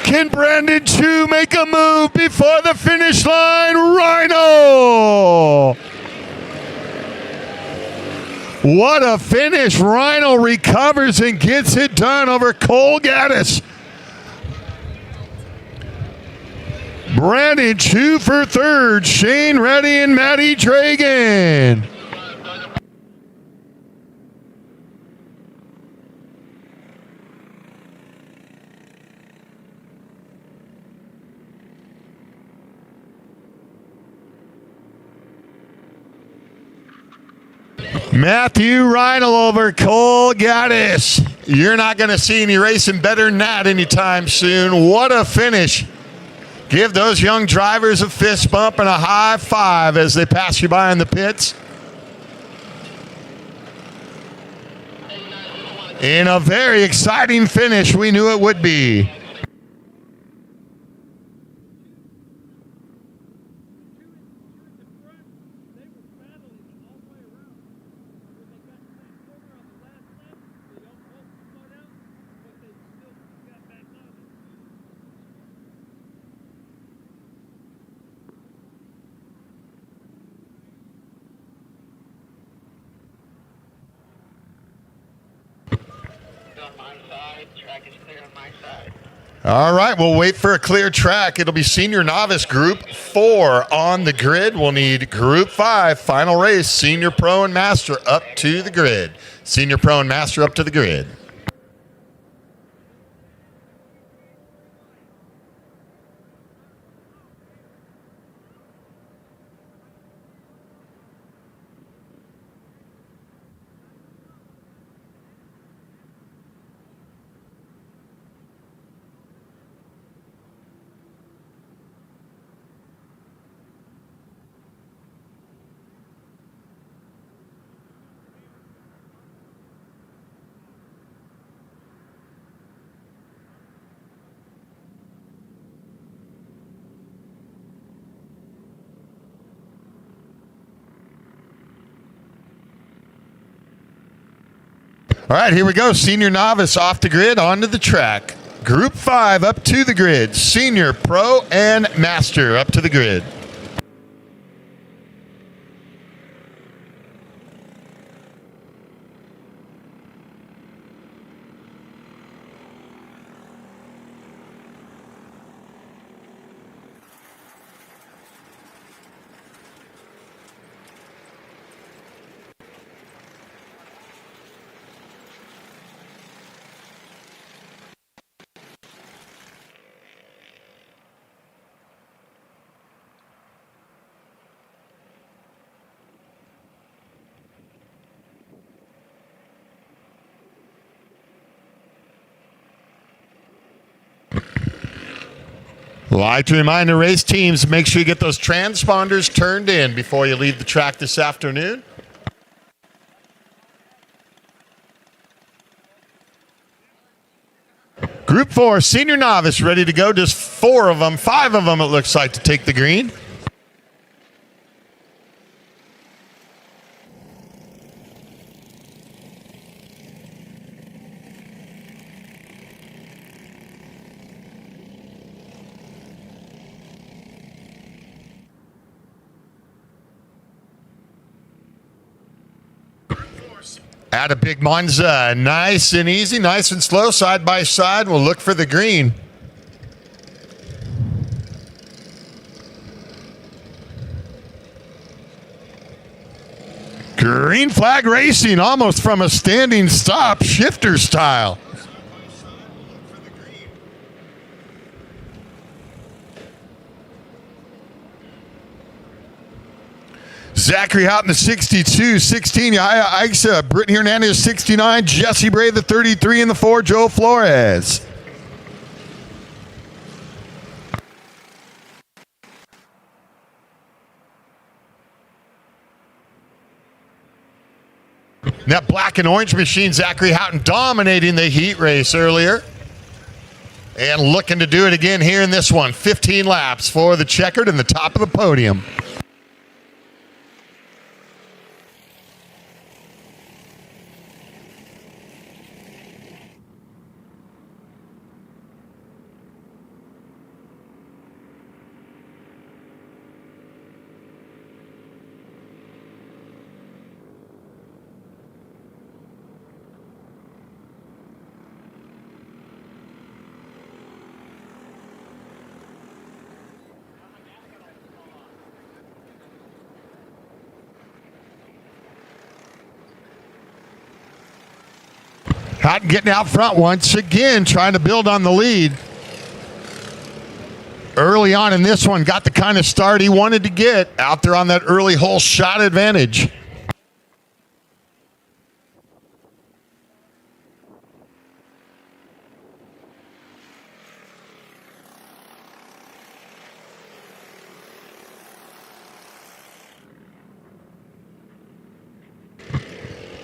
Can Brandon Chu make a move before the finish line? Rhino! What a finish. Rhino recovers and gets it done over Cole Gaddis. Brandon Chu for 3rd. Shane Reddy and Matty Dragan. Matthew Rhino over Cole Gaddis. You're not going to see any racing better than that anytime soon. What a finish. Give those young drivers a fist bump and a high five as they pass you by in the pits. In a very exciting finish, we knew it would be. All right, we'll wait for a clear track. It'll be senior novice group 4 on the grid. We'll need group 5, final race, senior pro and master up to the grid. Senior pro and master up to the grid. All right, here we go. Senior novice off the grid, onto the track. Group 5 up to the grid. Senior, pro, and master up to the grid. Like to remind the race teams, make sure you get those transponders turned in before you leave the track this afternoon. Group 4, senior novice, ready to go. Just 4 of them, 5 of them it looks like, to take the green. At a big Monza, nice and easy, nice and slow, side by side. We'll look for the green. Green flag racing, almost from a standing stop, shifter style. Zachary Houghton, the 62, 16, Yahya Aixa, Brittany Hernandez, 69, Jesse Bray, the 33, and the 4, Joe Flores. That black and orange machine, Zachary Houghton dominating the heat race earlier. And looking to do it again here in this one. 15 laps for the checkered and the top of the podium. Houghton getting out front once again, trying to build on the lead. Early on in this one, got the kind of start he wanted to get out there on that early hole shot advantage.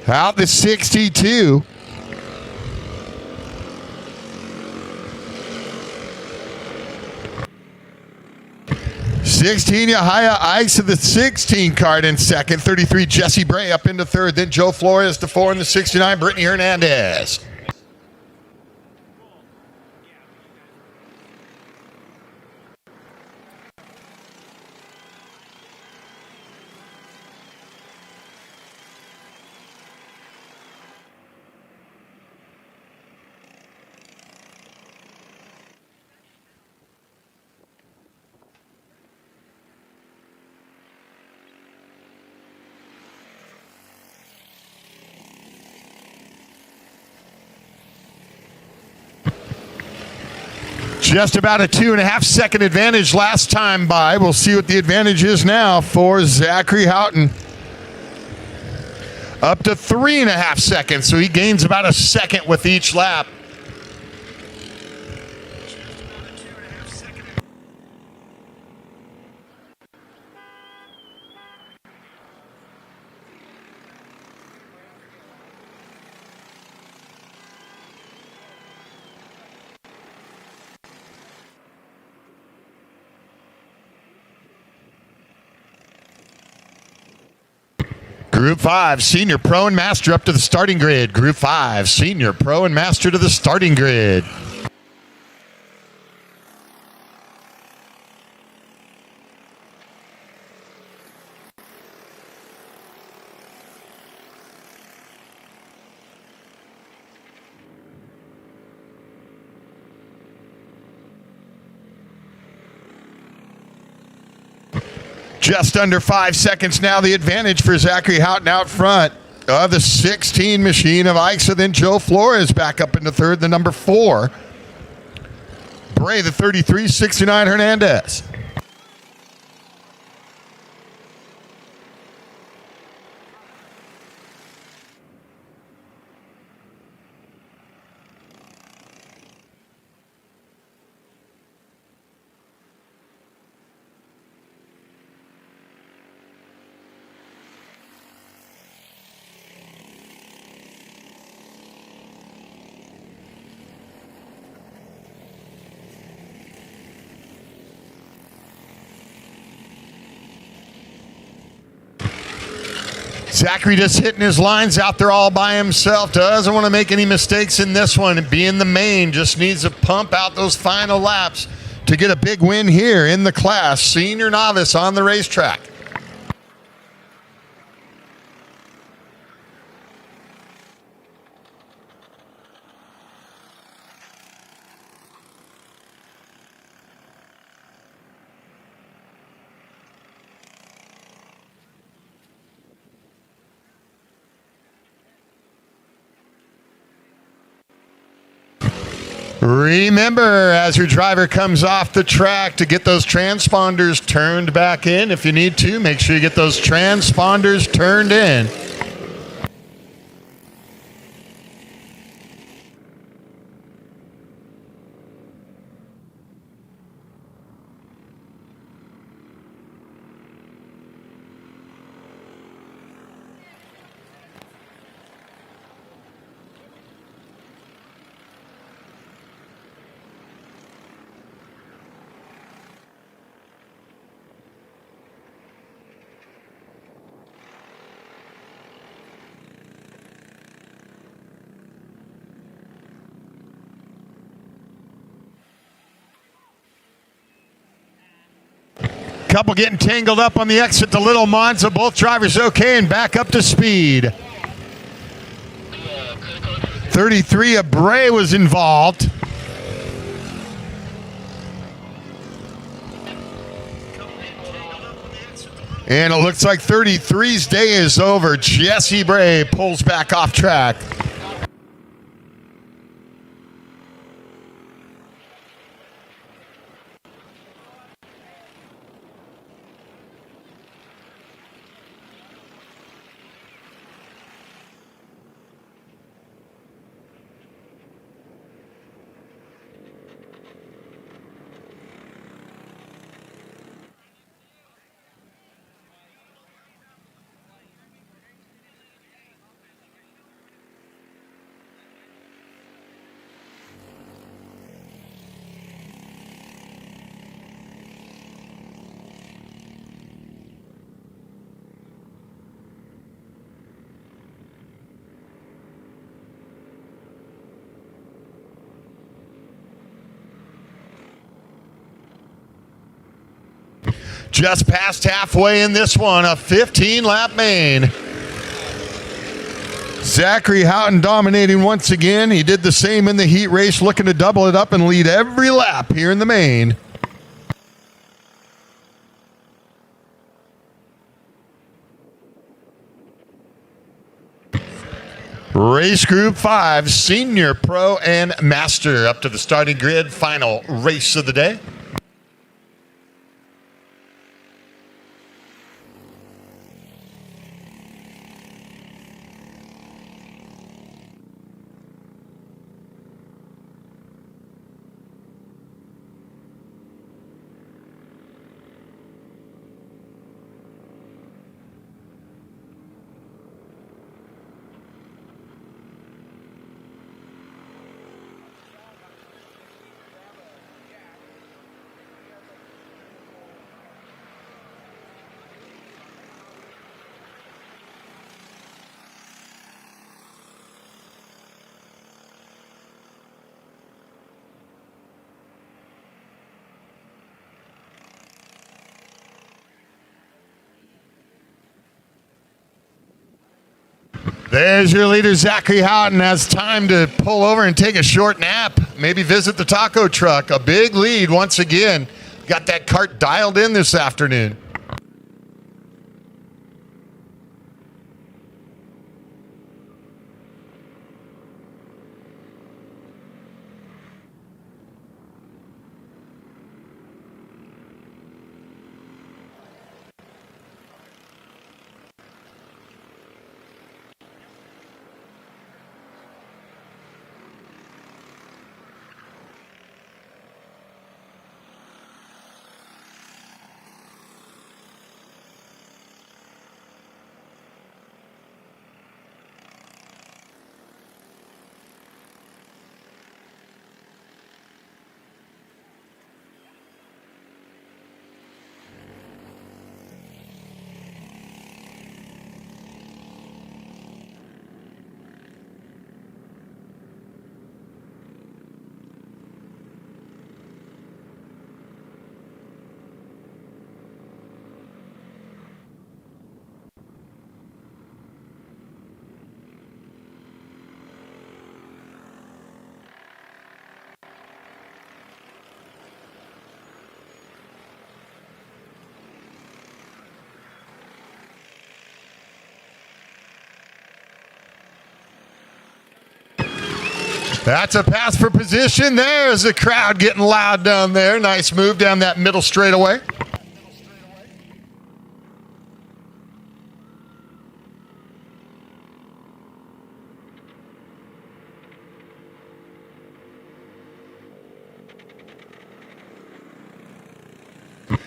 Out the 62. Yahya Ice of the 16 card in second. 33, Jesse Bray up into third. Then Joe Flores to 4 in the 69, Brittany Hernandez. Just about a 2.5 second advantage last time by. We'll see what the advantage is now for Zachary Houghton. Up to 3.5 seconds, so he gains about a second with each lap. Group 5, Senior Pro and Master up to the starting grid. Group 5, Senior Pro and Master to the starting grid. Just under 5 seconds now, the advantage for Zachary Houghton out front. The 16 machine of Ixa, then Joe Flores back up into third, the number 4. Bray, the 33, 69 Hernandez. Zachary just hitting his lines out there all by himself. Doesn't want to make any mistakes in this one. Being the main, just needs to pump out those final laps to get a big win here in the class. Senior novice on the racetrack. Remember, as your driver comes off the track, to get those transponders turned back in. If you need to, make sure you get those transponders turned in. Couple getting tangled up on the exit to Little Monza. Both drivers okay and back up to speed. 33 of Bray was involved. And it looks like 33's day is over. Jesse Bray pulls back off track. Just past halfway in this one, a 15-lap main. Zachary Houghton dominating once again. He did the same in the heat race, looking to double it up and lead every lap here in the main. Race Group 5, Senior Pro and Master up to the starting grid. Final race of the day. There's your leader, Zachary Houghton, has time to pull over and take a short nap. Maybe visit the taco truck. A big lead once again. Got that kart dialed in this afternoon. That's a pass for position. There's the crowd getting loud down there. Nice move down that middle straightaway.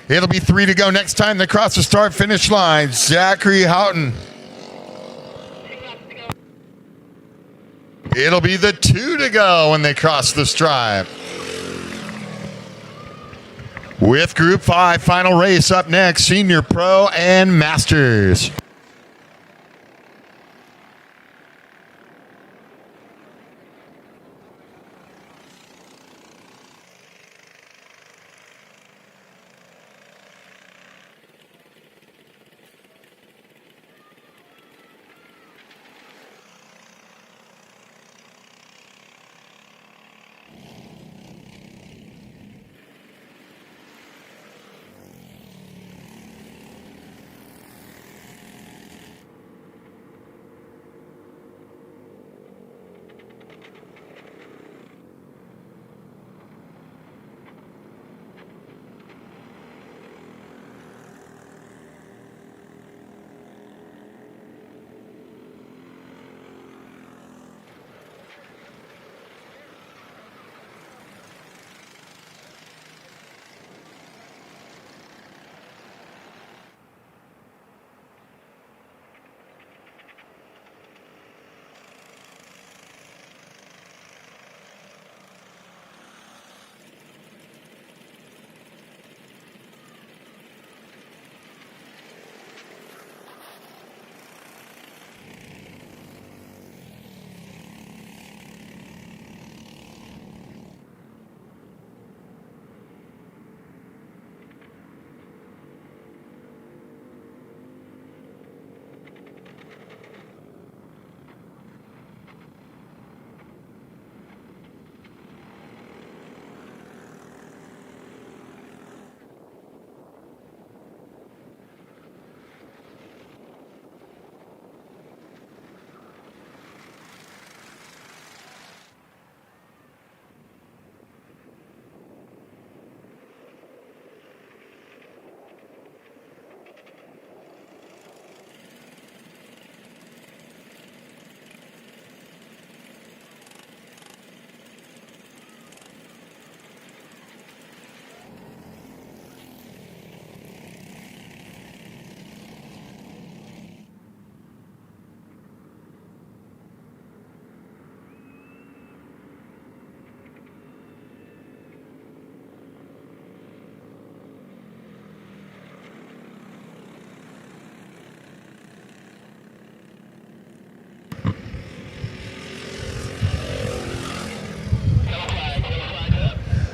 It'll be 3 to go next time they cross the start-finish line. Zachary Houghton. It'll be the 2 to go when they cross the stripe. With Group 5, final race up next, Senior Pro and Masters.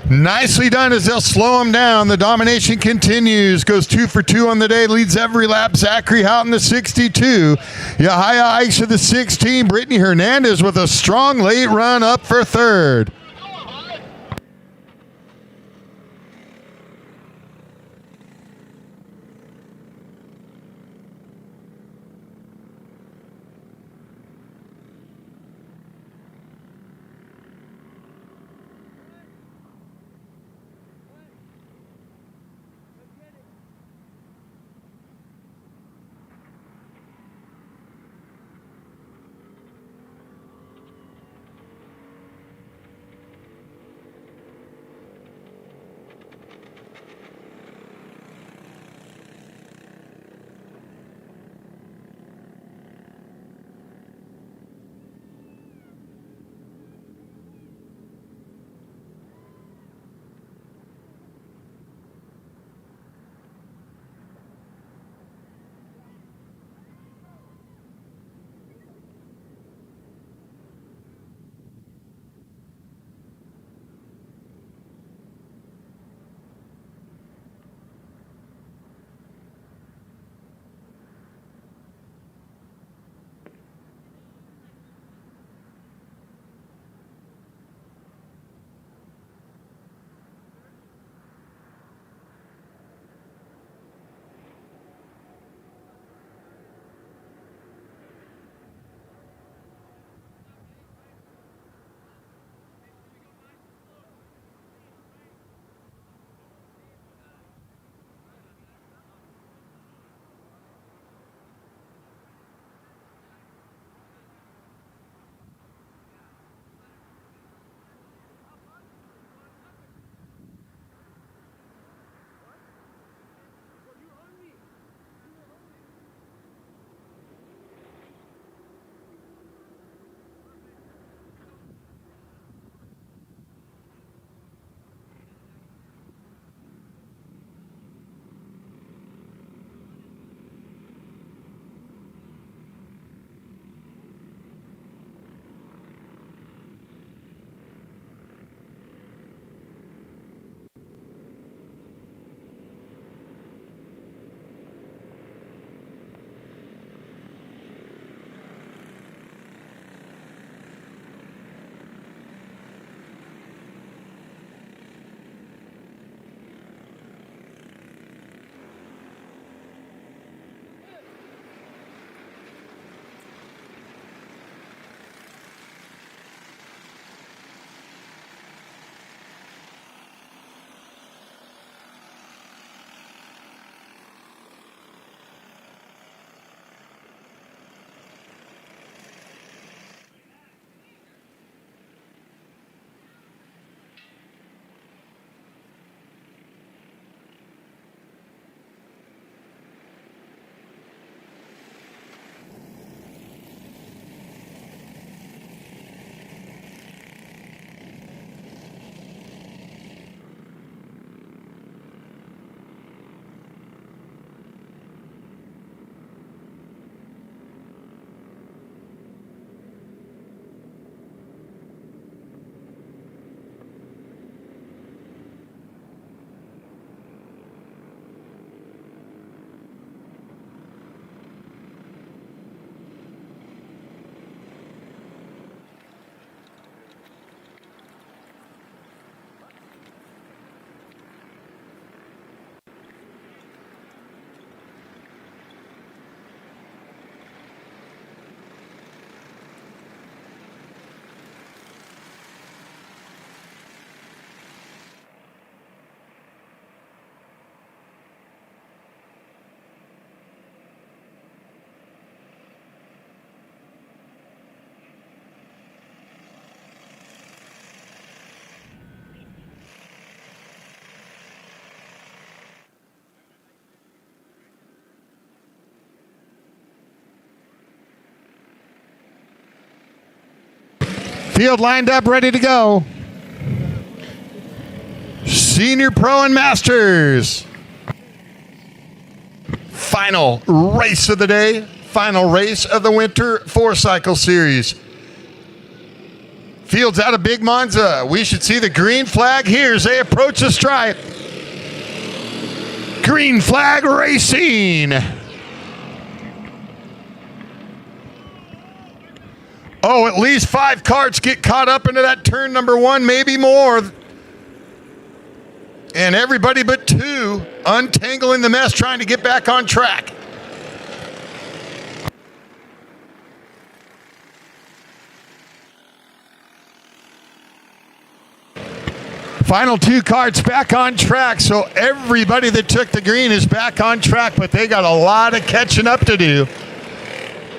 Nicely done as they'll slow him down. The domination continues. Goes 2 for 2 on the day. Leads every lap. Zachary Houghton, the 62. Yahaya Aisha, the 16. Brittany Hernandez with a strong late run up for third. Field lined up, ready to go. Senior Pro and Masters. Final race of the day. Final race of the Winter 4-Cycle Series. Fields out of Big Monza. We should see the green flag here as they approach the stripe. Green flag racing. Oh, at least 5 karts get caught up into that turn number 1, maybe more. And everybody but 2 untangling the mess, trying to get back on track. Final 2 karts back on track, so everybody that took the green is back on track, but they got a lot of catching up to do.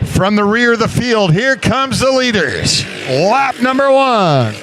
From the rear of the field, here comes the leaders. Lap number 1.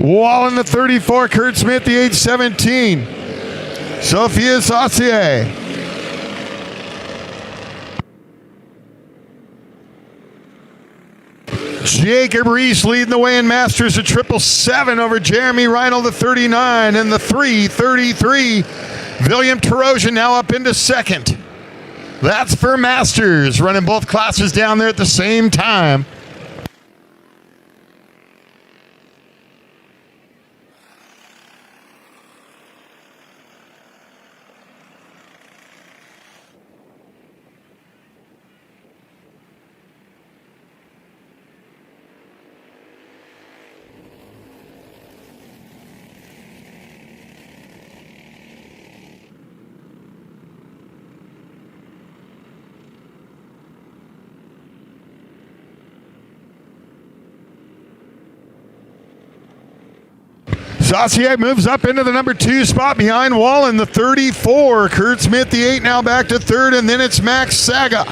Wall in the 34, Kurt Smith, the age 17. Sophia Saucier. Jacob Reese leading the way in Masters at 777 over Jeremy Reinl, the 39, and the 333. William Tarosian now up into second. That's for Masters, running both classes down there at the same time. Saucier moves up into the number 2 spot behind Wallen, the 34. Kurt Smith, the 8, now back to 3rd, and then it's Max Saga.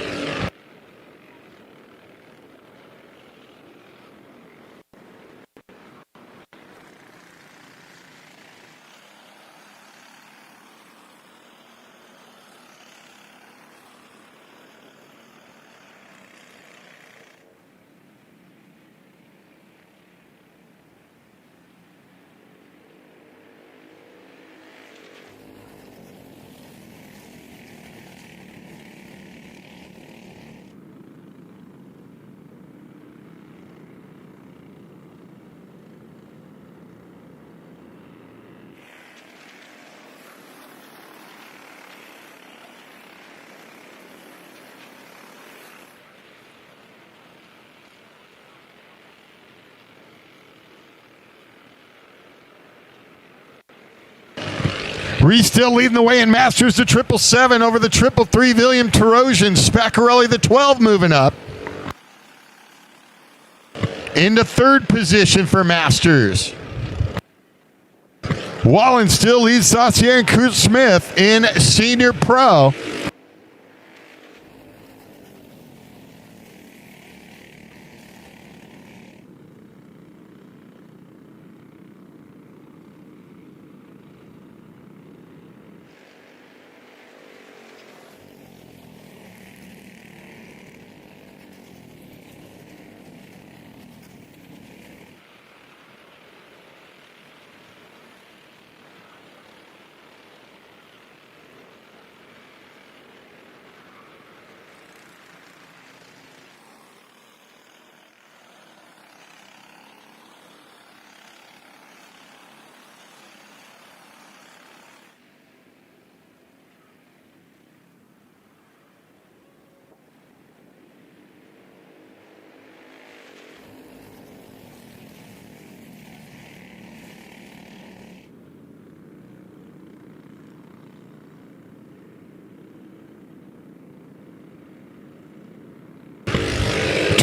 Reese still leading the way in Masters to 777 over the 333. William Tarosian. Spaccarelli, the 12, moving up into 3rd position for Masters. Wallen still leads Saucier and Kurt Smith in Senior Pro.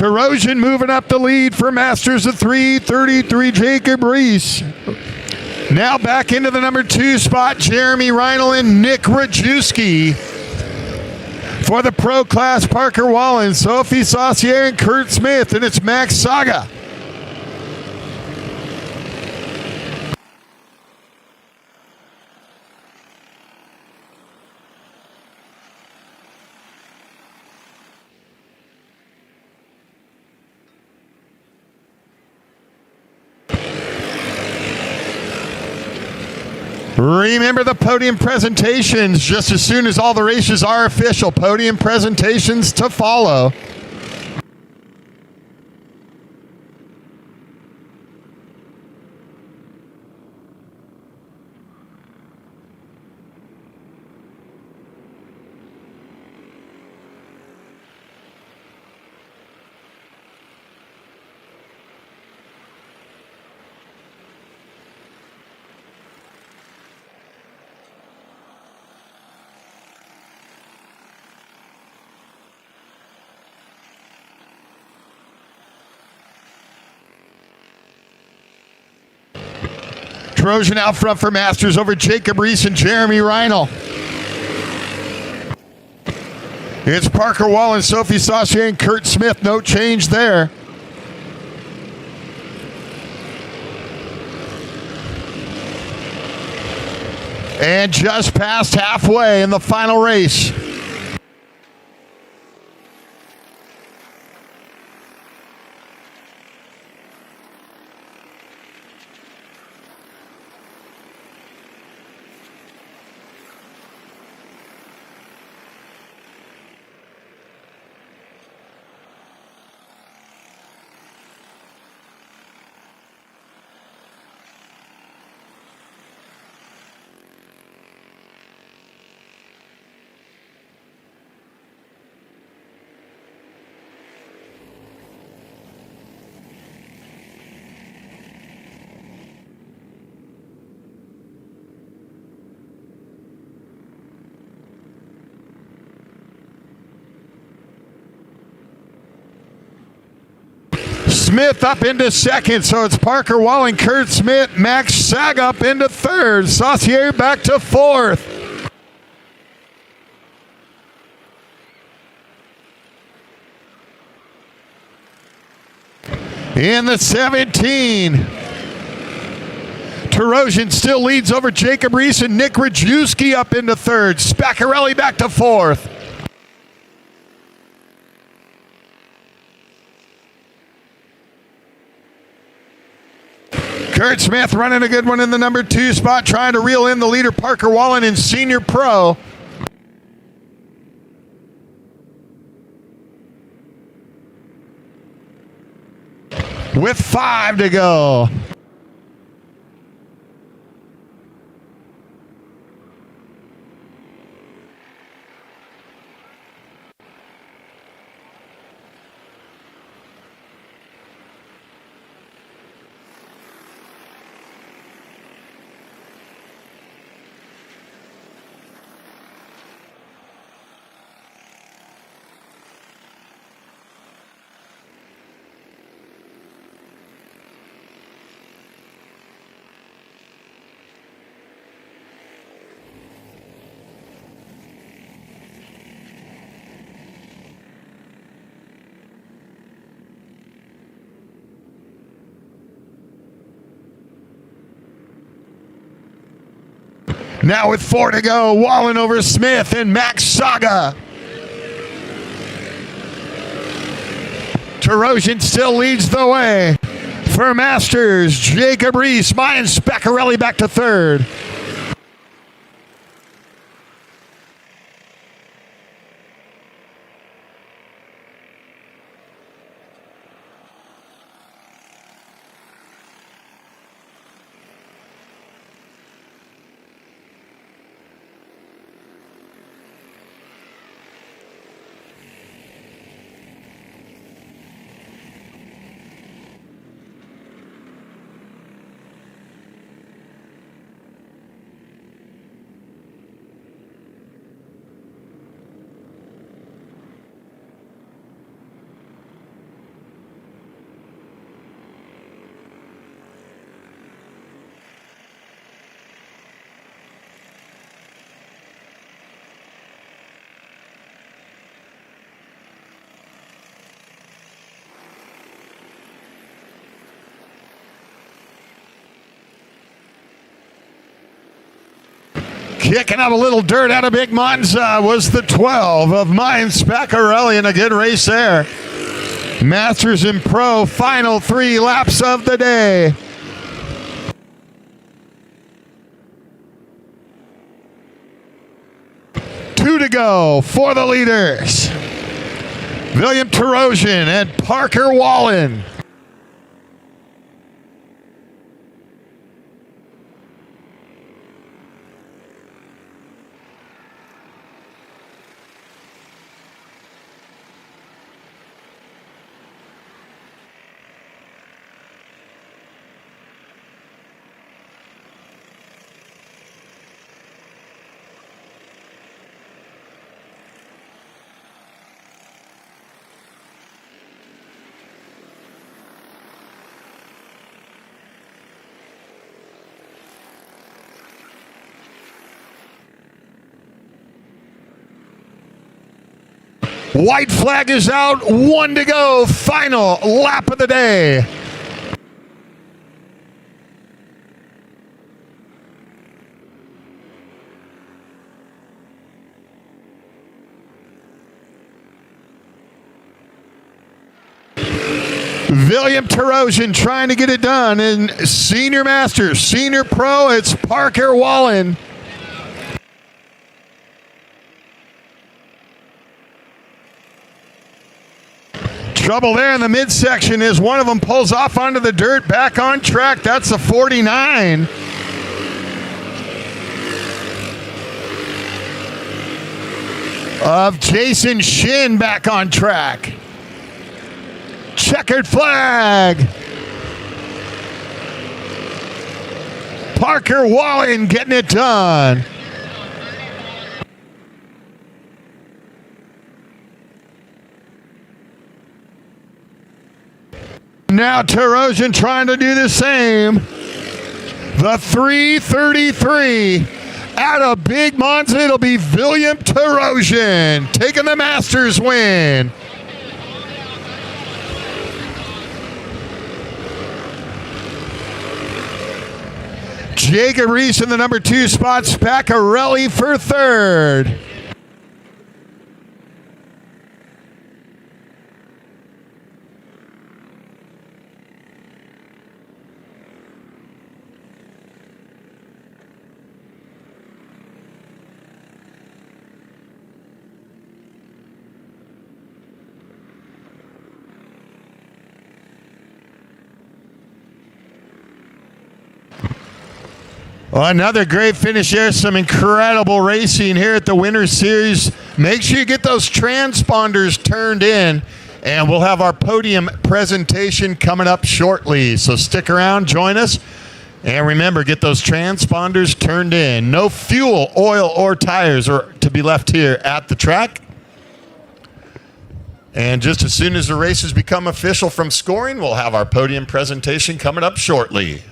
Terosian moving up the lead for Masters of 333, Jacob Reese. Now back into the number 2 spot, Jeremy Reinl and Nick Rajewski. For the Pro Class, Parker Wallen, Sophie Saucier, and Kurt Smith, and it's Max Saga. Remember the podium presentations just as soon as all the races are official. Podium presentations to follow. Trojan out front for Masters over Jacob Reese and Jeremy Reinl. It's Parker Wallen, Sophie Saucier, and Kurt Smith. No change there. And just past halfway in the final race. Smith up into second, so it's Parker Wallen, Kurt Smith, Max Sag up into third, Saucier back to fourth. In the 17, Terosian still leads over Jacob Reese and Nick Rajewski up into third, Spaccarelli back to fourth. Kurt Smith running a good one in the number 2 spot, trying to reel in the leader, Parker Wallen in Senior Pro. With 5 to go. Now with 4 to go, Wallen over Smith and Max Saga. Terosian still leads the way. For Masters, Jacob Reese, Mayan Spaccarelli back to third. Kicking up a little dirt out of Big Monza was the 12 of Mine Spaccarelli, and a good race there. Masters and Pro, final 3 laps of the day. Two to go for the leaders. William Tarosian and Parker Wallen. White flag is out, 1 to go, final lap of the day. William Tarosian trying to get it done in Senior Masters. Senior Pro, it's Parker Wallen. Trouble there in the midsection as one of them pulls off onto the dirt, back on track. That's a 49. Of Jason Shin back on track. Checkered flag. Parker Wallen getting it done. Now Tarosian trying to do the same. The 3:33 out of Big Monza. It'll be William Tarosian taking the Masters win. Jacob Reese in the number 2 spot. Spaccarelli for 3rd. Another great finish here. Some incredible racing here at the Winter Series. Make sure you get those transponders turned in, and we'll have our podium presentation coming up shortly. So stick around, join us, and remember, get those transponders turned in. No fuel, oil, or tires are to be left here at the track. And just as soon as the races become official from scoring, we'll have our podium presentation coming up shortly.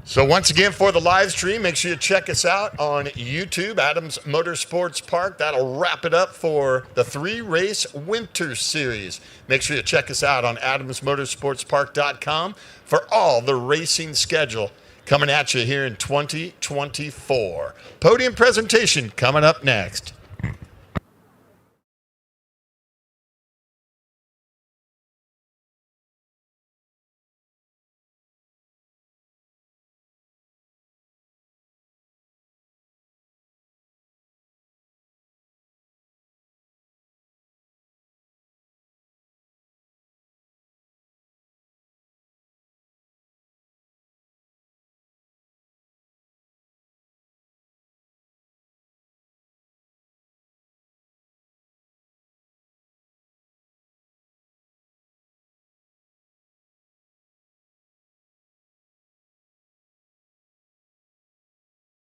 So once again, for the live stream, make sure you check us out on YouTube, Adams Motorsports Park. That'll wrap it up for the 3-race Winter Series. Make sure you check us out on adamsmotorsportspark.com for all the racing schedule coming at you here in 2024. Podium presentation coming up next.